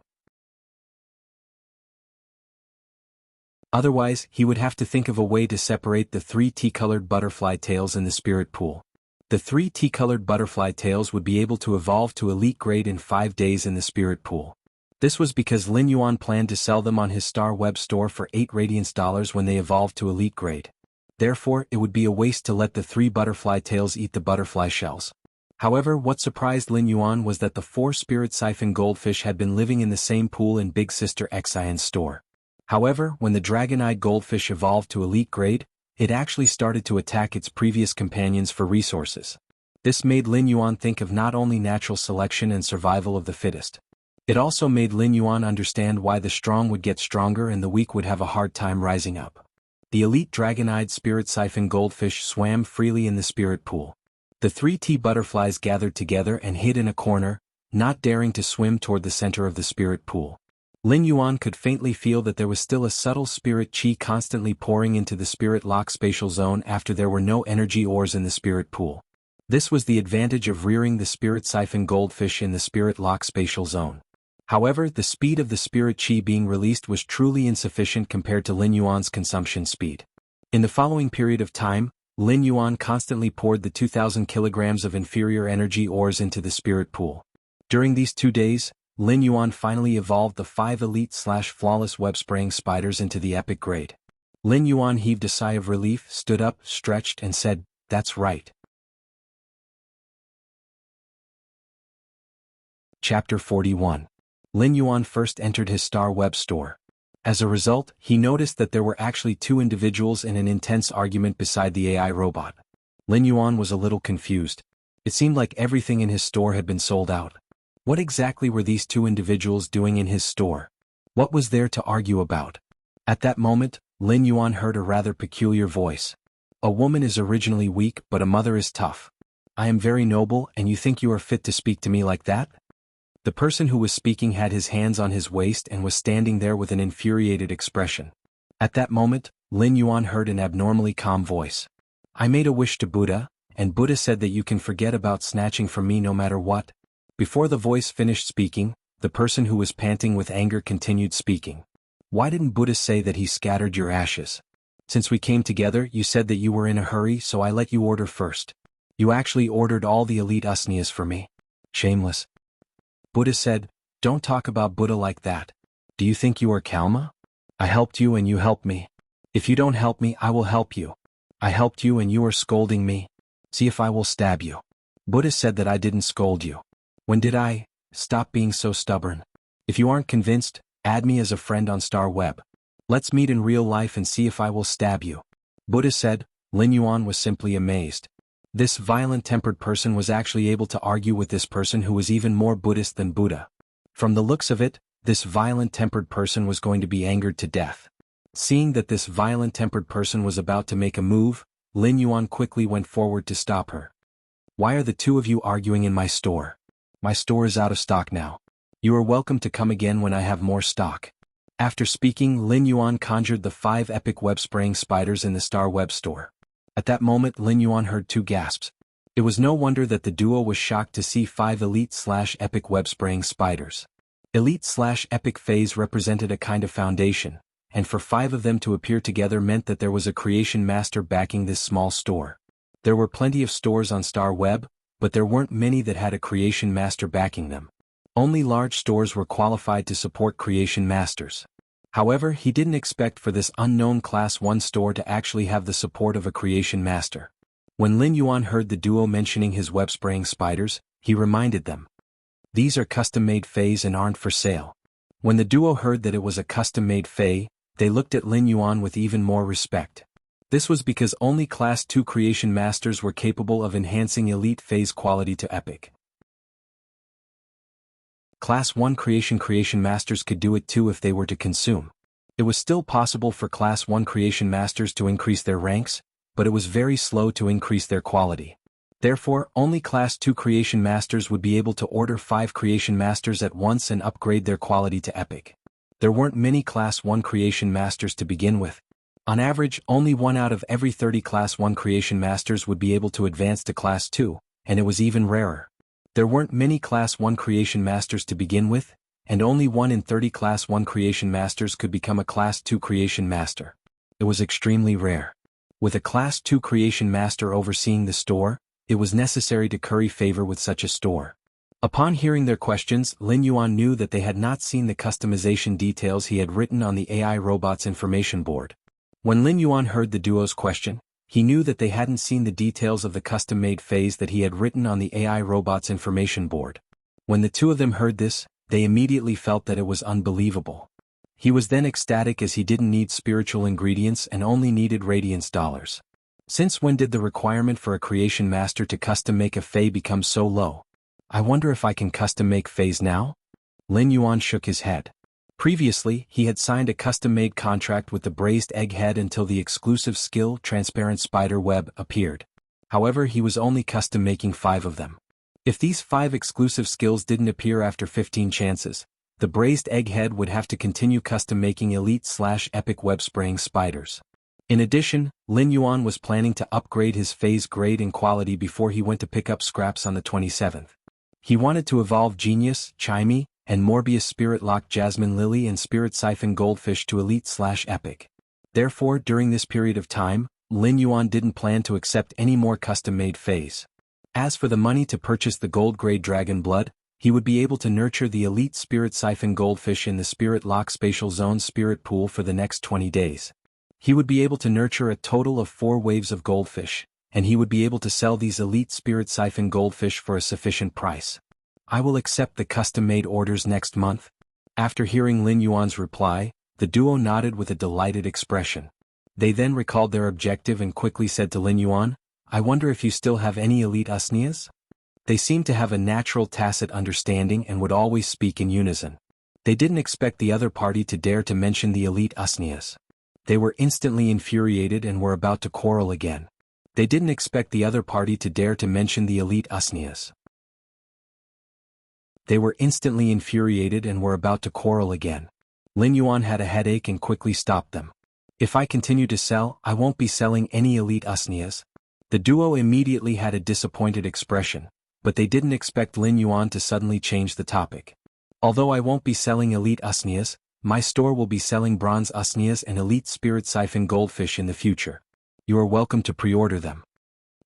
Otherwise, he would have to think of a way to separate the 3 tea-colored butterfly tails in the Spirit Pool. The 3 tea-colored butterfly tails would be able to evolve to elite grade in 5 days in the Spirit Pool. This was because Lin Yuan planned to sell them on his Star Web store for 8 radiance dollars when they evolved to elite grade. Therefore, it would be a waste to let the 3 butterfly tails eat the butterfly shells. However, what surprised Lin Yuan was that the 4 Spirit Siphon goldfish had been living in the same pool in Big Sister Xion's store. However, when the dragon-eyed goldfish evolved to elite grade, it actually started to attack its previous companions for resources. This made Lin Yuan think of not only natural selection and survival of the fittest. It also made Lin Yuan understand why the strong would get stronger and the weak would have a hard time rising up. The elite dragon-eyed Spirit Siphon goldfish swam freely in the Spirit Pool. The 3 tea butterflies gathered together and hid in a corner, not daring to swim toward the center of the Spirit Pool. Lin Yuan could faintly feel that there was still a subtle spirit chi constantly pouring into the Spirit Lock Spatial Zone after there were no energy ores in the Spirit Pool. This was the advantage of rearing the Spirit Siphon goldfish in the Spirit Lock Spatial Zone. However, the speed of the spirit chi being released was truly insufficient compared to Lin Yuan's consumption speed. In the following period of time, Lin Yuan constantly poured the 2,000 kilograms of inferior energy ores into the Spirit Pool. During these 2 days, Lin Yuan finally evolved the 5 elite/flawless web-spraying spiders into the epic grade. Lin Yuan heaved a sigh of relief, stood up, stretched and said, "That's right." Chapter 41. Lin Yuan first entered his Star Web store. As a result, he noticed that there were actually 2 individuals in an intense argument beside the AI robot. Lin Yuan was a little confused. It seemed like everything in his store had been sold out. What exactly were these 2 individuals doing in his store? What was there to argue about? At that moment, Lin Yuan heard a rather peculiar voice. "A woman is originally weak but a mother is tough. I am very noble and you think you are fit to speak to me like that? The person who was speaking had his hands on his waist and was standing there with an infuriated expression. At that moment, Lin Yuan heard an abnormally calm voice. I made a wish to Buddha, and Buddha said that you can forget about snatching from me no matter what. Before the voice finished speaking, the person who was panting with anger continued speaking. Why didn't Buddha say that he scattered your ashes? Since we came together, you said that you were in a hurry, so I let you order first. You actually ordered all the elite usniyas for me. Shameless. Buddha said, don't talk about Buddha like that. Do you think you are Kalma? I helped you and you helped me. If you don't help me, I will help you. I helped you and you are scolding me. See if I will stab you. Buddha said that I didn't scold you. When did I? Stop being so stubborn. If you aren't convinced, add me as a friend on Star Web. Let's meet in real life and see if I will stab you. Buddha said. Lin Yuan was simply amazed. This violent-tempered person was actually able to argue with this person who was even more Buddhist than Buddha. From the looks of it, this violent-tempered person was going to be angered to death. Seeing that this violent-tempered person was about to make a move, Lin Yuan quickly went forward to stop her. Why are the two of you arguing in my store? My store is out of stock now. You are welcome to come again when I have more stock. After speaking, Lin Yuan conjured the 5 epic web-spraying spiders in the Star Web store. At that moment, Lin Yuan heard 2 gasps. It was no wonder that the duo was shocked to see 5 elite/epic web-spraying spiders. Elite/epic phase represented a kind of foundation, and for 5 of them to appear together meant that there was a creation master backing this small store. There were plenty of stores on Star Web, but there weren't many that had a creation master backing them. Only large stores were qualified to support creation masters. However, he didn't expect for this unknown Class 1 store to actually have the support of a creation master. When Lin Yuan heard the duo mentioning his web-spraying spiders, he reminded them. These are custom-made fays and aren't for sale. When the duo heard that it was a custom-made fay, they looked at Lin Yuan with even more respect. This was because only Class 2 creation masters were capable of enhancing elite phase quality to epic. Class 1 creation masters could do it too if they were to consume. It was still possible for Class 1 creation masters to increase their ranks, but it was very slow to increase their quality. Therefore, only Class 2 creation masters would be able to order 5 creation masters at once and upgrade their quality to epic. There weren't many Class 1 creation masters to begin with. On average, only 1 out of every 30 Class 1 creation masters would be able to advance to Class 2, and it was even rarer. There weren't many Class 1 creation masters to begin with, and only 1 in 30 Class 1 creation masters could become a Class 2 creation master. It was extremely rare. With a Class 2 creation master overseeing the store, it was necessary to curry favor with such a store. Upon hearing their questions, Lin Yuan knew that they had not seen the customization details he had written on the AI robot's information board. When Lin Yuan heard the duo's question, he knew that they hadn't seen the details of the custom-made phase that he had written on the AI robot's information board. When the two of them heard this, they immediately felt that it was unbelievable. He was then ecstatic as he didn't need spiritual ingredients and only needed radiance dollars. Since when did the requirement for a creation master to custom-make a fey become so low? I wonder if I can custom-make feys now? Lin Yuan shook his head. Previously, he had signed a custom-made contract with the braised egghead until the exclusive skill transparent spider web appeared. However, he was only custom-making 5 of them. If these 5 exclusive skills didn't appear after 15 chances, the braised egghead would have to continue custom-making elite/epic web-spraying spiders. In addition, Lin Yuan was planning to upgrade his phase grade and quality before he went to pick up scraps on the 27th. He wanted to evolve Genius, Chimey, and Morbius Spirit Lock Jasmine Lily and Spirit Siphon Goldfish to elite/epic. Therefore, during this period of time, Lin Yuan didn't plan to accept any more custom-made phase. As for the money to purchase the gold-grade dragon blood, he would be able to nurture the elite Spirit Siphon Goldfish in the Spirit Lock Spatial Zone Spirit Pool for the next 20 days. He would be able to nurture a total of 4 waves of goldfish, and he would be able to sell these elite Spirit Siphon Goldfish for a sufficient price. I will accept the custom-made orders next month. After hearing Lin Yuan's reply, the duo nodded with a delighted expression. They then recalled their objective and quickly said to Lin Yuan, I wonder if you still have any elite usniyas? They seemed to have a natural tacit understanding and would always speak in unison. They didn't expect the other party to dare to mention the elite usniyas. They were instantly infuriated and were about to quarrel again. They didn't expect the other party to dare to mention the elite Usnias. They were instantly infuriated and were about to quarrel again. Lin Yuan had a headache and quickly stopped them. If I continue to sell, I won't be selling any elite Usnias. The duo immediately had a disappointed expression, but they didn't expect Lin Yuan to suddenly change the topic. Although I won't be selling elite Usnias, my store will be selling bronze Usnias and elite spirit siphon goldfish in the future. You are welcome to pre-order them.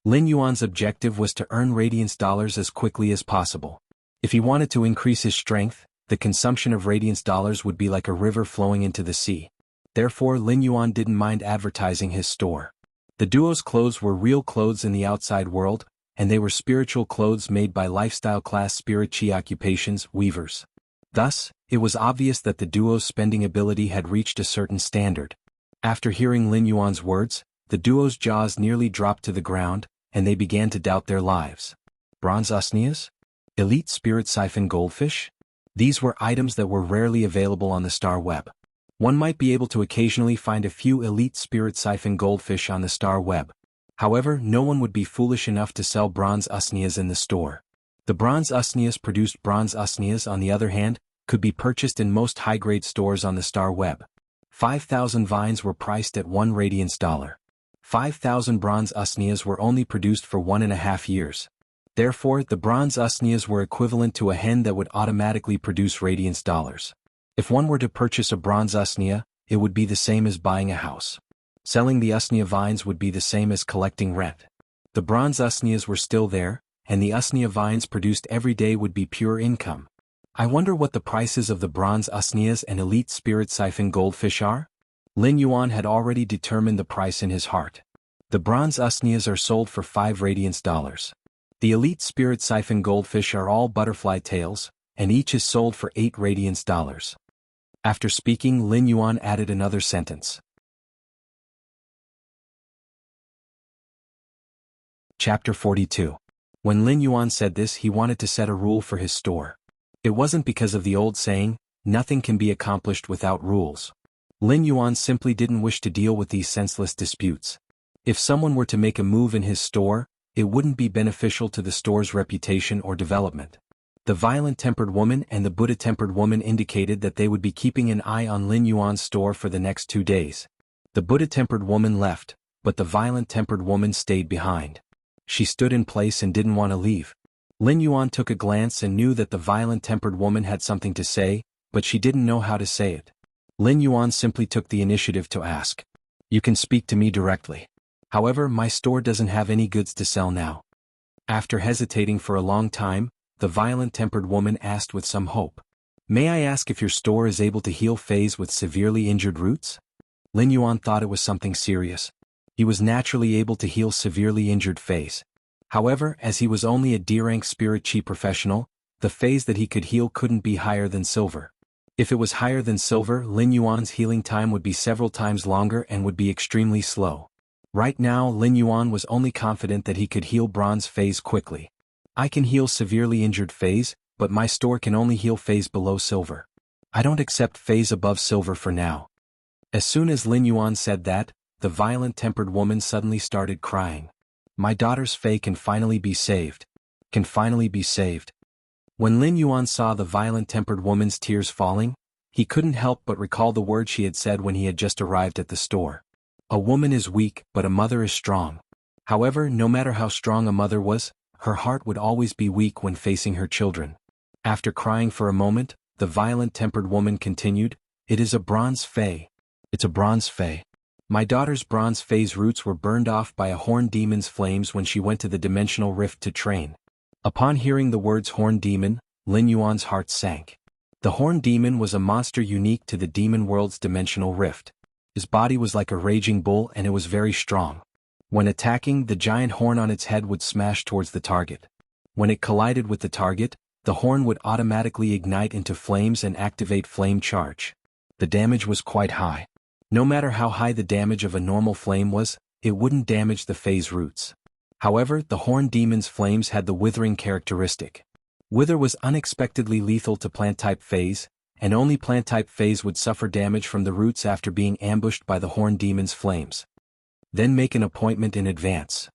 Lin Yuan's objective was to earn Radiance dollars as quickly as possible. If he wanted to increase his strength, the consumption of Radiance dollars would be like a river flowing into the sea. Therefore, Lin Yuan didn't mind advertising his store. The duo's clothes were real clothes in the outside world, and they were spiritual clothes made by lifestyle class spirit chi occupations, weavers. Thus, it was obvious that the duo's spending ability had reached a certain standard. After hearing Lin Yuan's words, the duo's jaws nearly dropped to the ground, and they began to doubt their lives. Bronze Usnias? Elite spirit siphon goldfish? These were items that were rarely available on the star web. One might be able to occasionally find a few elite spirit siphon goldfish on the star web. However, no one would be foolish enough to sell bronze Usnias in the store. The bronze Usnias produced bronze Usnias, on the other hand, could be purchased in most high-grade stores on the star web. 5,000 vines were priced at 1 Radiance dollar. 5,000 bronze Usnias were only produced for 1.5 years. Therefore, the bronze Usnias were equivalent to a hen that would automatically produce Radiance dollars. If one were to purchase a bronze Usnia, it would be the same as buying a house. Selling the Usnia vines would be the same as collecting rent. The bronze Usnias were still there, and the Usnia vines produced every day would be pure income. I wonder what the prices of the bronze Usnias and elite spirit siphon goldfish are? Lin Yuan had already determined the price in his heart. The bronze Usnias are sold for 5 Radiance dollars. The elite spirit siphon goldfish are all butterfly tails, and each is sold for 8 Radiance dollars. After speaking, Lin Yuan added another sentence. Chapter 42. When Lin Yuan said this, he wanted to set a rule for his store. It wasn't because of the old saying, nothing can be accomplished without rules. Lin Yuan simply didn't wish to deal with these senseless disputes. If someone were to make a move in his store, it wouldn't be beneficial to the store's reputation or development. The violent-tempered woman and the Buddha-tempered woman indicated that they would be keeping an eye on Lin Yuan's store for the next 2 days. The Buddha-tempered woman left, but the violent-tempered woman stayed behind. She stood in place and didn't want to leave. Lin Yuan took a glance and knew that the violent-tempered woman had something to say, but she didn't know how to say it. Lin Yuan simply took the initiative to ask. You can speak to me directly. However, my store doesn't have any goods to sell now. After hesitating for a long time, the violent-tempered woman asked with some hope. May I ask if your store is able to heal Fays with severely injured roots? Lin Yuan thought it was something serious. He was naturally able to heal severely injured Fays. However, as he was only a D-rank spirit chi professional, the Fays that he could heal couldn't be higher than silver. If it was higher than silver, Lin Yuan's healing time would be several times longer and would be extremely slow. Right now, Lin Yuan was only confident that he could heal bronze Fays quickly. I can heal severely injured Fays, but my store can only heal Fays below silver. I don't accept Fays above silver for now. As soon as Lin Yuan said that, the violent-tempered woman suddenly started crying. My daughter's Fei can finally be saved. Can finally be saved. When Lin Yuan saw the violent-tempered woman's tears falling, he couldn't help but recall the words she had said when he had just arrived at the store. A woman is weak, but a mother is strong. However, no matter how strong a mother was, her heart would always be weak when facing her children. After crying for a moment, the violent-tempered woman continued, It is a bronze Fei. It's a bronze Fei. My daughter's bronze Fei's roots were burned off by a horned demon's flames when she went to the dimensional rift to train. Upon hearing the words horned demon, Lin Yuan's heart sank. The horned demon was a monster unique to the demon world's dimensional rift. His body was like a raging bull and it was very strong. When attacking, the giant horn on its head would smash towards the target. When it collided with the target, the horn would automatically ignite into flames and activate flame charge. The damage was quite high. No matter how high the damage of a normal flame was, it wouldn't damage the Fei's roots. However, the horned demon's flames had the withering characteristic. Wither was unexpectedly lethal to plant-type Feis, and only plant-type Feis would suffer damage from the roots after being ambushed by the horned demon's flames. Then make an appointment in advance.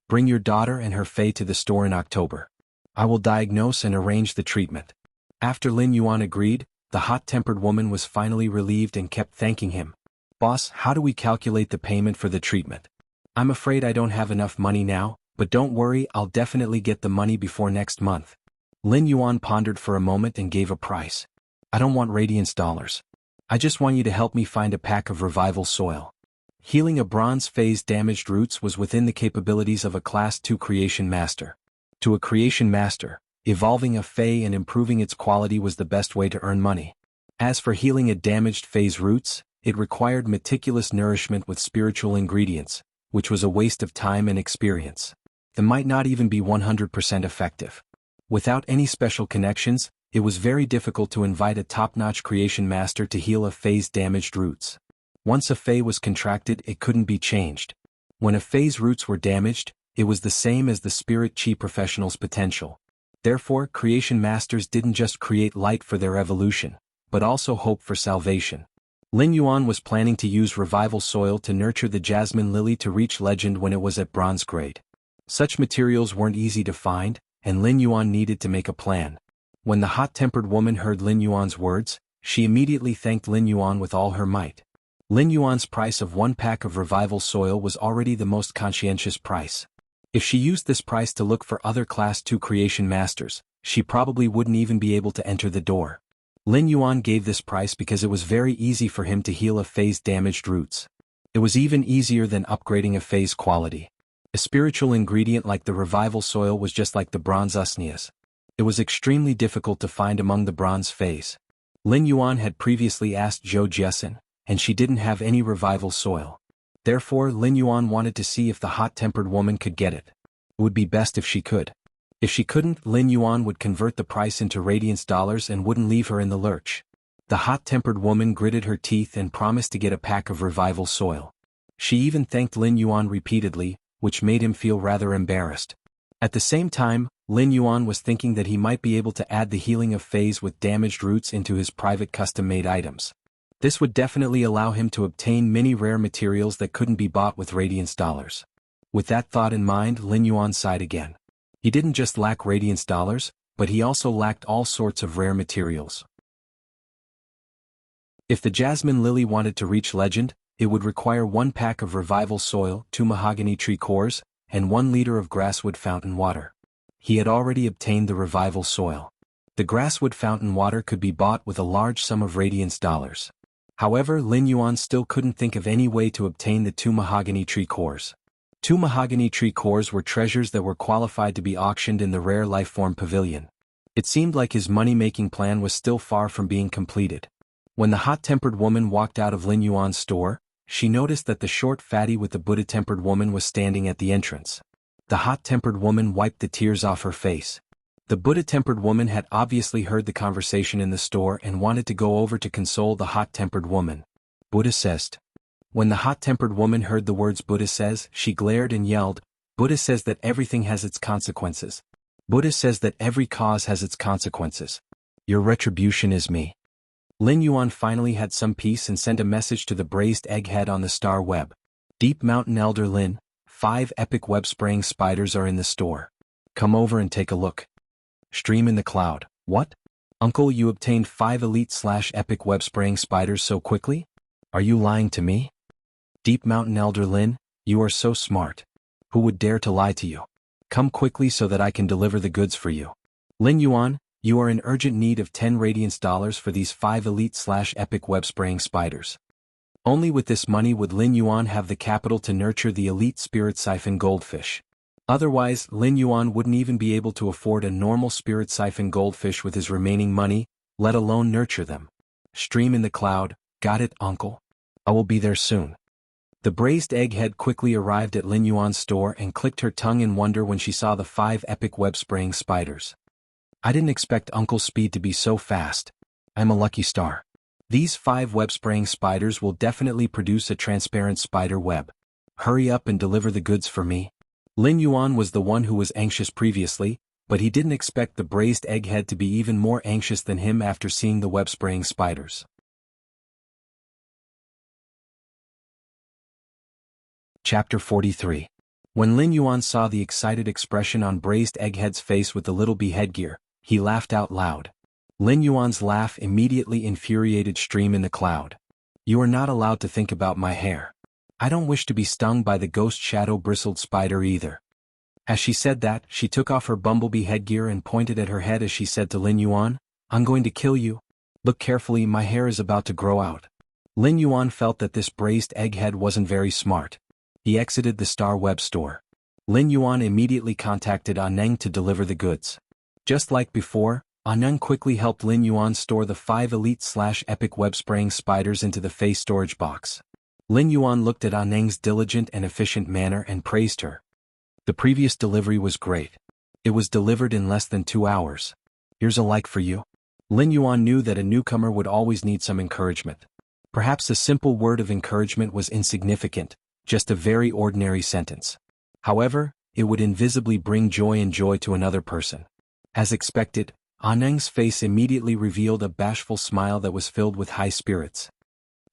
Bring your daughter and her Fae to the store in October. I will diagnose and arrange the treatment. After Lin Yuan agreed, the hot-tempered woman was finally relieved and kept thanking him. Boss, how do we calculate the payment for the treatment? I'm afraid I don't have enough money now, but don't worry, I'll definitely get the money before next month. Lin Yuan pondered for a moment and gave a price. I don't want radiance dollars. I just want you to help me find a pack of revival soil. Healing a bronze phase damaged roots was within the capabilities of a Class 2 creation master. To a creation master, evolving a Fae and improving its quality was the best way to earn money. As for healing a damaged Fae's roots, it required meticulous nourishment with spiritual ingredients, which was a waste of time and experience. It might not even be 100% effective. Without any special connections, it was very difficult to invite a top-notch creation master to heal a Fae's damaged roots. Once a Fae was contracted, it couldn't be changed. When a Fae's roots were damaged, it was the same as the spirit chi professional's potential. Therefore, creation masters didn't just create light for their evolution, but also hope for salvation. Lin Yuan was planning to use revival soil to nurture the jasmine lily to reach legend when it was at bronze grade. Such materials weren't easy to find, and Lin Yuan needed to make a plan. When the hot-tempered woman heard Lin Yuan's words, she immediately thanked Lin Yuan with all her might. Lin Yuan's price of 1 pack of revival soil was already the most conscientious price. If she used this price to look for other Class 2 creation masters, she probably wouldn't even be able to enter the door. Lin Yuan gave this price because it was very easy for him to heal a Fae's damaged roots. It was even easier than upgrading a Fae's quality. A spiritual ingredient like the revival soil was just like the bronze usnias. It was extremely difficult to find among the bronze Faes. Lin Yuan had previously asked Zhou Jiesin, and she didn't have any revival soil. Therefore, Lin Yuan wanted to see if the hot-tempered woman could get it. It would be best if she could. If she couldn't, Lin Yuan would convert the price into radiance dollars and wouldn't leave her in the lurch. The hot-tempered woman gritted her teeth and promised to get a pack of revival soil. She even thanked Lin Yuan repeatedly, which made him feel rather embarrassed. At the same time, Lin Yuan was thinking that he might be able to add the healing of Faes with damaged roots into his private custom-made items. This would definitely allow him to obtain many rare materials that couldn't be bought with radiance dollars. With that thought in mind, Lin Yuan sighed again. He didn't just lack radiance dollars, but he also lacked all sorts of rare materials. If the jasmine lily wanted to reach legend, it would require 1 pack of revival soil, 2 mahogany tree cores, and 1 liter of grasswood fountain water. He had already obtained the revival soil. The grasswood fountain water could be bought with a large sum of radiance dollars. However, Lin Yuan still couldn't think of any way to obtain the 2 mahogany tree cores. 2 mahogany tree cores were treasures that were qualified to be auctioned in the rare lifeform pavilion. It seemed like his money-making plan was still far from being completed. When the hot-tempered woman walked out of Lin Yuan's store, she noticed that the short fatty with the Buddha-tempered woman was standing at the entrance. The hot-tempered woman wiped the tears off her face. The Buddha-tempered woman had obviously heard the conversation in the store and wanted to go over to console the hot-tempered woman. Buddha says. When the hot-tempered woman heard the words Buddha says, she glared and yelled, Buddha says that everything has its consequences. Buddha says that every cause has its consequences. Your retribution is me. Lin Yuan finally had some peace and sent a message to the braised egghead on the star web. Deep Mountain Elder Lin, 5 epic web-spraying spiders are in the store. Come over and take a look. Stream in the cloud. What? Uncle, you obtained 5 elite/epic web-spraying spiders so quickly? Are you lying to me? Deep Mountain Elder Lin, you are so smart. Who would dare to lie to you? Come quickly so that I can deliver the goods for you. Lin Yuan, you are in urgent need of 10 radiance dollars for these 5 elite/epic web-spraying spiders. Only with this money would Lin Yuan have the capital to nurture the elite spirit siphon goldfish. Otherwise, Lin Yuan wouldn't even be able to afford a normal spirit siphon goldfish with his remaining money, let alone nurture them. Stream in the cloud, got it, uncle? I will be there soon. The braised egghead quickly arrived at Lin Yuan's store and clicked her tongue in wonder when she saw the 5 epic web-spraying spiders. I didn't expect Uncle's speed to be so fast. I'm a lucky star. These 5 web-spraying spiders will definitely produce a transparent spider web. Hurry up and deliver the goods for me. Lin Yuan was the one who was anxious previously, but he didn't expect the braised egghead to be even more anxious than him after seeing the web-spraying spiders. Chapter 43. When Lin Yuan saw the excited expression on Braised Egghead's face with the little bee headgear, he laughed out loud. Lin Yuan's laugh immediately infuriated Stream in the Cloud. You are not allowed to think about my hair. I don't wish to be stung by the ghost shadow-bristled spider either. As she said that, she took off her bumblebee headgear and pointed at her head as she said to Lin Yuan, I'm going to kill you. Look carefully, my hair is about to grow out. Lin Yuan felt that this Braised Egghead wasn't very smart. He exited the Star Web store. Lin Yuan immediately contacted Aneng to deliver the goods. Just like before, Aneng quickly helped Lin Yuan store the 5 elite/epic web-spraying spiders into the face storage box. Lin Yuan looked at Aneng's diligent and efficient manner and praised her. The previous delivery was great. It was delivered in less than 2 hours. Here's a like for you. Lin Yuan knew that a newcomer would always need some encouragement. Perhaps a simple word of encouragement was insignificant, just a very ordinary sentence. However, it would invisibly bring joy to another person. As expected, Aneng's face immediately revealed a bashful smile that was filled with high spirits.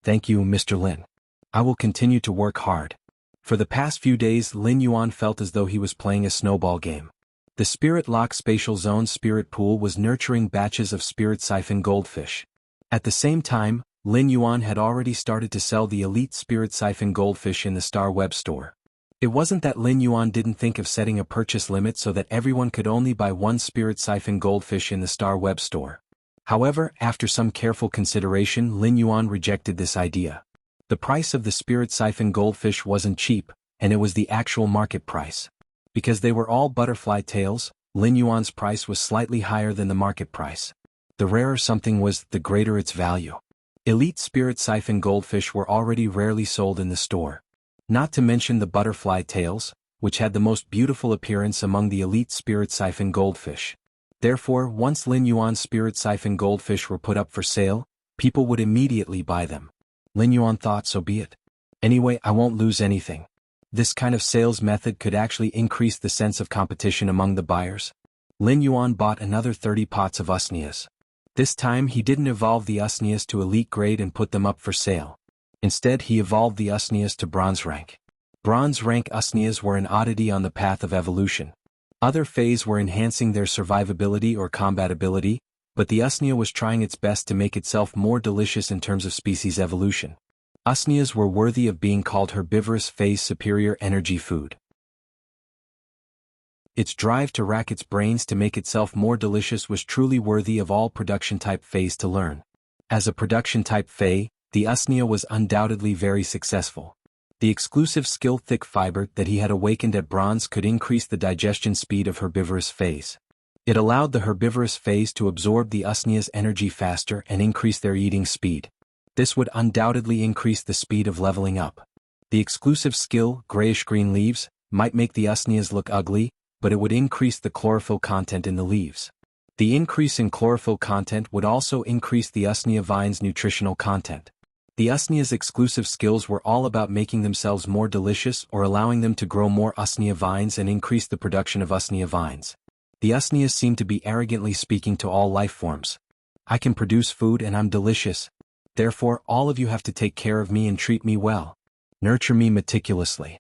Thank you, Mr. Lin. I will continue to work hard. For the past few days, Lin Yuan felt as though he was playing a snowball game. The Spirit Lock Spatial Zone Spirit Pool was nurturing batches of Spirit Siphon Goldfish. At the same time, Lin Yuan had already started to sell the elite Spirit Siphon Goldfish in the Star Web store. It wasn't that Lin Yuan didn't think of setting a purchase limit so that everyone could only buy 1 Spirit Siphon Goldfish in the Star Web store. However, after some careful consideration, Lin Yuan rejected this idea. The price of the Spirit Siphon Goldfish wasn't cheap, and it was the actual market price. Because they were all butterfly tails, Lin Yuan's price was slightly higher than the market price. The rarer something was, the greater its value. Elite Spirit Siphon Goldfish were already rarely sold in the store. Not to mention the butterfly tails, which had the most beautiful appearance among the elite Spirit Siphon Goldfish. Therefore, once Lin Yuan's Spirit Siphon Goldfish were put up for sale, people would immediately buy them. Lin Yuan thought, so be it. Anyway, I won't lose anything. This kind of sales method could actually increase the sense of competition among the buyers. Lin Yuan bought another 30 pots of usnias. This time he didn't evolve the usnias to elite grade and put them up for sale. Instead, he evolved the usnias to bronze rank. Bronze rank usnias were an oddity on the path of evolution. Other Fays were enhancing their survivability or combatability, but the usnia was trying its best to make itself more delicious in terms of species evolution. Usnias were worthy of being called herbivorous Fays' superior energy food. Its drive to rack its brains to make itself more delicious was truly worthy of all production-type Fays to learn. As a production-type Fay, the usnia was undoubtedly very successful. The exclusive skill thick fiber that he had awakened at bronze could increase the digestion speed of herbivorous Fays. It allowed the herbivorous Fays to absorb the usnia's energy faster and increase their eating speed. This would undoubtedly increase the speed of leveling up. The exclusive skill, grayish-green leaves, might make the usnias look ugly, but it would increase the chlorophyll content in the leaves. The increase in chlorophyll content would also increase the usnia vine's nutritional content. The usnia's exclusive skills were all about making themselves more delicious or allowing them to grow more usnia vines and increase the production of usnia vines. The usnias seemed to be arrogantly speaking to all life forms. I can produce food and I'm delicious. Therefore, all of you have to take care of me and treat me well. Nurture me meticulously.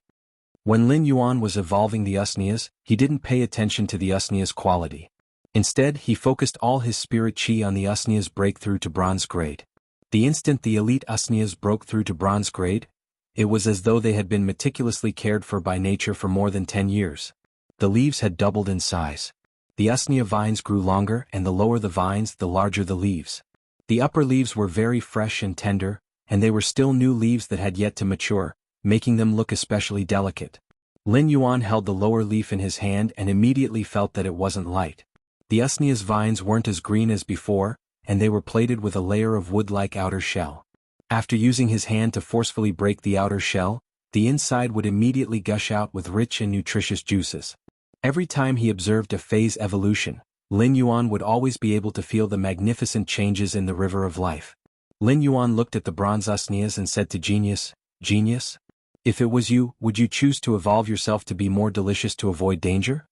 When Lin Yuan was evolving the usnias, he didn't pay attention to the usnia's quality. Instead, he focused all his spirit chi on the usnia's breakthrough to bronze grade. The instant the elite usnias broke through to bronze grade, it was as though they had been meticulously cared for by nature for more than 10 years. The leaves had doubled in size. The usnia vines grew longer, and the lower the vines, the larger the leaves. The upper leaves were very fresh and tender, and they were still new leaves that had yet to mature, making them look especially delicate. Lin Yuan held the lower leaf in his hand and immediately felt that it wasn't light. The usnia's vines weren't as green as before, and they were plated with a layer of wood-like outer shell. After using his hand to forcefully break the outer shell, the inside would immediately gush out with rich and nutritious juices. Every time he observed a phase evolution, Lin Yuan would always be able to feel the magnificent changes in the river of life. Lin Yuan looked at the bronze usnias and said to Genius, Genius? If it was you, would you choose to evolve yourself to be more delicious to avoid danger?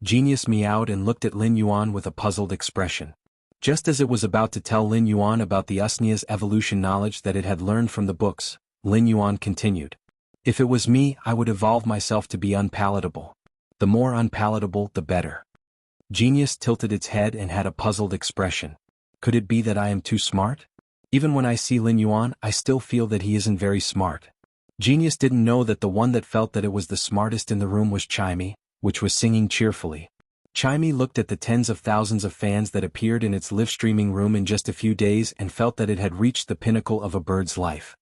Genius meowed and looked at Lin Yuan with a puzzled expression. Just as it was about to tell Lin Yuan about the usnia's evolution knowledge that it had learned from the books, Lin Yuan continued. If it was me, I would evolve myself to be unpalatable. The more unpalatable, the better. Genius tilted its head and had a puzzled expression. Could it be that I am too smart? Even when I see Lin Yuan, I still feel that he isn't very smart. Genius didn't know that the one that felt that it was the smartest in the room was Chimey, which was singing cheerfully. Chimey looked at the tens of thousands of fans that appeared in its live streaming room in just a few days and felt that it had reached the pinnacle of a bird's life.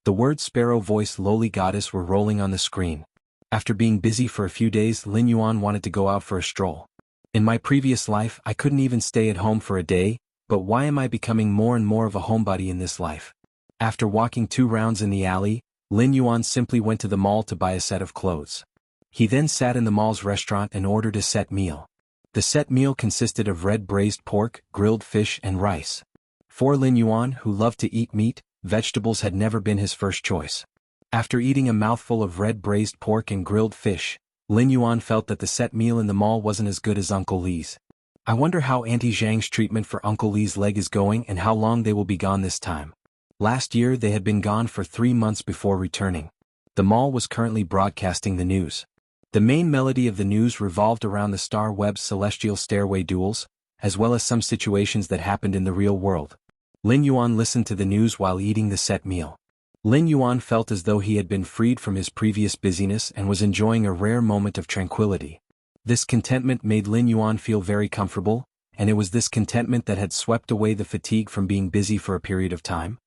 The words sparrow voice lowly goddess were rolling on the screen. After being busy for a few days, Lin Yuan wanted to go out for a stroll. In my previous life, I couldn't even stay at home for a day, but why am I becoming more and more of a homebody in this life? After walking 2 rounds in the alley, Lin Yuan simply went to the mall to buy a set of clothes. He then sat in the mall's restaurant and ordered a set meal. The set meal consisted of red braised pork, grilled fish and rice. For Lin Yuan, who loved to eat meat, vegetables had never been his first choice. After eating a mouthful of red braised pork and grilled fish, Lin Yuan felt that the set meal in the mall wasn't as good as Uncle Li's. I wonder how Auntie Zhang's treatment for Uncle Li's leg is going and how long they will be gone this time. Last year they had been gone for 3 months before returning. The mall was currently broadcasting the news. The main melody of the news revolved around the Star Web's celestial stairway duels, as well as some situations that happened in the real world. Lin Yuan listened to the news while eating the set meal. Lin Yuan felt as though he had been freed from his previous busyness and was enjoying a rare moment of tranquility. This contentment made Lin Yuan feel very comfortable, and it was this contentment that had swept away the fatigue from being busy for a period of time.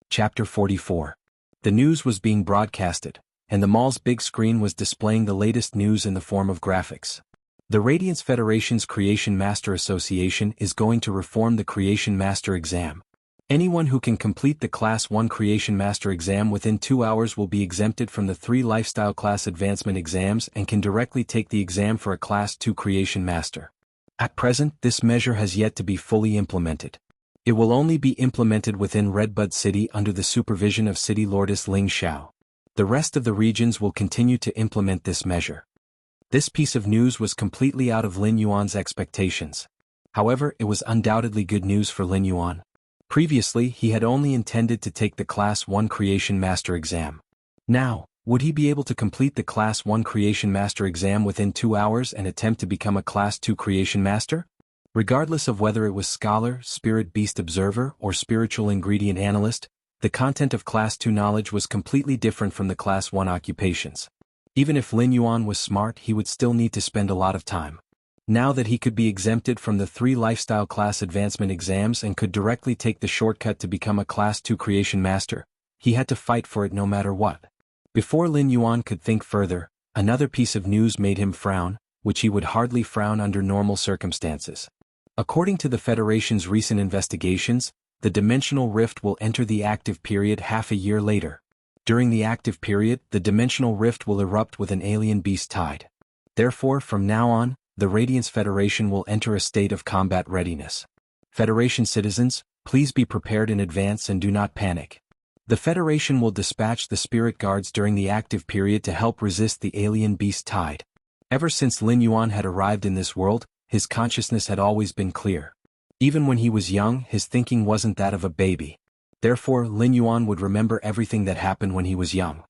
Chapter 44. The news was being broadcasted, and the mall's big screen was displaying the latest news in the form of graphics. The Radiance Federation's Creation Master Association is going to reform the Creation Master exam. Anyone who can complete the Class 1 Creation Master exam within 2 hours will be exempted from the 3 Lifestyle Class Advancement exams and can directly take the exam for a Class 2 Creation Master. At present, this measure has yet to be fully implemented. It will only be implemented within Redbud City under the supervision of City Lordess Ling Xiao. The rest of the regions will continue to implement this measure. This piece of news was completely out of Lin Yuan's expectations. However, it was undoubtedly good news for Lin Yuan. Previously, he had only intended to take the Class 1 Creation Master exam. Now, would he be able to complete the Class 1 Creation Master exam within 2 hours and attempt to become a Class 2 Creation Master? Regardless of whether it was Scholar, Spirit Beast Observer, or Spiritual Ingredient Analyst, the content of Class 2 knowledge was completely different from the Class 1 occupations. Even if Lin Yuan was smart, he would still need to spend a lot of time. Now that he could be exempted from the 3 Lifestyle Class Advancement exams and could directly take the shortcut to become a Class 2 Creation Master, he had to fight for it no matter what. Before Lin Yuan could think further, another piece of news made him frown, which he would hardly frown under normal circumstances. According to the Federation's recent investigations, the Dimensional Rift will enter the active period half a year later. During the active period, the Dimensional Rift will erupt with an alien beast tide. Therefore, from now on, the Radiance Federation will enter a state of combat readiness. Federation citizens, please be prepared in advance and do not panic. The Federation will dispatch the Spirit Guards during the active period to help resist the alien beast tide. Ever since Lin Yuan had arrived in this world, his consciousness had always been clear. Even when he was young, his thinking wasn't that of a baby. Therefore, Lin Yuan would remember everything that happened when he was young.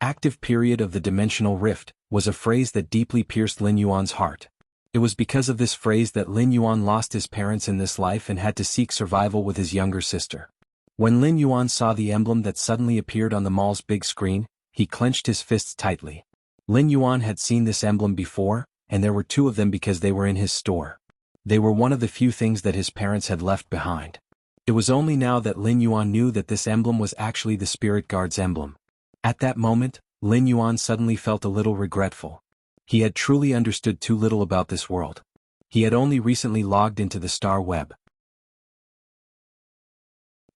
Active period of the Dimensional Rift was a phrase that deeply pierced Lin Yuan's heart. It was because of this phrase that Lin Yuan lost his parents in this life and had to seek survival with his younger sister. When Lin Yuan saw the emblem that suddenly appeared on the mall's big screen, he clenched his fists tightly. Lin Yuan had seen this emblem before, and there were 2 of them because they were in his store. They were one of the few things that his parents had left behind. It was only now that Lin Yuan knew that this emblem was actually the Spirit Guard's emblem. At that moment, Lin Yuan suddenly felt a little regretful. He had truly understood too little about this world. He had only recently logged into the Star Web.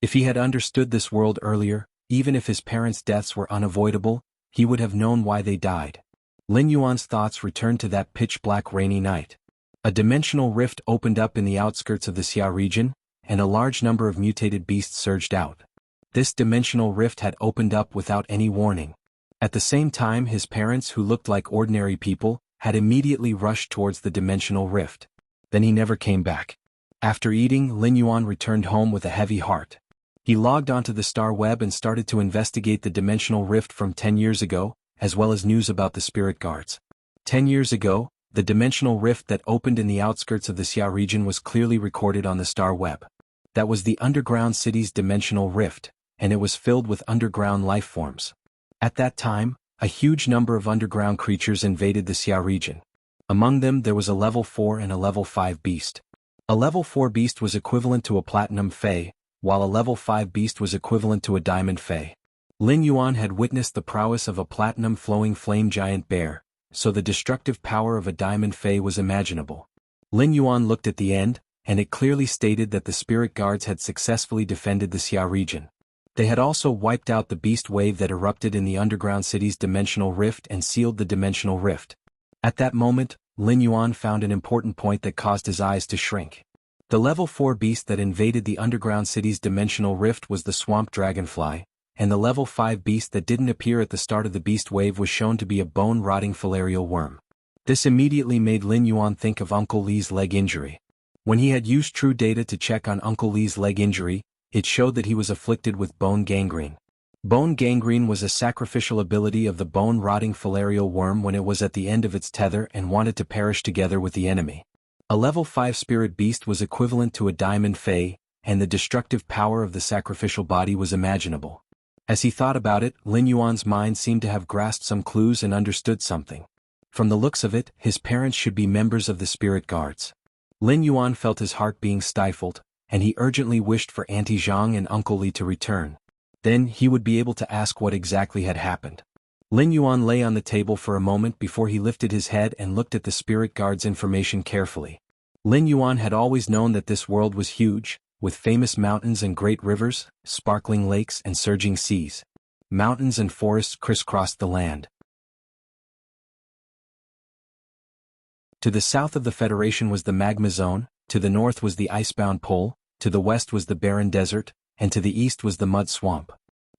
If he had understood this world earlier, even if his parents' deaths were unavoidable, he would have known why they died. Lin Yuan's thoughts returned to that pitch-black rainy night. A dimensional rift opened up in the outskirts of the Xia region, and a large number of mutated beasts surged out. This dimensional rift had opened up without any warning. At the same time, his parents, who looked like ordinary people, had immediately rushed towards the dimensional rift. Then he never came back. After eating, Lin Yuan returned home with a heavy heart. He logged onto the star web and started to investigate the dimensional rift from 10 years ago, as well as news about the spirit guards. 10 years ago, the dimensional rift that opened in the outskirts of the Xia region was clearly recorded on the star web. That was the underground city's dimensional rift, and it was filled with underground life forms. At that time, a huge number of underground creatures invaded the Xia region. Among them there was a level 4 and a level 5 beast. A level 4 beast was equivalent to a platinum fey, while a level 5 beast was equivalent to a diamond fey. Lin Yuan had witnessed the prowess of a platinum flowing flame giant bear, so the destructive power of a diamond fey was imaginable. Lin Yuan looked at the end, and it clearly stated that the spirit guards had successfully defended the Xia region. They had also wiped out the beast wave that erupted in the underground city's dimensional rift and sealed the dimensional rift. At that moment, Lin Yuan found an important point that caused his eyes to shrink. The level 4 beast that invaded the underground city's dimensional rift was the swamp dragonfly, and the level 5 beast that didn't appear at the start of the beast wave was shown to be a bone-rotting filarial worm. This immediately made Lin Yuan think of Uncle Li's leg injury. When he had used true data to check on Uncle Li's leg injury, it showed that he was afflicted with bone gangrene. Bone gangrene was a sacrificial ability of the bone-rotting filarial worm when it was at the end of its tether and wanted to perish together with the enemy. A level 5 spirit beast was equivalent to a diamond fey, and the destructive power of the sacrificial body was imaginable. As he thought about it, Lin Yuan's mind seemed to have grasped some clues and understood something. From the looks of it, his parents should be members of the spirit guards. Lin Yuan felt his heart being stifled, and he urgently wished for Auntie Zhang and Uncle Li to return. Then he would be able to ask what exactly had happened. Lin Yuan lay on the table for a moment before he lifted his head and looked at the spirit guard's information carefully. Lin Yuan had always known that this world was huge, with famous mountains and great rivers, sparkling lakes and surging seas. Mountains and forests crisscrossed the land. To the south of the Federation was the magma zone, to the north was the icebound pole, to the west was the barren desert, and to the east was the mud swamp.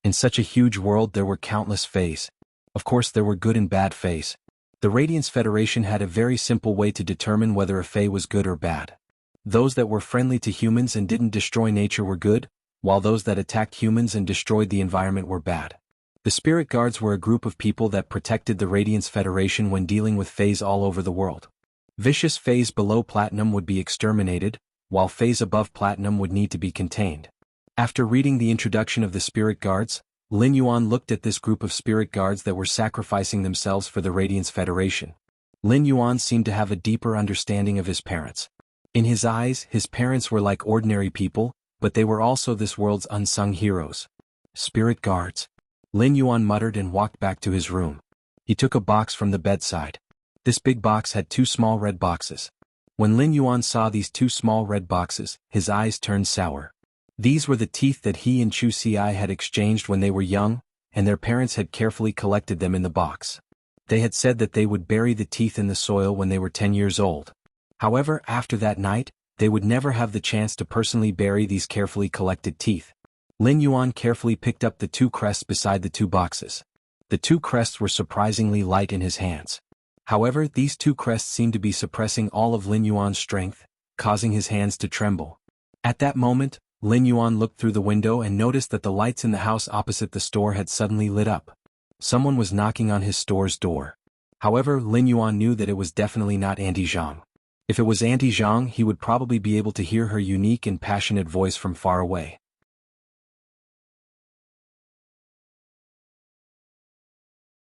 In such a huge world there were countless fays. Of course there were good and bad fays. The Radiance Federation had a very simple way to determine whether a fey was good or bad. Those that were friendly to humans and didn't destroy nature were good, while those that attacked humans and destroyed the environment were bad. The Spirit Guards were a group of people that protected the Radiance Federation when dealing with fays all over the world. Vicious fays below platinum would be exterminated, while fays above platinum would need to be contained. After reading the introduction of the Spirit Guards, Lin Yuan looked at this group of Spirit Guards that were sacrificing themselves for the Radiance Federation. Lin Yuan seemed to have a deeper understanding of his parents. In his eyes, his parents were like ordinary people, but they were also this world's unsung heroes. Spirit Guards. Lin Yuan muttered and walked back to his room. He took a box from the bedside. This big box had 2 small red boxes. When Lin Yuan saw these 2 small red boxes, his eyes turned sour. These were the teeth that he and Chu Xi had exchanged when they were young, and their parents had carefully collected them in the box. They had said that they would bury the teeth in the soil when they were 10 years old. However, after that night, they would never have the chance to personally bury these carefully collected teeth. Lin Yuan carefully picked up the 2 crests beside the 2 boxes. The 2 crests were surprisingly light in his hands. However, these 2 crests seemed to be suppressing all of Lin Yuan's strength, causing his hands to tremble. At that moment, Lin Yuan looked through the window and noticed that the lights in the house opposite the store had suddenly lit up. Someone was knocking on his store's door. However, Lin Yuan knew that it was definitely not Auntie Zhang. If it was Auntie Zhang, he would probably be able to hear her unique and passionate voice from far away.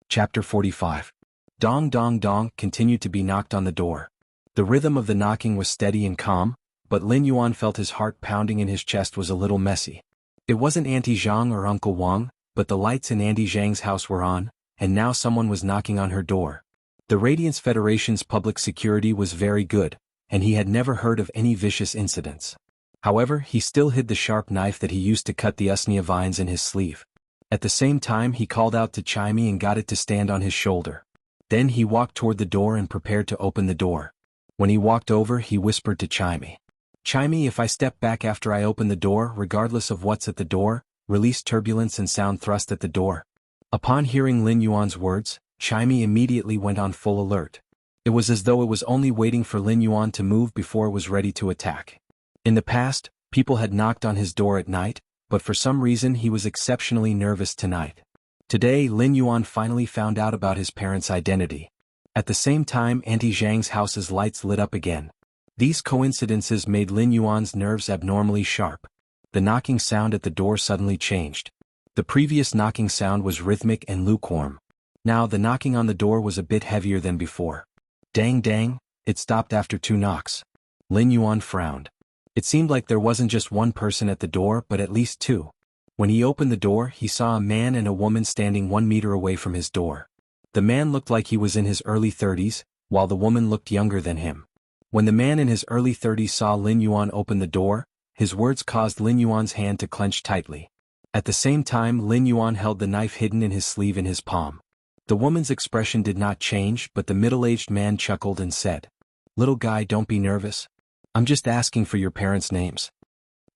Chapter 45. Dong dong dong continued to be knocked on the door. The rhythm of the knocking was steady and calm, but Lin Yuan felt his heart pounding in his chest was a little messy. It wasn't Auntie Zhang or Uncle Wang, but the lights in Auntie Zhang's house were on, and now someone was knocking on her door. The Radiance Federation's public security was very good, and he had never heard of any vicious incidents. However, he still hid the sharp knife that he used to cut the usnea vines in his sleeve. At the same time he called out to Chimey and got it to stand on his shoulder. Then he walked toward the door and prepared to open the door. When he walked over, he whispered to Chimey. Chimey, if I step back after I open the door, regardless of what's at the door, release turbulence and sound thrust at the door. Upon hearing Lin Yuan's words, Chimey immediately went on full alert. It was as though it was only waiting for Lin Yuan to move before it was ready to attack. In the past, people had knocked on his door at night, but for some reason he was exceptionally nervous tonight. Today Lin Yuan finally found out about his parents' identity. At the same time Auntie Zhang's house's lights lit up again. These coincidences made Lin Yuan's nerves abnormally sharp. The knocking sound at the door suddenly changed. The previous knocking sound was rhythmic and lukewarm. Now the knocking on the door was a bit heavier than before. Dang dang, it stopped after 2 knocks. Lin Yuan frowned. It seemed like there wasn't just one person at the door but at least 2. When he opened the door he saw a man and a woman standing 1 meter away from his door. The man looked like he was in his early 30s, while the woman looked younger than him. When the man in his early 30s saw Lin Yuan open the door, his words caused Lin Yuan's hand to clench tightly. At the same time Lin Yuan held the knife hidden in his sleeve in his palm. The woman's expression did not change but the middle-aged man chuckled and said, "Little guy, don't be nervous. I'm just asking for your parents' names."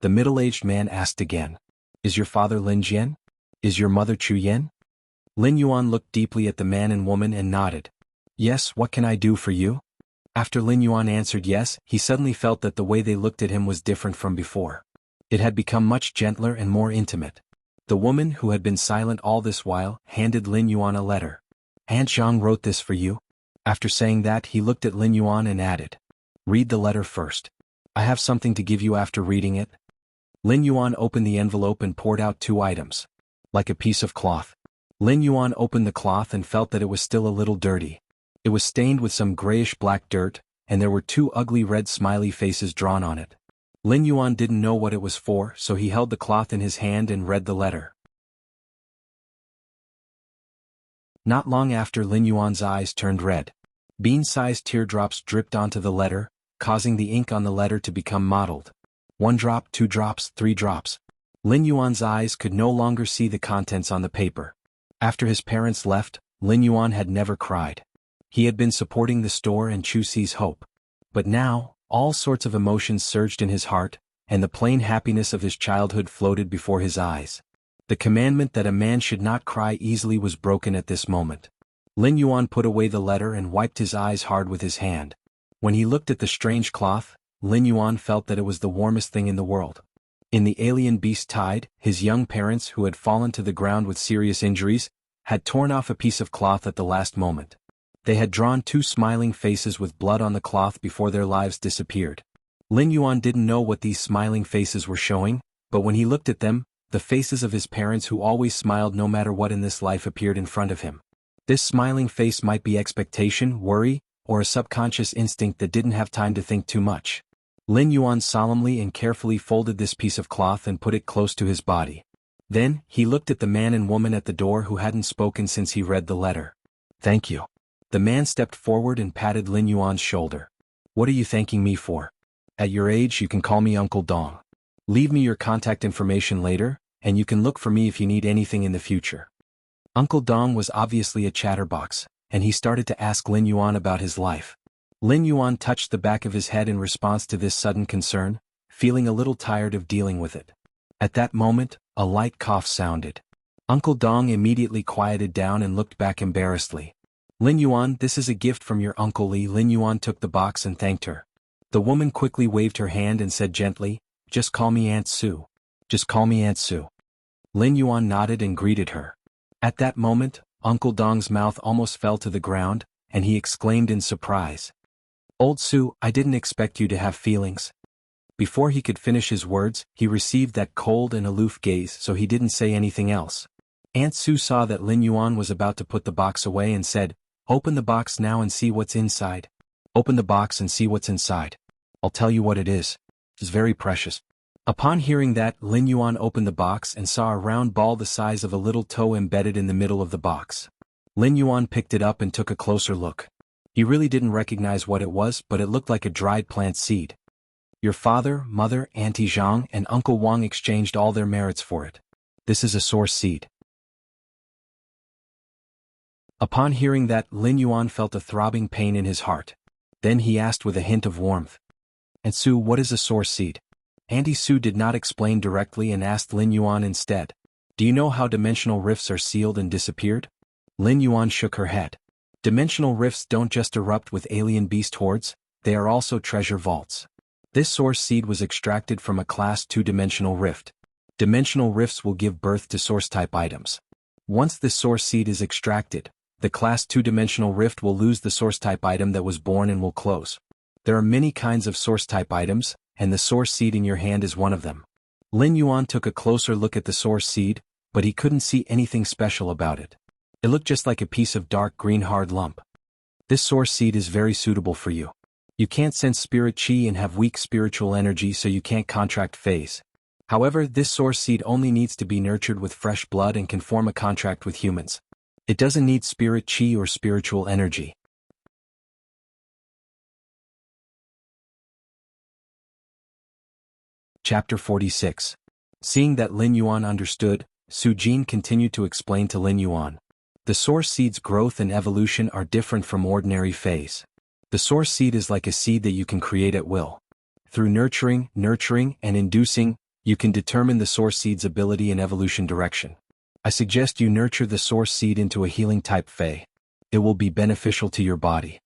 The middle-aged man asked again, "Is your father Lin Jian? Is your mother Chu Yan?" Lin Yuan looked deeply at the man and woman and nodded. "Yes, what can I do for you?" After Lin Yuan answered yes, he suddenly felt that the way they looked at him was different from before. It had become much gentler and more intimate. The woman, who had been silent all this while, handed Lin Yuan a letter. "Aunt Zhang wrote this for you." After saying that he looked at Lin Yuan and added, "Read the letter first. I have something to give you after reading it." Lin Yuan opened the envelope and poured out 2 items. Like a piece of cloth. Lin Yuan opened the cloth and felt that it was still a little dirty. It was stained with some grayish-black dirt, and there were 2 ugly red smiley faces drawn on it. Lin Yuan didn't know what it was for, so he held the cloth in his hand and read the letter. Not long after Lin Yuan's eyes turned red. Bean-sized teardrops dripped onto the letter, causing the ink on the letter to become mottled. 1 drop, 2 drops, 3 drops. Lin Yuan's eyes could no longer see the contents on the paper. After his parents left, Lin Yuan had never cried. He had been supporting the store and Chu Si's hope. But now, all sorts of emotions surged in his heart, and the plain happiness of his childhood floated before his eyes. The commandment that a man should not cry easily was broken at this moment. Lin Yuan put away the letter and wiped his eyes hard with his hand. When he looked at the strange cloth, Lin Yuan felt that it was the warmest thing in the world. In the alien beast tide, his young parents, who had fallen to the ground with serious injuries, had torn off a piece of cloth at the last moment. They had drawn 2 smiling faces with blood on the cloth before their lives disappeared. Lin Yuan didn't know what these smiling faces were showing, but when he looked at them, the faces of his parents who always smiled no matter what in this life appeared in front of him. This smiling face might be expectation, worry, or a subconscious instinct that didn't have time to think too much. Lin Yuan solemnly and carefully folded this piece of cloth and put it close to his body. Then, he looked at the man and woman at the door who hadn't spoken since he read the letter. "Thank you." The man stepped forward and patted Lin Yuan's shoulder. "What are you thanking me for? At your age you can call me Uncle Dong. Leave me your contact information later, and you can look for me if you need anything in the future." Uncle Dong was obviously a chatterbox, and he started to ask Lin Yuan about his life. Lin Yuan touched the back of his head in response to this sudden concern, feeling a little tired of dealing with it. At that moment, a light cough sounded. Uncle Dong immediately quieted down and looked back embarrassedly. "Lin Yuan, this is a gift from your Uncle Li." Lin Yuan took the box and thanked her. The woman quickly waved her hand and said gently, "Just call me Aunt Sue. Just call me Aunt Sue." Lin Yuan nodded and greeted her. At that moment, Uncle Dong's mouth almost fell to the ground, and he exclaimed in surprise, "Old Sue, I didn't expect you to have feelings." Before he could finish his words, he received that cold and aloof gaze, so he didn't say anything else. Aunt Sue saw that Lin Yuan was about to put the box away and said, "Open the box now and see what's inside. Open the box and see what's inside. I'll tell you what it is. It's very precious." Upon hearing that, Lin Yuan opened the box and saw a round ball the size of a little toe embedded in the middle of the box. Lin Yuan picked it up and took a closer look. He really didn't recognize what it was, but it looked like a dried plant seed. Your father, mother, Auntie Zhang, and Uncle Wang exchanged all their merits for it. This is a source seed. Upon hearing that, Lin Yuan felt a throbbing pain in his heart. Then he asked with a hint of warmth, "And Sue, what is a source seed?" Auntie Sue did not explain directly and asked Lin Yuan instead, "Do you know how dimensional rifts are sealed and disappeared?" Lin Yuan shook her head. Dimensional rifts don't just erupt with alien beast hordes, they are also treasure vaults. This source seed was extracted from a Class 2 dimensional rift. Dimensional rifts will give birth to source-type items. Once this source seed is extracted, the Class 2 dimensional rift will lose the source-type item that was born and will close. There are many kinds of source-type items, and the source seed in your hand is one of them. Lin Yuan took a closer look at the source seed, but he couldn't see anything special about it. It looked just like a piece of dark green hard lump. This source seed is very suitable for you. You can't sense spirit chi and have weak spiritual energy, so you can't contract phase. However, this source seed only needs to be nurtured with fresh blood and can form a contract with humans. It doesn't need spirit chi or spiritual energy. Chapter 46. Seeing that Lin Yuan understood, Su Jin continued to explain to Lin Yuan. The source seed's growth and evolution are different from ordinary phase. The source seed is like a seed that you can create at will. Through nurturing, and inducing, you can determine the source seed's ability and evolution direction. I suggest you nurture the source seed into a healing type Fei. It will be beneficial to your body.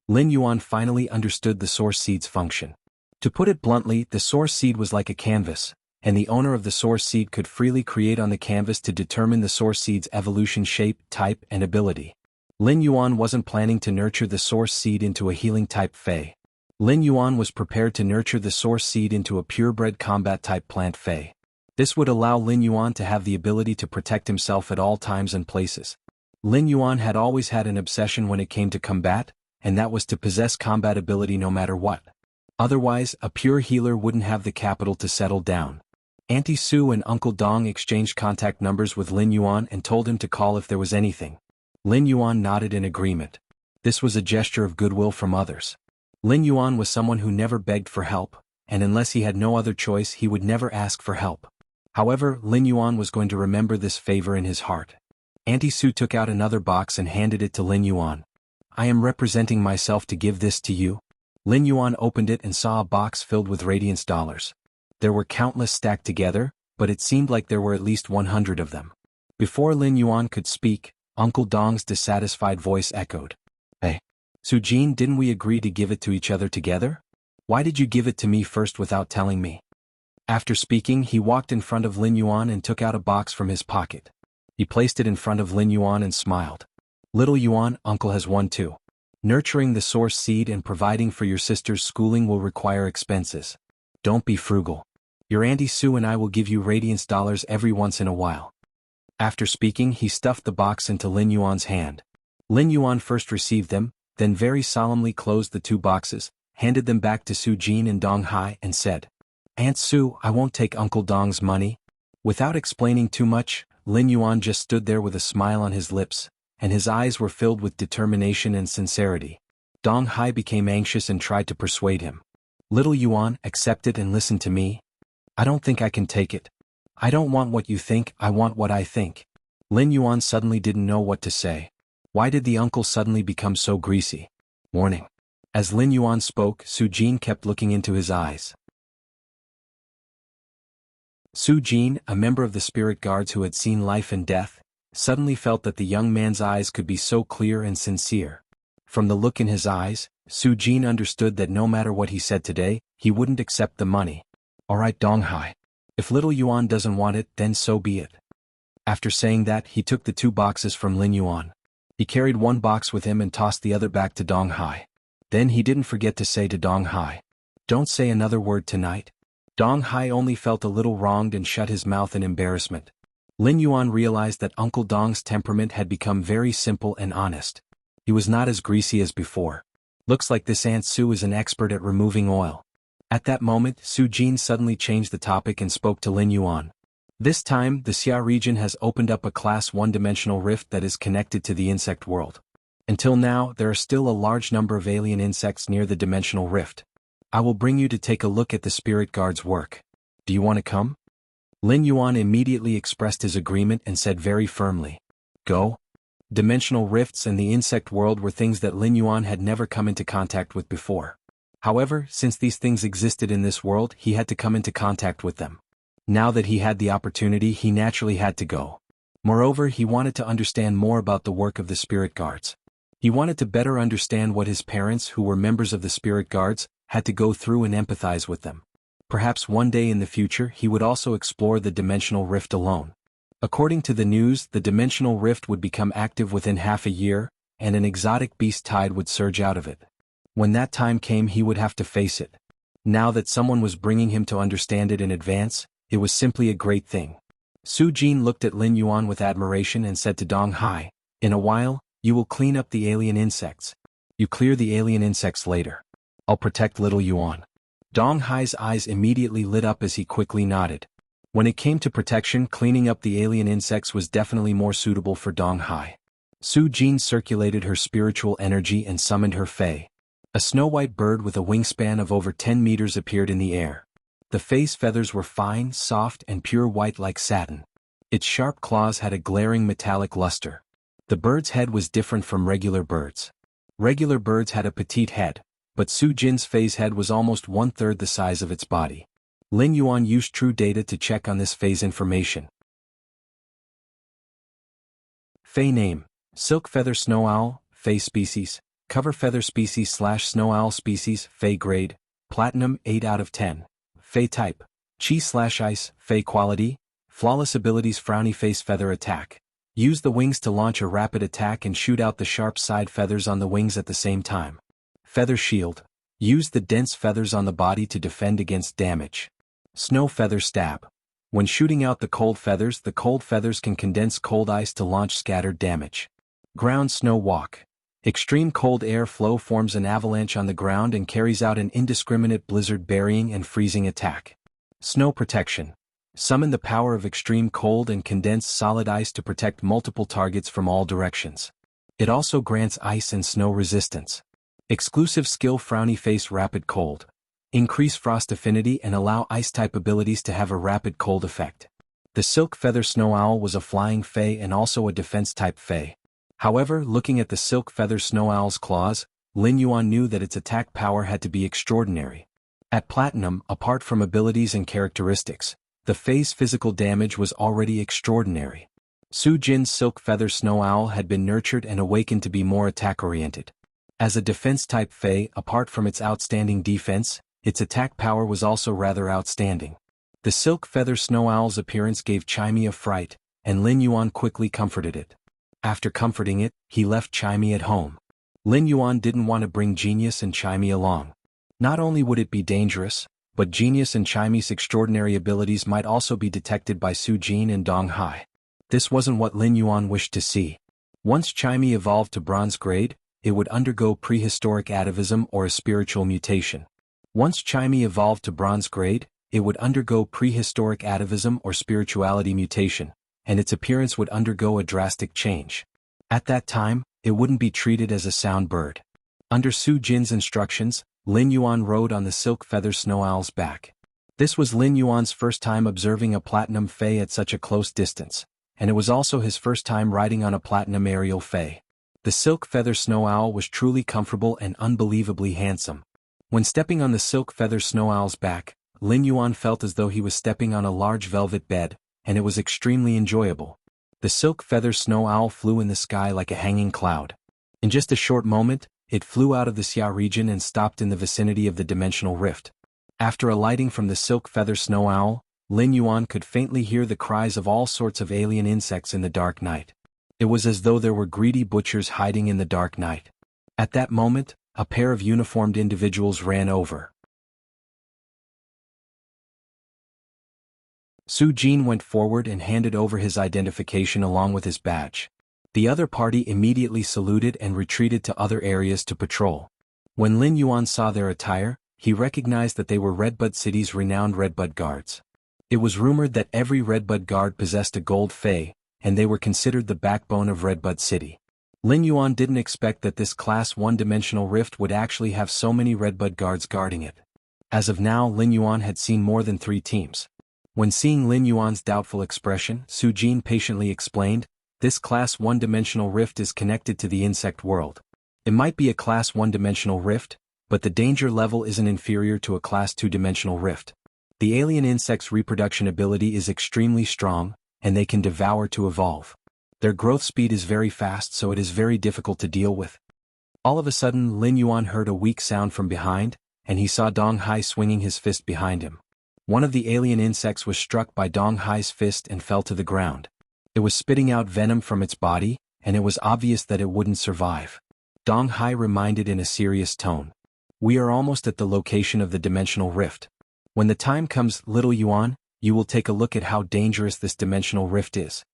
Lin Yuan finally understood the source seed's function. To put it bluntly, the source seed was like a canvas, and the owner of the source seed could freely create on the canvas to determine the source seed's evolution shape, type, and ability. Lin Yuan wasn't planning to nurture the source seed into a healing type Fei. Lin Yuan was prepared to nurture the source seed into a purebred combat type plant Fei. This would allow Lin Yuan to have the ability to protect himself at all times and places. Lin Yuan had always had an obsession when it came to combat, and that was to possess combat ability no matter what. Otherwise, a pure healer wouldn't have the capital to settle down. Auntie Su and Uncle Dong exchanged contact numbers with Lin Yuan and told him to call if there was anything. Lin Yuan nodded in agreement. This was a gesture of goodwill from others. Lin Yuan was someone who never begged for help, and unless he had no other choice he would never ask for help. However, Lin Yuan was going to remember this favor in his heart. Auntie Su took out another box and handed it to Lin Yuan. I am representing myself to give this to you. Lin Yuan opened it and saw a box filled with radiance dollars. There were countless stacked together, but it seemed like there were at least 100 of them. Before Lin Yuan could speak, Uncle Dong's dissatisfied voice echoed. Hey, Su Jin, didn't we agree to give it to each other together? Why did you give it to me first without telling me? After speaking, he walked in front of Lin Yuan and took out a box from his pocket. He placed it in front of Lin Yuan and smiled. Little Yuan, Uncle has one too. Nurturing the source seed and providing for your sister's schooling will require expenses. Don't be frugal. Your Auntie Su and I will give you radiance dollars every once in a while. After speaking, he stuffed the box into Lin Yuan's hand. Lin Yuan first received them, then very solemnly closed the two boxes, handed them back to Su Jin and Dong Hai and said, Aunt Su, I won't take Uncle Dong's money. Without explaining too much, Lin Yuan just stood there with a smile on his lips, and his eyes were filled with determination and sincerity. Dong Hai became anxious and tried to persuade him. Little Yuan, accept it and listen to me. I don't think I can take it. I don't want what you think, I want what I think. Lin Yuan suddenly didn't know what to say. Why did the uncle suddenly become so greasy? Warning. As Lin Yuan spoke, Su Jin kept looking into his eyes. Su Jin, a member of the spirit guards who had seen life and death, suddenly felt that the young man's eyes could be so clear and sincere. From the look in his eyes, Su Jin understood that no matter what he said today, he wouldn't accept the money. Alright Dong Hai. If little Yuan doesn't want it, then so be it. After saying that, he took the two boxes from Lin Yuan. He carried one box with him and tossed the other back to Dong Hai. Then he didn't forget to say to Dong Hai, don't say another word tonight. Dong Hai only felt a little wronged and shut his mouth in embarrassment. Lin Yuan realized that Uncle Dong's temperament had become very simple and honest. He was not as greasy as before. Looks like this Aunt Su is an expert at removing oil. At that moment, Su Jin suddenly changed the topic and spoke to Lin Yuan. This time, the Xia region has opened up a Class 1 dimensional rift that is connected to the insect world. Until now, there are still a large number of alien insects near the dimensional rift. I will bring you to take a look at the spirit guard's work. Do you want to come? Lin Yuan immediately expressed his agreement and said very firmly, go. Dimensional rifts and the insect world were things that Lin Yuan had never come into contact with before. However, since these things existed in this world, he had to come into contact with them. Now that he had the opportunity, he naturally had to go. Moreover, he wanted to understand more about the work of the spirit guards. He wanted to better understand what his parents, who were members of the spirit guards, had to go through and empathize with them. Perhaps one day in the future he would also explore the dimensional rift alone. According to the news, the dimensional rift would become active within half a year, and an exotic beast tide would surge out of it. When that time came, he would have to face it. Now that someone was bringing him to understand it in advance, it was simply a great thing. Su Jin looked at Lin Yuan with admiration and said to Dong Hai, "In a while, you will clean up the alien insects. You clear the alien insects later. I'll protect little Yuan." Dong Hai's eyes immediately lit up as he quickly nodded. When it came to protection, cleaning up the alien insects was definitely more suitable for Dong Hai. Su Jin circulated her spiritual energy and summoned her fae. A snow-white bird with a wingspan of over 10 meters appeared in the air. The fae's feathers were fine, soft, and pure white like satin. Its sharp claws had a glaring metallic luster. The bird's head was different from regular birds. Regular birds had a petite head, but Su Jin's fae's head was almost one-third the size of its body. Lin Yuan used true data to check on this fae's information. Fae name: Silk Feather Snow Owl, Fae species, Cover Feather species / Snow Owl species, Fae grade, Platinum 8 out of 10. Fae type: Chi / Ice, Fae quality, Flawless abilities: Frowny Face Feather Attack. Use the wings to launch a rapid attack and shoot out the sharp side feathers on the wings at the same time. Feather Shield. Use the dense feathers on the body to defend against damage. Snow Feather Stab. When shooting out the cold feathers can condense cold ice to launch scattered damage. Ground Snow Walk. Extreme cold air flow forms an avalanche on the ground and carries out an indiscriminate blizzard burying and freezing attack. Snow Protection. Summon the power of extreme cold and condense solid ice to protect multiple targets from all directions. It also grants ice and snow resistance. Exclusive skill: Frowny Face Rapid Cold. Increase frost affinity and allow ice-type abilities to have a rapid cold effect. The Silk Feather Snow Owl was a flying fae and also a defense-type fae. However, looking at the Silk Feather Snow Owl's claws, Lin Yuan knew that its attack power had to be extraordinary. At Platinum, apart from abilities and characteristics, the fae's physical damage was already extraordinary. Su Jin's Silk Feather Snow Owl had been nurtured and awakened to be more attack-oriented. As a defense-type fae, apart from its outstanding defense, its attack power was also rather outstanding. The Silk Feather Snow Owl's appearance gave Chimey a fright, and Lin Yuan quickly comforted it. After comforting it, he left Chimey at home. Lin Yuan didn't want to bring Genius and Chimey along. Not only would it be dangerous, but Genius and Chimey's extraordinary abilities might also be detected by Su Jin and Dong Hai. This wasn't what Lin Yuan wished to see. Once Chimey evolved to bronze grade, it would undergo prehistoric atavism or a spiritual mutation. Once Chimey evolved to bronze grade, it would undergo prehistoric atavism or spirituality mutation, and its appearance would undergo a drastic change. At that time, it wouldn't be treated as a sound bird. Under Su Jin's instructions, Lin Yuan rode on the Silk Feather Snow Owl's back. This was Lin Yuan's first time observing a platinum fae at such a close distance, and it was also his first time riding on a platinum aerial fae. The Silk Feather Snow Owl was truly comfortable and unbelievably handsome. When stepping on the Silk Feather Snow Owl's back, Lin Yuan felt as though he was stepping on a large velvet bed, and it was extremely enjoyable. The Silk Feather Snow Owl flew in the sky like a hanging cloud. In just a short moment, it flew out of the Xia region and stopped in the vicinity of the dimensional rift. After alighting from the Silk Feather Snow Owl, Lin Yuan could faintly hear the cries of all sorts of alien insects in the dark night. It was as though there were greedy butchers hiding in the dark night. At that moment, a pair of uniformed individuals ran over. Su Jin went forward and handed over his identification along with his badge. The other party immediately saluted and retreated to other areas to patrol. When Lin Yuan saw their attire, he recognized that they were Redbud City's renowned Redbud Guards. It was rumored that every Redbud Guard possessed a gold fae, and they were considered the backbone of Redbud City. Lin Yuan didn't expect that this Class 1 dimensional rift would actually have so many Redbud Guards guarding it. As of now, Lin Yuan had seen more than 3 teams. When seeing Lin Yuan's doubtful expression, Su Jin patiently explained, "This Class 1 dimensional rift is connected to the insect world. It might be a Class 1 dimensional rift, but the danger level isn't inferior to a Class 2 dimensional rift. The alien insect's reproduction ability is extremely strong, and they can devour to evolve. Their growth speed is very fast, so it is very difficult to deal with. All of a sudden Lin Yuan heard a weak sound from behind, and he saw Dong Hai swinging his fist behind him. One of the alien insects was struck by Dong Hai's fist and fell to the ground. It was spitting out venom from its body, and it was obvious that it wouldn't survive. Dong Hai reminded in a serious tone. We are almost at the location of the dimensional rift. When the time comes, little Yuan, you will take a look at how dangerous this dimensional rift is.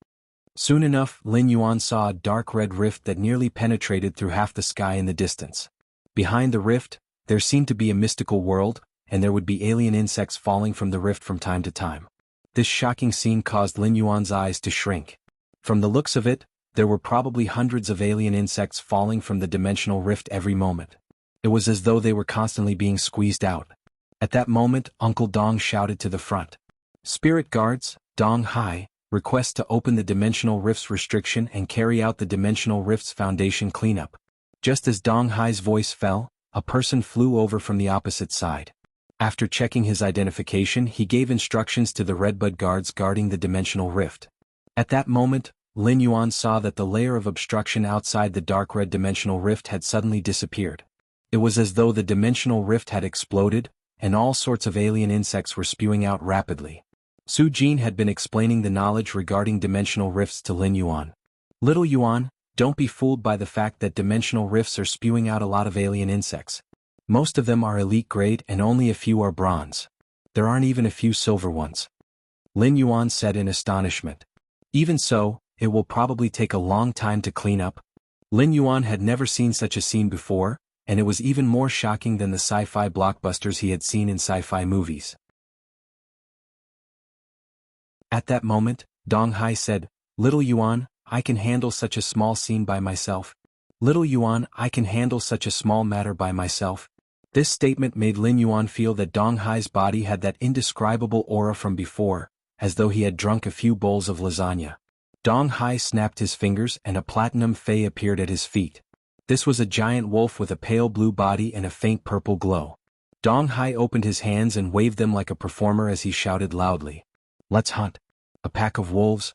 Soon enough, Lin Yuan saw a dark red rift that nearly penetrated through half the sky in the distance. Behind the rift, there seemed to be a mystical world, and there would be alien insects falling from the rift from time to time. This shocking scene caused Lin Yuan's eyes to shrink. From the looks of it, there were probably hundreds of alien insects falling from the dimensional rift every moment. It was as though they were constantly being squeezed out. At that moment, Uncle Dong shouted to the front. Spirit guards, Dong Hai, request to open the dimensional rift's restriction and carry out the dimensional rift's foundation cleanup. Just as Dong Hai's voice fell, a person flew over from the opposite side. After checking his identification, he gave instructions to the redbud guards guarding the dimensional rift. At that moment, Lin Yuan saw that the layer of obstruction outside the dark red dimensional rift had suddenly disappeared. It was as though the dimensional rift had exploded, and all sorts of alien insects were spewing out rapidly. Su Jin had been explaining the knowledge regarding dimensional rifts to Lin Yuan. Little Yuan, don't be fooled by the fact that dimensional rifts are spewing out a lot of alien insects. Most of them are elite grade and only a few are bronze. There aren't even a few silver ones. Lin Yuan said in astonishment. Even so, it will probably take a long time to clean up. Lin Yuan had never seen such a scene before, and it was even more shocking than the sci-fi blockbusters he had seen in sci-fi movies. At that moment, Dong Hai said, Little Yuan, I can handle such a small scene by myself. Little Yuan, I can handle such a small matter by myself. This statement made Lin Yuan feel that Dong Hai's body had that indescribable aura from before, as though he had drunk a few bowls of lasagna. Dong Hai snapped his fingers and a platinum fei appeared at his feet. This was a giant wolf with a pale blue body and a faint purple glow. Dong Hai opened his hands and waved them like a performer as he shouted loudly. Let's hunt. A pack of wolves?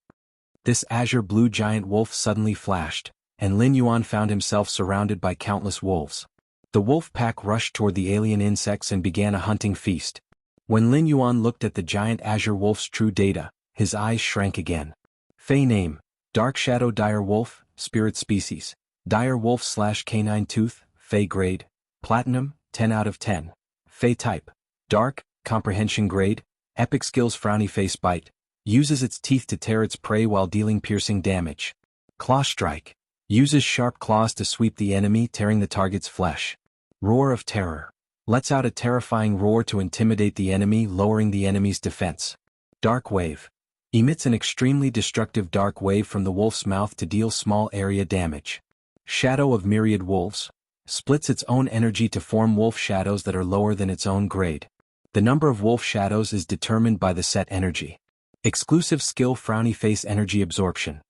This azure blue giant wolf suddenly flashed, and Lin Yuan found himself surrounded by countless wolves. The wolf pack rushed toward the alien insects and began a hunting feast. When Lin Yuan looked at the giant azure wolf's true data, his eyes shrank again. Fei name, Dark Shadow Dire Wolf, Spirit Species, Dire Wolf / Canine Tooth, Fei Grade, Platinum, 10 out of 10. Fei Type, Dark, Comprehension Grade, Epic Skills Frowny Face Bite, uses its teeth to tear its prey while dealing piercing damage. Claw Strike, uses sharp claws to sweep the enemy tearing the target's flesh. Roar of Terror, lets out a terrifying roar to intimidate the enemy lowering the enemy's defense. Dark Wave, emits an extremely destructive dark wave from the wolf's mouth to deal small area damage. Shadow of Myriad Wolves, splits its own energy to form wolf shadows that are lower than its own grade. The number of wolf shadows is determined by the set energy. Exclusive skill Frowny Face Energy Absorption.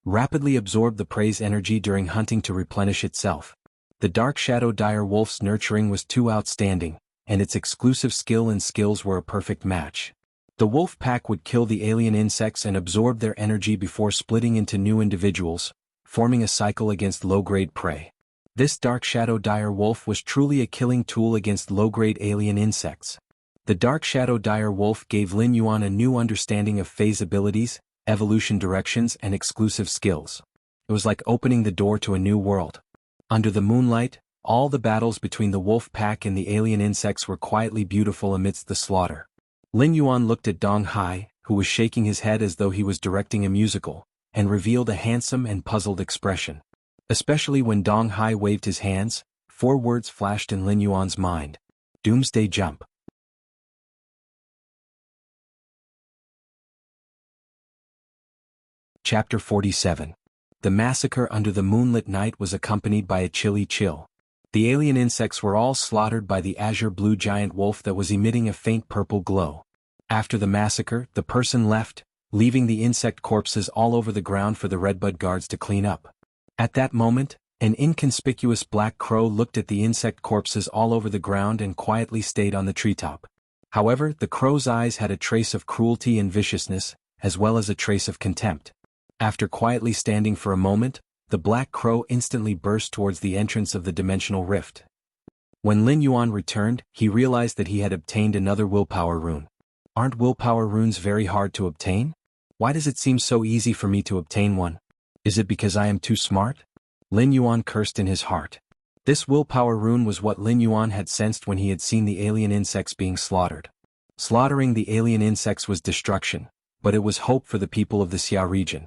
Rapidly absorb the prey's energy during hunting to replenish itself. The Dark Shadow Dire Wolf's nurturing was too outstanding, and its exclusive skill and skills were a perfect match. The wolf pack would kill the alien insects and absorb their energy before splitting into new individuals, forming a cycle against low-grade prey. This Dark Shadow Dire Wolf was truly a killing tool against low-grade alien insects. The Dark Shadow Dire Wolf gave Lin Yuan a new understanding of phase abilities, evolution directions and exclusive skills. It was like opening the door to a new world. Under the moonlight, all the battles between the wolf pack and the alien insects were quietly beautiful amidst the slaughter. Lin Yuan looked at Dong Hai, who was shaking his head as though he was directing a musical, and revealed a handsome and puzzled expression. Especially when Dong Hai waved his hands, 4 words flashed in Lin Yuan's mind. Doomsday Jump. Chapter 47. The massacre under the moonlit night was accompanied by a chilly chill. The alien insects were all slaughtered by the azure blue giant wolf that was emitting a faint purple glow. After the massacre, the person left, leaving the insect corpses all over the ground for the redbud guards to clean up. At that moment, an inconspicuous black crow looked at the insect corpses all over the ground and quietly stayed on the treetop. However, the crow's eyes had a trace of cruelty and viciousness, as well as a trace of contempt. After quietly standing for a moment, the the black crow instantly burst towards the entrance of the dimensional rift. When Lin Yuan returned, he realized that he had obtained another willpower rune. Aren't willpower runes very hard to obtain? Why does it seem so easy for me to obtain one? Is it because I am too smart? Lin Yuan cursed in his heart. This willpower rune was what Lin Yuan had sensed when he had seen the alien insects being slaughtered. Slaughtering the alien insects was destruction, but it was hope for the people of the Xia region.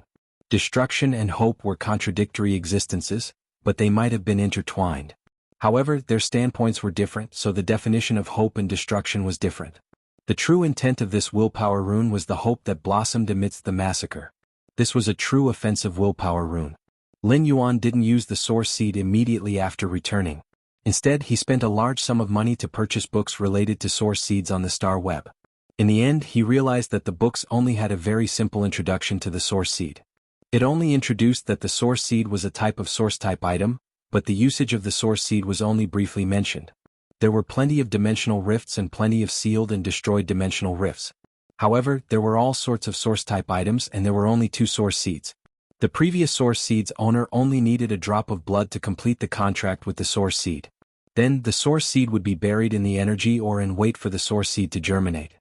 Destruction and hope were contradictory existences, but they might have been intertwined. However, their standpoints were different, so the definition of hope and destruction was different. The true intent of this willpower rune was the hope that blossomed amidst the massacre. This was a true offensive willpower rune. Lin Yuan didn't use the source seed immediately after returning. Instead, he spent a large sum of money to purchase books related to source seeds on the star web. In the end, he realized that the books only had a very simple introduction to the source seed. It only introduced that the source seed was a type of source type item, but the usage of the source seed was only briefly mentioned. There were plenty of dimensional rifts and plenty of sealed and destroyed dimensional rifts. However, there were all sorts of source type items and there were only 2 source seeds. The previous source seed's owner only needed a drop of blood to complete the contract with the source seed. Then, the source seed would be buried in the energy or in wait for the source seed to germinate.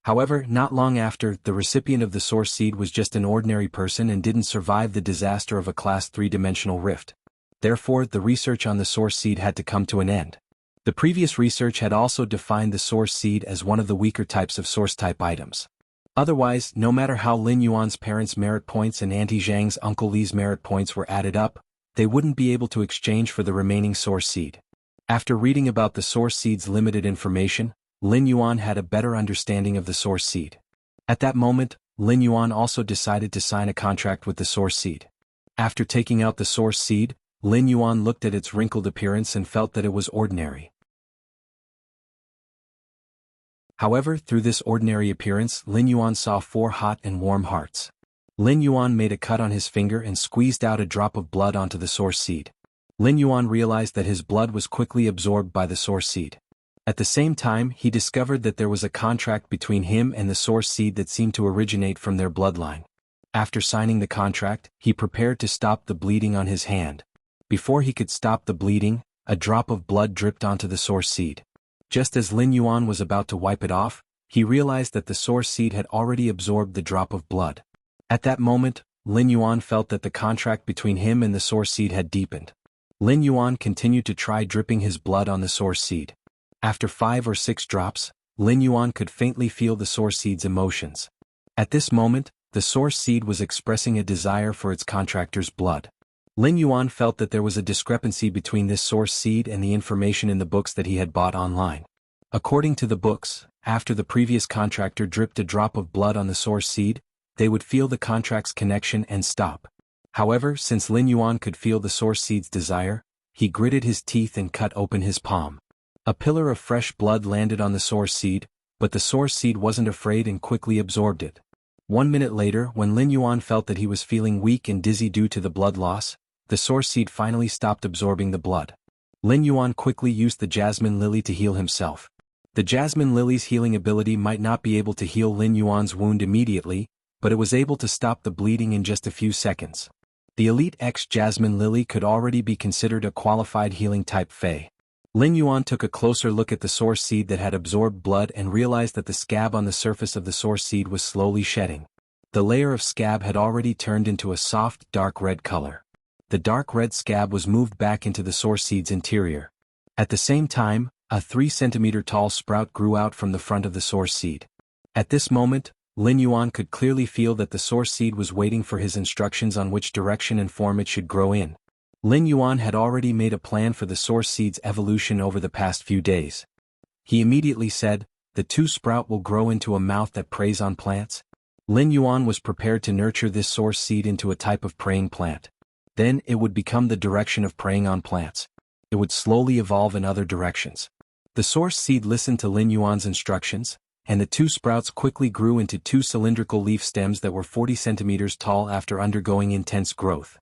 However, not long after, the recipient of the source seed was just an ordinary person and didn't survive the disaster of a class 3 dimensional rift. Therefore, the research on the source seed had to come to an end. The previous research had also defined the source seed as one of the weaker types of source type items. Otherwise, no matter how Lin Yuan's parents' merit points and Auntie Zhang's Uncle Li's merit points were added up, they wouldn't be able to exchange for the remaining source seed. After reading about the source seed's limited information, Lin Yuan had a better understanding of the source seed. At that moment, Lin Yuan also decided to sign a contract with the source seed. After taking out the source seed, Lin Yuan looked at its wrinkled appearance and felt that it was ordinary. However, through this ordinary appearance, Lin Yuan saw 4 hot and warm hearts. Lin Yuan made a cut on his finger and squeezed out a drop of blood onto the source seed. Lin Yuan realized that his blood was quickly absorbed by the source seed. At the same time, he discovered that there was a contract between him and the source seed that seemed to originate from their bloodline. After signing the contract, he prepared to stop the bleeding on his hand. Before he could stop the bleeding, a drop of blood dripped onto the source seed. Just as Lin Yuan was about to wipe it off, he realized that the source seed had already absorbed the drop of blood. At that moment, Lin Yuan felt that the contract between him and the source seed had deepened. Lin Yuan continued to try dripping his blood on the source seed. After 5 or 6 drops, Lin Yuan could faintly feel the source seed's emotions. At this moment, the source seed was expressing a desire for its contractor's blood. Lin Yuan felt that there was a discrepancy between this source seed and the information in the books that he had bought online. According to the books, after the previous contractor dripped a drop of blood on the source seed, they would feel the contract's connection and stop. However, since Lin Yuan could feel the source seed's desire, he gritted his teeth and cut open his palm. A pillar of fresh blood landed on the source seed, but the source seed wasn't afraid and quickly absorbed it. 1 minute later, when Lin Yuan felt that he was feeling weak and dizzy due to the blood loss, the source seed finally stopped absorbing the blood. Lin Yuan quickly used the jasmine lily to heal himself. The jasmine lily's healing ability might not be able to heal Lin Yuan's wound immediately, but it was able to stop the bleeding in just a few seconds. The Elite X jasmine lily could already be considered a qualified healing type Fey. Lin Yuan took a closer look at the source seed that had absorbed blood and realized that the scab on the surface of the source seed was slowly shedding. The layer of scab had already turned into a soft, dark red color. The dark red scab was moved back into the source seed's interior. At the same time, a 3 centimeter tall sprout grew out from the front of the source seed. At this moment, Lin Yuan could clearly feel that the source seed was waiting for his instructions on which direction and form it should grow in. Lin Yuan had already made a plan for the source seed's evolution over the past few days. He immediately said, "The 2 sprout will grow into a mouth that preys on plants." Lin Yuan was prepared to nurture this source seed into a type of preying plant. Then it would become the direction of preying on plants. It would slowly evolve in other directions. The source seed listened to Lin Yuan's instructions, and the 2 sprouts quickly grew into 2 cylindrical leaf stems that were 40 centimeters tall after undergoing intense growth.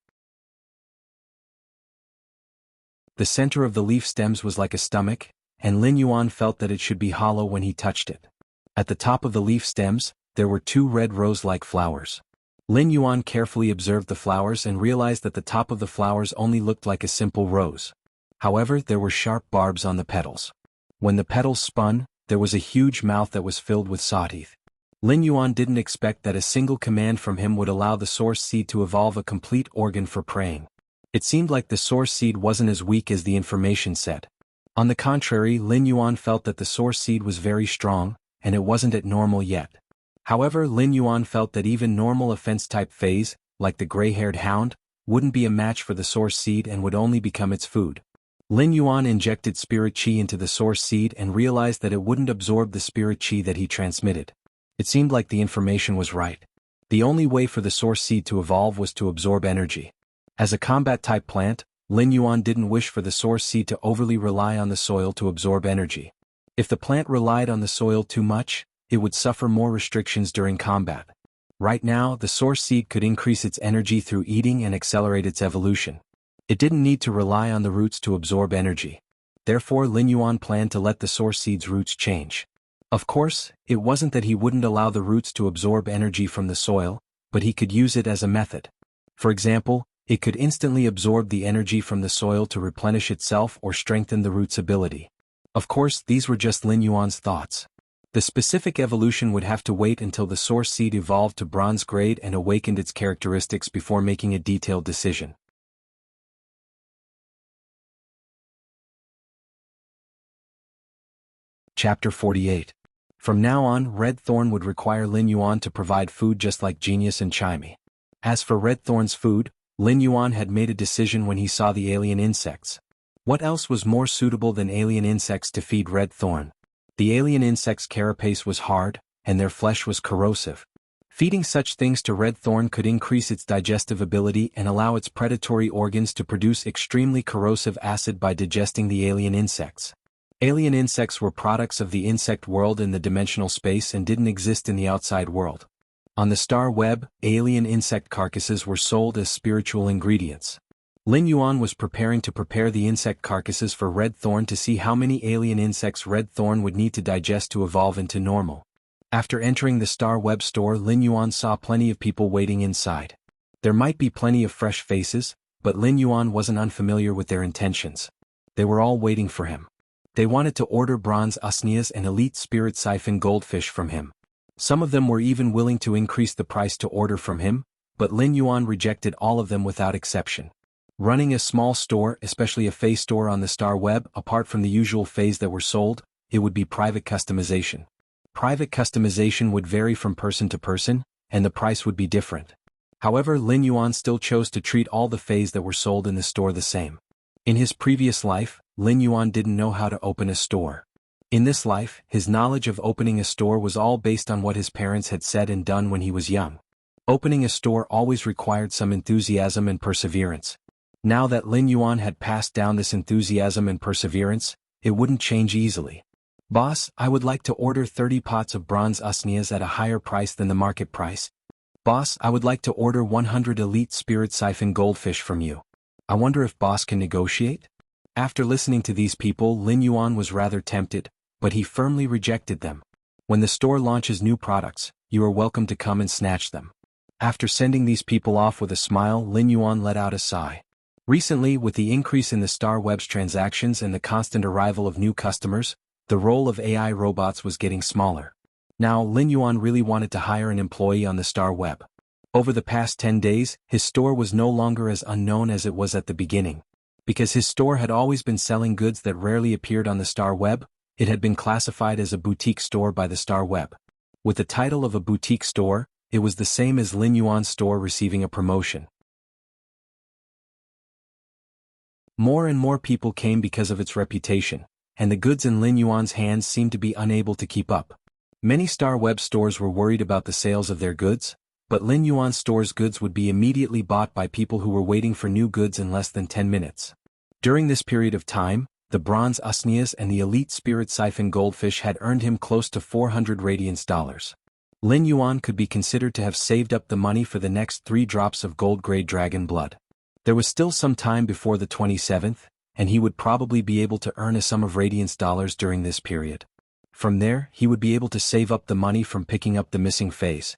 The center of the leaf stems was like a stomach, and Lin Yuan felt that it should be hollow when he touched it. At the top of the leaf stems, there were 2 red rose-like flowers. Lin Yuan carefully observed the flowers and realized that the top of the flowers only looked like a simple rose. However, there were sharp barbs on the petals. When the petals spun, there was a huge mouth that was filled with saw teeth. Lin Yuan didn't expect that a single command from him would allow the source seed to evolve a complete organ for praying. It seemed like the source seed wasn't as weak as the information said. On the contrary, Lin Yuan felt that the source seed was very strong, and it wasn't at normal yet. However, Lin Yuan felt that even normal offense-type phase, like the gray-haired hound, wouldn't be a match for the source seed and would only become its food. Lin Yuan injected spirit qi into the source seed and realized that it wouldn't absorb the spirit qi that he transmitted. It seemed like the information was right. The only way for the source seed to evolve was to absorb energy. As a combat-type plant, Lin Yuan didn't wish for the source seed to overly rely on the soil to absorb energy. If the plant relied on the soil too much, it would suffer more restrictions during combat. Right now, the source seed could increase its energy through eating and accelerate its evolution. It didn't need to rely on the roots to absorb energy. Therefore, Lin Yuan planned to let the source seed's roots change. Of course, it wasn't that he wouldn't allow the roots to absorb energy from the soil, but he could use it as a method. For example, it could instantly absorb the energy from the soil to replenish itself or strengthen the root's ability. Of course, these were just Lin Yuan's thoughts. The specific evolution would have to wait until the source seed evolved to bronze grade and awakened its characteristics before making a detailed decision. Chapter 48. From now on, Red Thorn would require Lin Yuan to provide food just like Genius and Chimey. As for Red Thorn's food, Lin Yuan had made a decision when he saw the alien insects. What else was more suitable than alien insects to feed Red Thorn? The alien insects' carapace was hard, and their flesh was corrosive. Feeding such things to Red Thorn could increase its digestive ability and allow its predatory organs to produce extremely corrosive acid by digesting the alien insects. Alien insects were products of the insect world in the dimensional space and didn't exist in the outside world. On the star web, alien insect carcasses were sold as spiritual ingredients. Lin Yuan was preparing to prepare the insect carcasses for Red Thorn to see how many alien insects Red Thorn would need to digest to evolve into normal. After entering the star web store, Lin Yuan saw plenty of people waiting inside. There might be plenty of fresh faces, but Lin Yuan wasn't unfamiliar with their intentions. They were all waiting for him. They wanted to order bronze usnias and elite spirit siphon goldfish from him. Some of them were even willing to increase the price to order from him, but Lin Yuan rejected all of them without exception. Running a small store, especially a phase store on the star web, apart from the usual phase that were sold, it would be private customization. Private customization would vary from person to person, and the price would be different. However, Lin Yuan still chose to treat all the phase that were sold in the store the same. In his previous life, Lin Yuan didn't know how to open a store. In this life, his knowledge of opening a store was all based on what his parents had said and done when he was young. Opening a store always required some enthusiasm and perseverance. Now that Lin Yuan had passed down this enthusiasm and perseverance, it wouldn't change easily. "Boss, I would like to order 30 pots of bronze usnias at a higher price than the market price. Boss, I would like to order 100 elite spirit siphon goldfish from you. I wonder if boss can negotiate?" After listening to these people, Lin Yuan was rather tempted, but he firmly rejected them. When the store launches new products, you are welcome to come and snatch them. After sending these people off with a smile, Lin Yuan let out a sigh. Recently, with the increase in the star web's transactions and the constant arrival of new customers, the role of AI robots was getting smaller. Now, Lin Yuan really wanted to hire an employee on the star web. Over the past 10 days, his store was no longer as unknown as it was at the beginning. Because his store had always been selling goods that rarely appeared on the star web, it had been classified as a boutique store by the star web. With the title of a boutique store, it was the same as Lin Yuan's store receiving a promotion. More and more people came because of its reputation, and the goods in Lin Yuan's hands seemed to be unable to keep up. Many star web stores were worried about the sales of their goods, but Lin Yuan's store's goods would be immediately bought by people who were waiting for new goods in less than 10 minutes. During this period of time, the bronze usnias and the elite spirit siphon goldfish had earned him close to 400 radiance dollars. Lin Yuan could be considered to have saved up the money for the next 3 drops of gold-grade dragon blood. There was still some time before the 27th, and he would probably be able to earn a sum of radiance dollars during this period. From there, he would be able to save up the money from picking up the missing phase.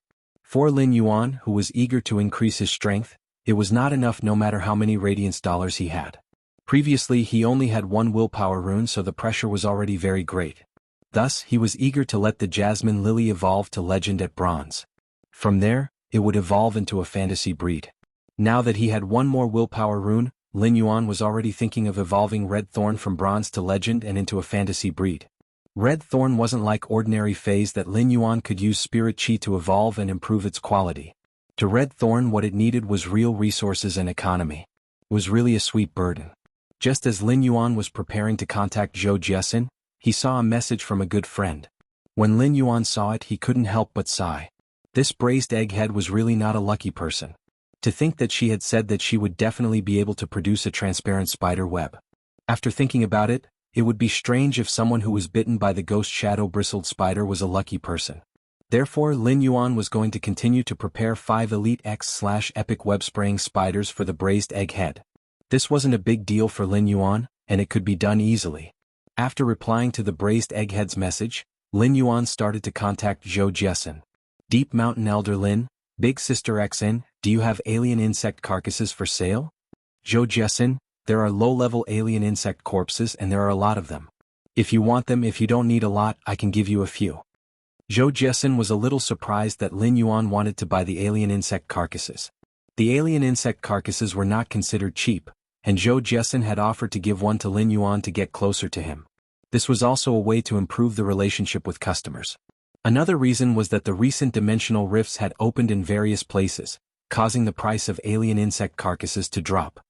For Lin Yuan, who was eager to increase his strength, it was not enough no matter how many radiance dollars he had. Previously he only had one willpower rune, so the pressure was already very great. Thus, he was eager to let the Jasmine Lily evolve to legend at bronze. From there, it would evolve into a fantasy breed. Now that he had one more willpower rune, Lin Yuan was already thinking of evolving Red Thorn from bronze to legend and into a fantasy breed. Red Thorn wasn't like ordinary phase that Lin Yuan could use spirit chi to evolve and improve its quality. To Red Thorn, what it needed was real resources and economy. It was really a sweet burden. Just as Lin Yuan was preparing to contact Zhou Jiesin, he saw a message from a good friend. When Lin Yuan saw it, he couldn't help but sigh. This braised egghead was really not a lucky person. To think that she had said that she would definitely be able to produce a transparent spider web. After thinking about it, it would be strange if someone who was bitten by the ghost shadow-bristled spider was a lucky person. Therefore, Lin Yuan was going to continue to prepare 5 Elite X/Epic web-spraying spiders for the braised egghead. This wasn't a big deal for Lin Yuan, and it could be done easily. After replying to the braised egghead's message, Lin Yuan started to contact Zhou Jiesin. Deep Mountain Elder Lin, Big Sister Xin, do you have alien insect carcasses for sale? Zhou Jiesin, there are low-level alien insect corpses and there are a lot of them. If you want them, if you don't need a lot, I can give you a few. Zhou Jiesin was a little surprised that Lin Yuan wanted to buy the alien insect carcasses. The alien insect carcasses were not considered cheap, and Zhou Jiesin had offered to give one to Lin Yuan to get closer to him. This was also a way to improve the relationship with customers. Another reason was that the recent dimensional rifts had opened in various places, causing the price of alien insect carcasses to drop.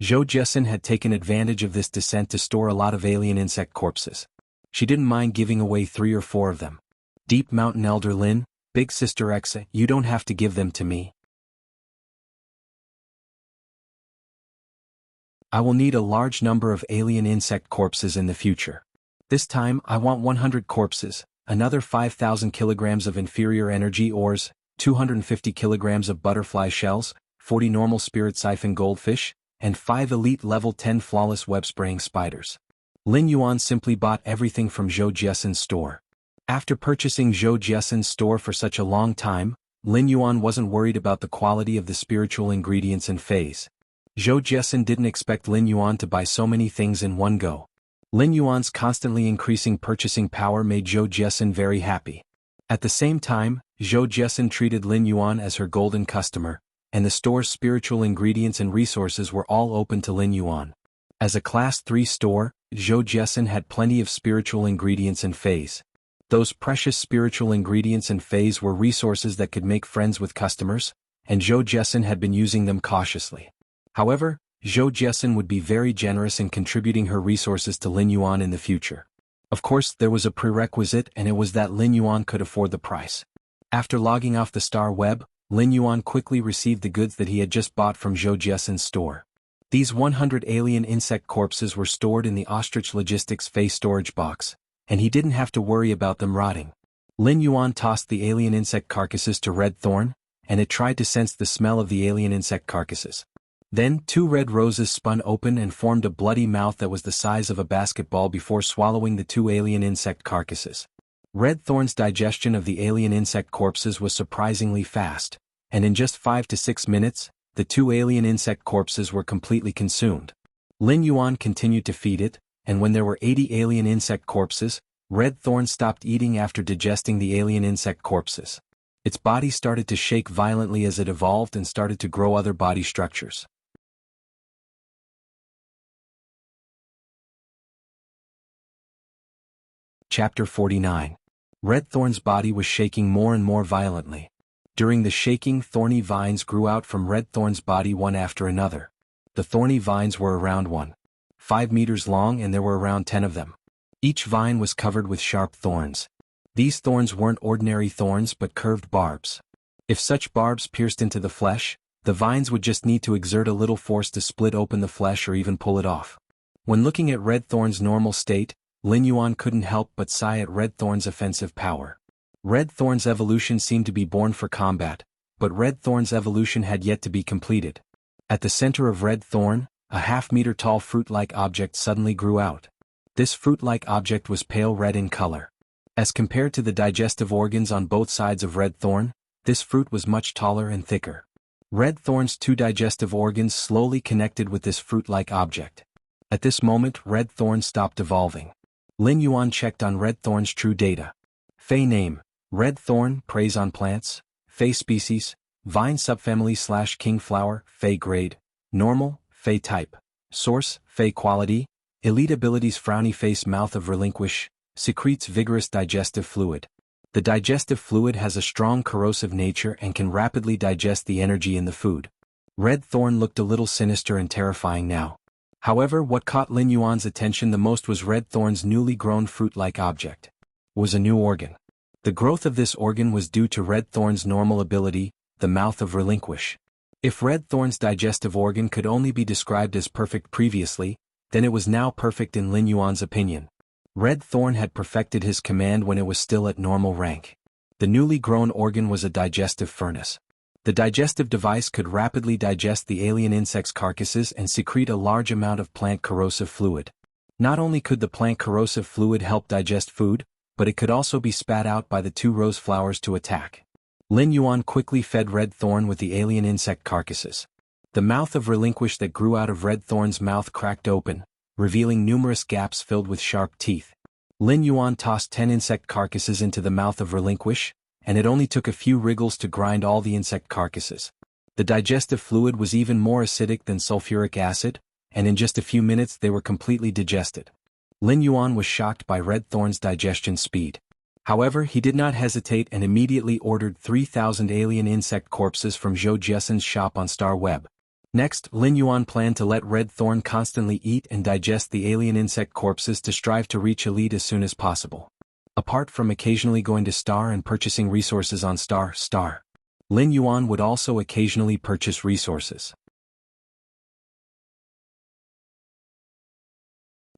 Zhou Jiesin had taken advantage of this descent to store a lot of alien insect corpses. She didn't mind giving away 3 or 4 of them. Deep Mountain Elder Lin, Big Sister Xa, you don't have to give them to me. I will need a large number of alien insect corpses in the future. This time, I want 100 corpses, another 5,000 kilograms of inferior energy ores, 250 kilograms of butterfly shells, 40 normal spirit siphon goldfish, and 5 elite level 10 flawless web-spraying spiders. Lin Yuan simply bought everything from Zhou Jiesin's store. After purchasing Zhou Jiesin's store for such a long time, Lin Yuan wasn't worried about the quality of the spiritual ingredients and phase. Zhou Jiesin didn't expect Lin Yuan to buy so many things in one go. Lin Yuan's constantly increasing purchasing power made Zhou Jiesin very happy. At the same time, Zhou Jiesin treated Lin Yuan as her golden customer, and the store's spiritual ingredients and resources were all open to Lin Yuan. As a Class 3 store, Zhou Jiesin had plenty of spiritual ingredients and phase. Those precious spiritual ingredients and phase were resources that could make friends with customers, and Zhou Jiesin had been using them cautiously. However, Zhou Jiesin would be very generous in contributing her resources to Lin Yuan in the future. Of course, there was a prerequisite, and it was that Lin Yuan could afford the price. After logging off the star web, Lin Yuan quickly received the goods that he had just bought from Zhou Jiesin's store. These 100 alien insect corpses were stored in the Ostrich Logistics face storage box, and he didn't have to worry about them rotting. Lin Yuan tossed the alien insect carcasses to Red Thorn, and it tried to sense the smell of the alien insect carcasses. Then 2 red roses spun open and formed a bloody mouth that was the size of a basketball before swallowing the 2 alien insect carcasses. Red Thorn's digestion of the alien insect corpses was surprisingly fast, and in just 5 to 6 minutes, the 2 alien insect corpses were completely consumed. Lin Yuan continued to feed it, and when there were 80 alien insect corpses, Red Thorn stopped eating after digesting the alien insect corpses. Its body started to shake violently as it evolved and started to grow other body structures. Chapter 49. Red Thorn's body was shaking more and more violently. During the shaking, thorny vines grew out from Red Thorn's body one after another. The thorny vines were around 1.5 meters long and there were around 10 of them. Each vine was covered with sharp thorns. These thorns weren't ordinary thorns but curved barbs. If such barbs pierced into the flesh, the vines would just need to exert a little force to split open the flesh or even pull it off. When looking at Red Thorn's normal state, Lin Yuan couldn't help but sigh at Red Thorn's offensive power. Red Thorn's evolution seemed to be born for combat, but Red Thorn's evolution had yet to be completed. At the center of Red Thorn, a half-meter-tall fruit-like object suddenly grew out. This fruit-like object was pale red in color. As compared to the digestive organs on both sides of Red Thorn, This fruit was much taller and thicker. Red Thorn's two digestive organs slowly connected with this fruit-like object. At this moment, Red Thorn stopped evolving. Lin Yuan checked on Red Thorn's true data. Fei name: Red Thorn, preys on plants. Fei species: vine subfamily / king flower. Fei grade: normal. Fei type: source. Fei quality: elite abilities. Frowny face, mouth of relinquish, secretes vigorous digestive fluid. The digestive fluid has a strong corrosive nature and can rapidly digest the energy in the food. Red Thorn looked a little sinister and terrifying now. However, what caught Lin Yuan's attention the most was Red Thorn's newly grown fruit-like object. It was a new organ. The growth of this organ was due to Red Thorn's normal ability, the mouth of relinquish. If Red Thorn's digestive organ could only be described as perfect previously, then it was now perfect in Lin Yuan's opinion. Red Thorn had perfected his command when it was still at normal rank. The newly grown organ was a digestive furnace. The digestive device could rapidly digest the alien insects' carcasses and secrete a large amount of plant corrosive fluid. Not only could the plant corrosive fluid help digest food, but it could also be spat out by the two rose flowers to attack. Lin Yuan quickly fed Red Thorn with the alien insect carcasses. The mouth of relinquish that grew out of Red Thorn's mouth cracked open, revealing numerous gaps filled with sharp teeth. Lin Yuan tossed 10 insect carcasses into the mouth of relinquish, and it only took a few wriggles to grind all the insect carcasses. The digestive fluid was even more acidic than sulfuric acid, and in just a few minutes they were completely digested. Lin Yuan was shocked by Red Thorn's digestion speed. However, he did not hesitate and immediately ordered 3,000 alien insect corpses from Zhou Jiesen's shop on Star Web. Next, Lin Yuan planned to let Red Thorn constantly eat and digest the alien insect corpses to strive to reach elite as soon as possible. Apart from occasionally going to Star and purchasing resources on Star, Lin Yuan would also occasionally purchase resources.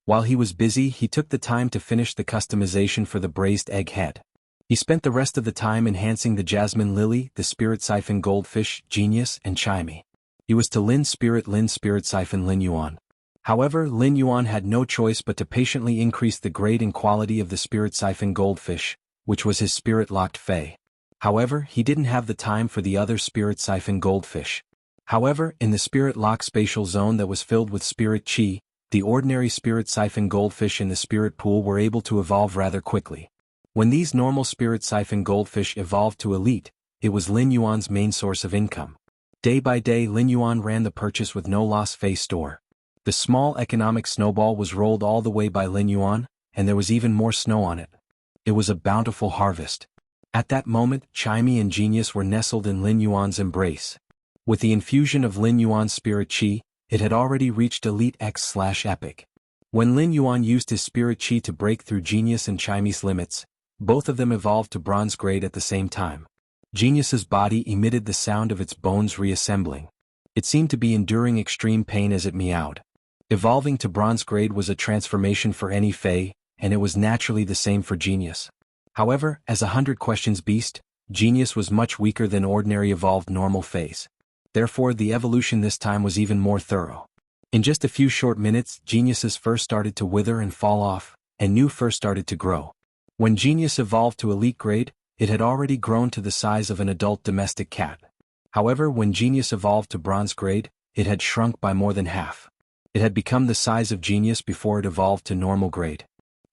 While he was busy, he took the time to finish the customization for the braised egg head. He spent the rest of the time enhancing the jasmine lily, the spirit siphon goldfish, genius, and chimey. He was to Lin spirit siphon Lin Yuan. However, Lin Yuan had no choice but to patiently increase the grade and quality of the spirit siphon goldfish, which was his spirit-locked fei. However, he didn't have the time for the other spirit siphon goldfish. However, in the spirit lock spatial zone that was filled with spirit chi, the ordinary spirit siphon goldfish in the spirit pool were able to evolve rather quickly. When these normal spirit siphon goldfish evolved to elite, it was Lin Yuan's main source of income. Day by day, Lin Yuan ran the purchase with no loss fei store. The small economic snowball was rolled all the way by Lin Yuan, and there was even more snow on it. It was a bountiful harvest. At that moment, Chimey and Genius were nestled in Lin Yuan's embrace. With the infusion of Lin Yuan's spirit chi, it had already reached Elite X/Epic. When Lin Yuan used his spirit chi to break through Genius and Chimey's limits, both of them evolved to bronze grade at the same time. Genius's body emitted the sound of its bones reassembling. It seemed to be enduring extreme pain as it meowed. Evolving to bronze grade was a transformation for any fei, and it was naturally the same for Genius. However, as a 100 questions beast, Genius was much weaker than ordinary evolved normal feis. Therefore, the evolution this time was even more thorough. In just a few short minutes, Genius's fur started to wither and fall off, and new fur started to grow. When Genius evolved to elite grade, it had already grown to the size of an adult domestic cat. However, when Genius evolved to bronze grade, it had shrunk by more than half. It had become the size of Genius before it evolved to normal grade.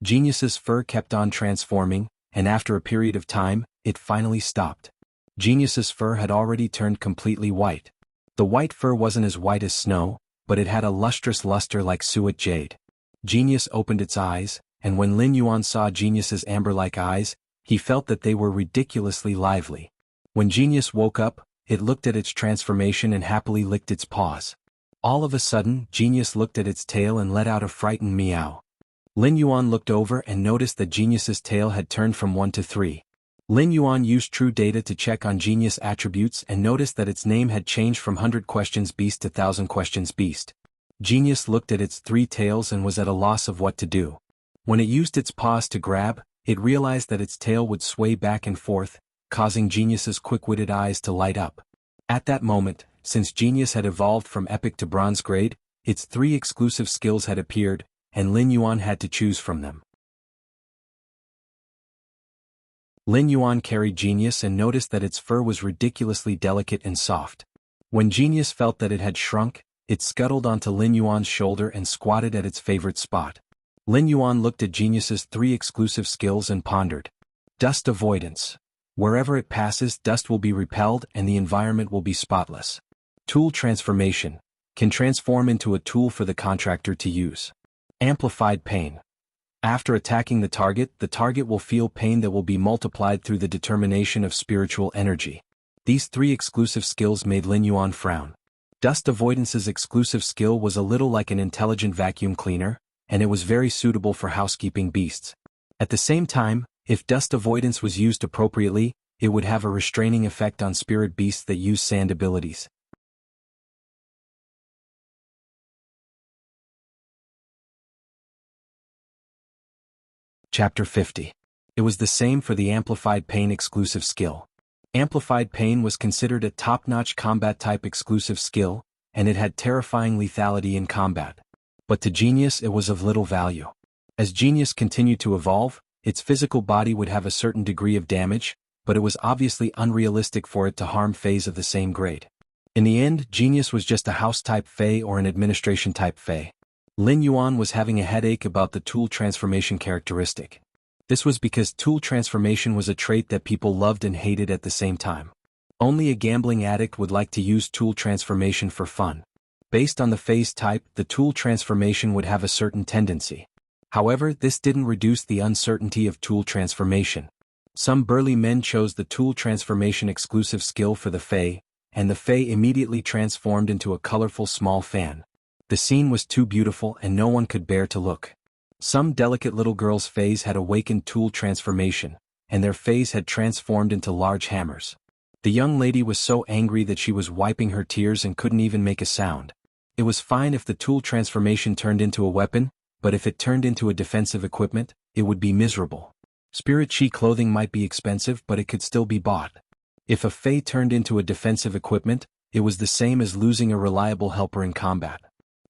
Genius's fur kept on transforming, and after a period of time, it finally stopped. Genius's fur had already turned completely white. The white fur wasn't as white as snow, but it had a lustrous luster like suet jade. Genius opened its eyes, and when Lin Yuan saw Genius's amber-like eyes, he felt that they were ridiculously lively. When Genius woke up, it looked at its transformation and happily licked its paws. All of a sudden, Genius looked at its tail and let out a frightened meow. Lin Yuan looked over and noticed that Genius's tail had turned from 1 to 3. Lin Yuan used true data to check on Genius attributes and noticed that its name had changed from 100 questions beast to 1000 questions beast. Genius looked at its 3 tails and was at a loss of what to do. When it used its paws to grab, it realized that its tail would sway back and forth, causing Genius's quick-witted eyes to light up. At that moment, since Genius had evolved from epic to bronze grade, its 3 exclusive skills had appeared, and Lin Yuan had to choose from them. Lin Yuan carried Genius and noticed that its fur was ridiculously delicate and soft. When Genius felt that it had shrunk, it scuttled onto Lin Yuan's shoulder and squatted at its favorite spot. Lin Yuan looked at Genius's 3 exclusive skills and pondered. Dust avoidance. Wherever it passes, dust will be repelled and the environment will be spotless. Tool transformation. Can transform into a tool for the contractor to use. Amplified pain. After attacking the target will feel pain that will be multiplied through the determination of spiritual energy. These 3 exclusive skills made Lin Yuan frown. Dust avoidance's exclusive skill was a little like an intelligent vacuum cleaner, and it was very suitable for housekeeping beasts. At the same time, if dust avoidance was used appropriately, it would have a restraining effect on spirit beasts that use sand abilities. Chapter 50. It was the same for the Amplified Pain exclusive skill. Amplified Pain was considered a top-notch combat-type exclusive skill, and it had terrifying lethality in combat. But to Genius it was of little value. As Genius continued to evolve, its physical body would have a certain degree of damage, but it was obviously unrealistic for it to harm Fays of the same grade. In the end, Genius was just a house-type Fey or an administration-type Fey. Lin Yuan was having a headache about the tool transformation characteristic. This was because tool transformation was a trait that people loved and hated at the same time. Only a gambling addict would like to use tool transformation for fun. Based on the phase type, the tool transformation would have a certain tendency. However, this didn't reduce the uncertainty of tool transformation. Some burly men chose the tool transformation exclusive skill for the Fae, and the Fae immediately transformed into a colorful small fan. The scene was too beautiful and no one could bear to look. Some delicate little girls' Fays had awakened tool transformation, and their Fays had transformed into large hammers. The young lady was so angry that she was wiping her tears and couldn't even make a sound. It was fine if the tool transformation turned into a weapon, but if it turned into a defensive equipment, it would be miserable. Spirit Chi clothing might be expensive, but it could still be bought. If a Fae turned into a defensive equipment, it was the same as losing a reliable helper in combat.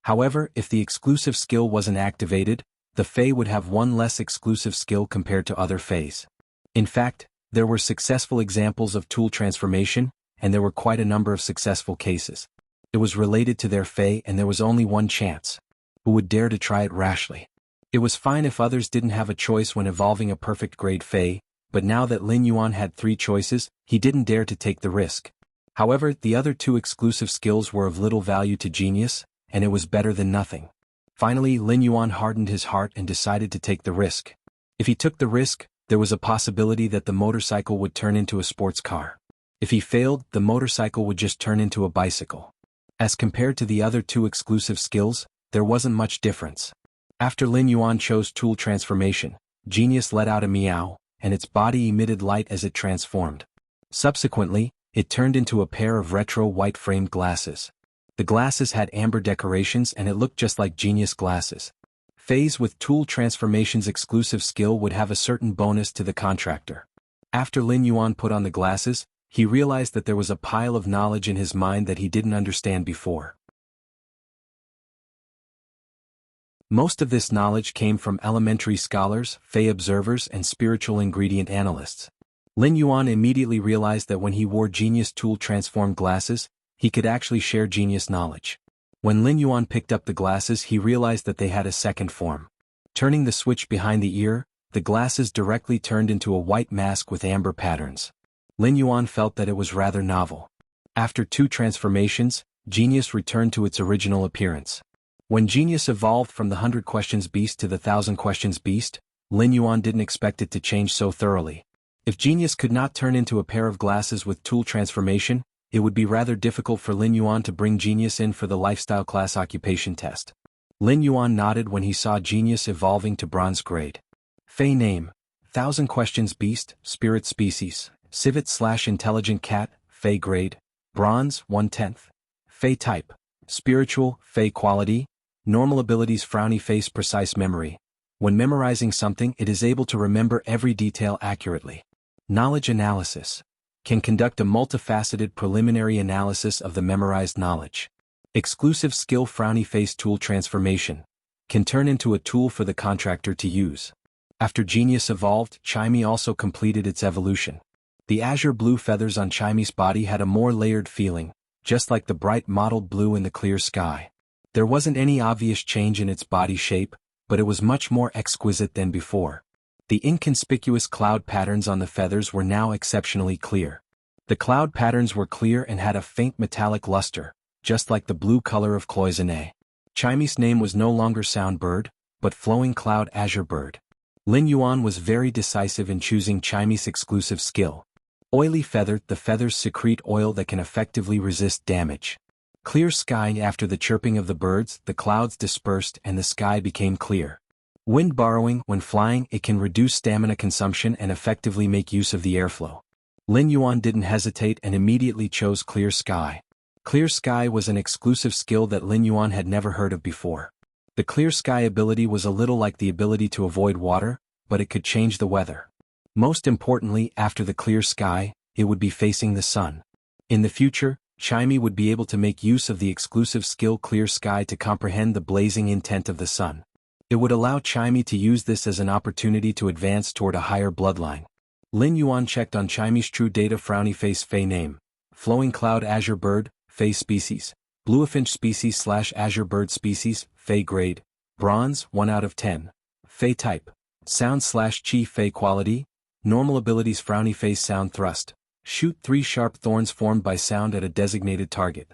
However, if the exclusive skill wasn't activated, the Fae would have one less exclusive skill compared to other Faes. In fact, there were successful examples of tool transformation, and there were quite a number of successful cases. It was related to their Fae and there was only one chance. Who would dare to try it rashly? It was fine if others didn't have a choice when evolving a perfect grade Fae, but now that Lin Yuan had 3 choices, he didn't dare to take the risk. However, the other 2 exclusive skills were of little value to Genius, and it was better than nothing. Finally, Lin Yuan hardened his heart and decided to take the risk. If he took the risk, there was a possibility that the motorcycle would turn into a sports car. If he failed, the motorcycle would just turn into a bicycle. As compared to the other 2 exclusive skills, there wasn't much difference. After Lin Yuan chose tool transformation, Genius let out a meow, and its body emitted light as it transformed. Subsequently, it turned into a pair of retro white-framed glasses. The glasses had amber decorations and it looked just like Genius glasses. Fays with tool transformation's exclusive skill would have a certain bonus to the contractor. After Lin Yuan put on the glasses, he realized that there was a pile of knowledge in his mind that he didn't understand before. Most of this knowledge came from elementary scholars, Fey observers, and spiritual ingredient analysts. Lin Yuan immediately realized that when he wore Genius tool transformed glasses, he could actually share Genius knowledge. When Lin Yuan picked up the glasses, he realized that they had a second form. Turning the switch behind the ear, the glasses directly turned into a white mask with amber patterns. Lin Yuan felt that it was rather novel. After 2 transformations, Genius returned to its original appearance. When Genius evolved from the 100 Questions Beast to the 1000 Questions Beast, Lin Yuan didn't expect it to change so thoroughly. If Genius could not turn into a pair of glasses with tool transformation, it would be rather difficult for Lin Yuan to bring Genius in for the lifestyle class occupation test. Lin Yuan nodded when he saw Genius evolving to bronze grade. Fey name: 1000 Questions Beast, Spirit Species, Civet/Intelligent Cat, Fey grade, Bronze, 1/10. Fey type: Spiritual, Fey quality, Normal abilities: Frowny face, Precise memory. When memorizing something, it is able to remember every detail accurately. Knowledge analysis: Can conduct a multifaceted preliminary analysis of the memorized knowledge. Exclusive skill: Frowny face tool transformation. Can turn into a tool for the contractor to use. After Genius evolved, Chimey also completed its evolution. The azure blue feathers on Chimey's body had a more layered feeling, just like the bright mottled blue in the clear sky. There wasn't any obvious change in its body shape, but it was much more exquisite than before. The inconspicuous cloud patterns on the feathers were now exceptionally clear. The cloud patterns were clear and had a faint metallic luster, just like the blue color of cloisonne. Chimey's name was no longer Soundbird, but Flowing Cloud Azure Bird. Lin Yuan was very decisive in choosing Chimey's exclusive skill. Oily feather, the feathers secrete oil that can effectively resist damage. Clear sky. After the chirping of the birds, the clouds dispersed and the sky became clear. Wind borrowing, when flying, it can reduce stamina consumption and effectively make use of the airflow. Lin Yuan didn't hesitate and immediately chose Clear Sky. Clear Sky was an exclusive skill that Lin Yuan had never heard of before. The Clear Sky ability was a little like the ability to avoid water, but it could change the weather. Most importantly, after the Clear Sky, it would be facing the sun. In the future, Chimey would be able to make use of the exclusive skill Clear Sky to comprehend the blazing intent of the sun. It would allow Chimey to use this as an opportunity to advance toward a higher bloodline. Lin Yuan checked on Chimey's true data. Frowny face Fey name, Flowing Cloud Azure Bird, Fey species, Bluefinch species / Azure Bird species, Fey grade, Bronze 1 out of 10, Fey type, Sound / Chi Fey quality, Normal abilities Frowny face Sound thrust, shoot 3 sharp thorns formed by sound at a designated target.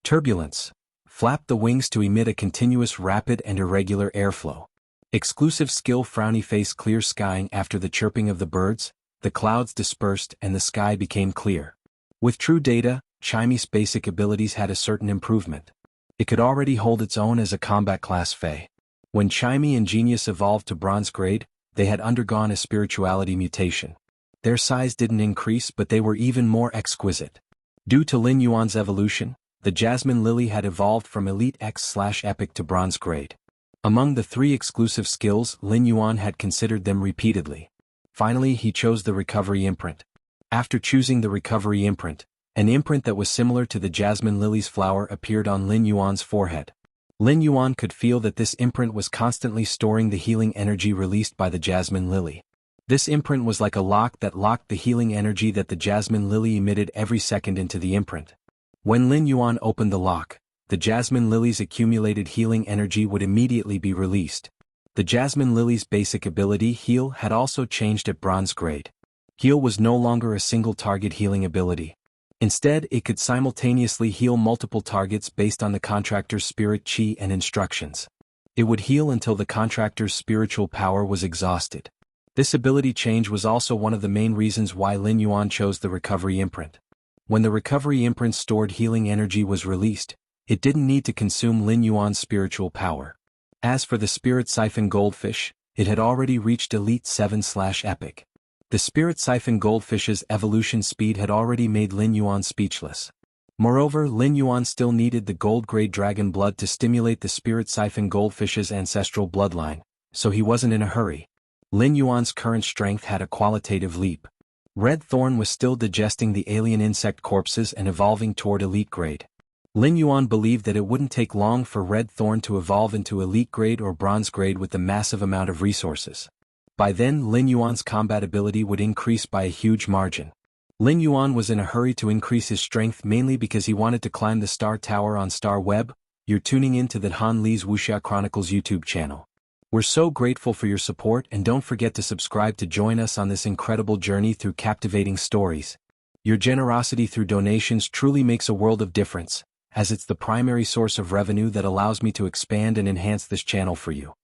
Turbulence. Flap the wings to emit a continuous rapid and irregular airflow. Exclusive skill Frowny face Clear Skying. After the chirping of the birds, the clouds dispersed and the sky became clear. With true data, Chimey's basic abilities had a certain improvement. It could already hold its own as a combat class Fey. When Chimey and Genius evolved to bronze grade, they had undergone a spirituality mutation. Their size didn't increase, but they were even more exquisite. Due to Lin Yuan's evolution, the Jasmine Lily had evolved from Elite X/Epic to bronze grade. Among the 3 exclusive skills, Lin Yuan had considered them repeatedly. Finally, he chose the Recovery Imprint. After choosing the Recovery Imprint, an imprint that was similar to the Jasmine Lily's flower appeared on Lin Yuan's forehead. Lin Yuan could feel that this imprint was constantly storing the healing energy released by the Jasmine Lily. This imprint was like a lock that locked the healing energy that the Jasmine Lily emitted every second into the imprint. When Lin Yuan opened the lock, the Jasmine Lily's accumulated healing energy would immediately be released. The Jasmine Lily's basic ability, Heal, had also changed at bronze grade. Heal was no longer a single target healing ability. Instead, it could simultaneously heal multiple targets based on the contractor's spirit chi and instructions. It would heal until the contractor's spiritual power was exhausted. This ability change was also one of the main reasons why Lin Yuan chose the Recovery Imprint. When the Recovery Imprint's stored healing energy was released, it didn't need to consume Lin Yuan's spiritual power. As for the Spirit Siphon Goldfish, it had already reached Elite 7/Epic. The Spirit Siphon Goldfish's evolution speed had already made Lin Yuan speechless. Moreover, Lin Yuan still needed the gold-grade dragon blood to stimulate the Spirit Siphon Goldfish's ancestral bloodline, so he wasn't in a hurry. Lin Yuan's current strength had a qualitative leap. Red Thorn was still digesting the alien insect corpses and evolving toward elite grade. Lin Yuan believed that it wouldn't take long for Red Thorn to evolve into elite grade or bronze grade with the massive amount of resources. By then, Lin Yuan's combat ability would increase by a huge margin. Lin Yuan was in a hurry to increase his strength mainly because he wanted to climb the Star Tower on Star Web. You're tuning in to the Han Li's Wuxia Chronicles YouTube channel. We're so grateful for your support, and don't forget to subscribe to join us on this incredible journey through captivating stories. Your generosity through donations truly makes a world of difference, as it's the primary source of revenue that allows me to expand and enhance this channel for you.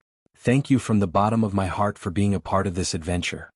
Thank you from the bottom of my heart for being a part of this adventure.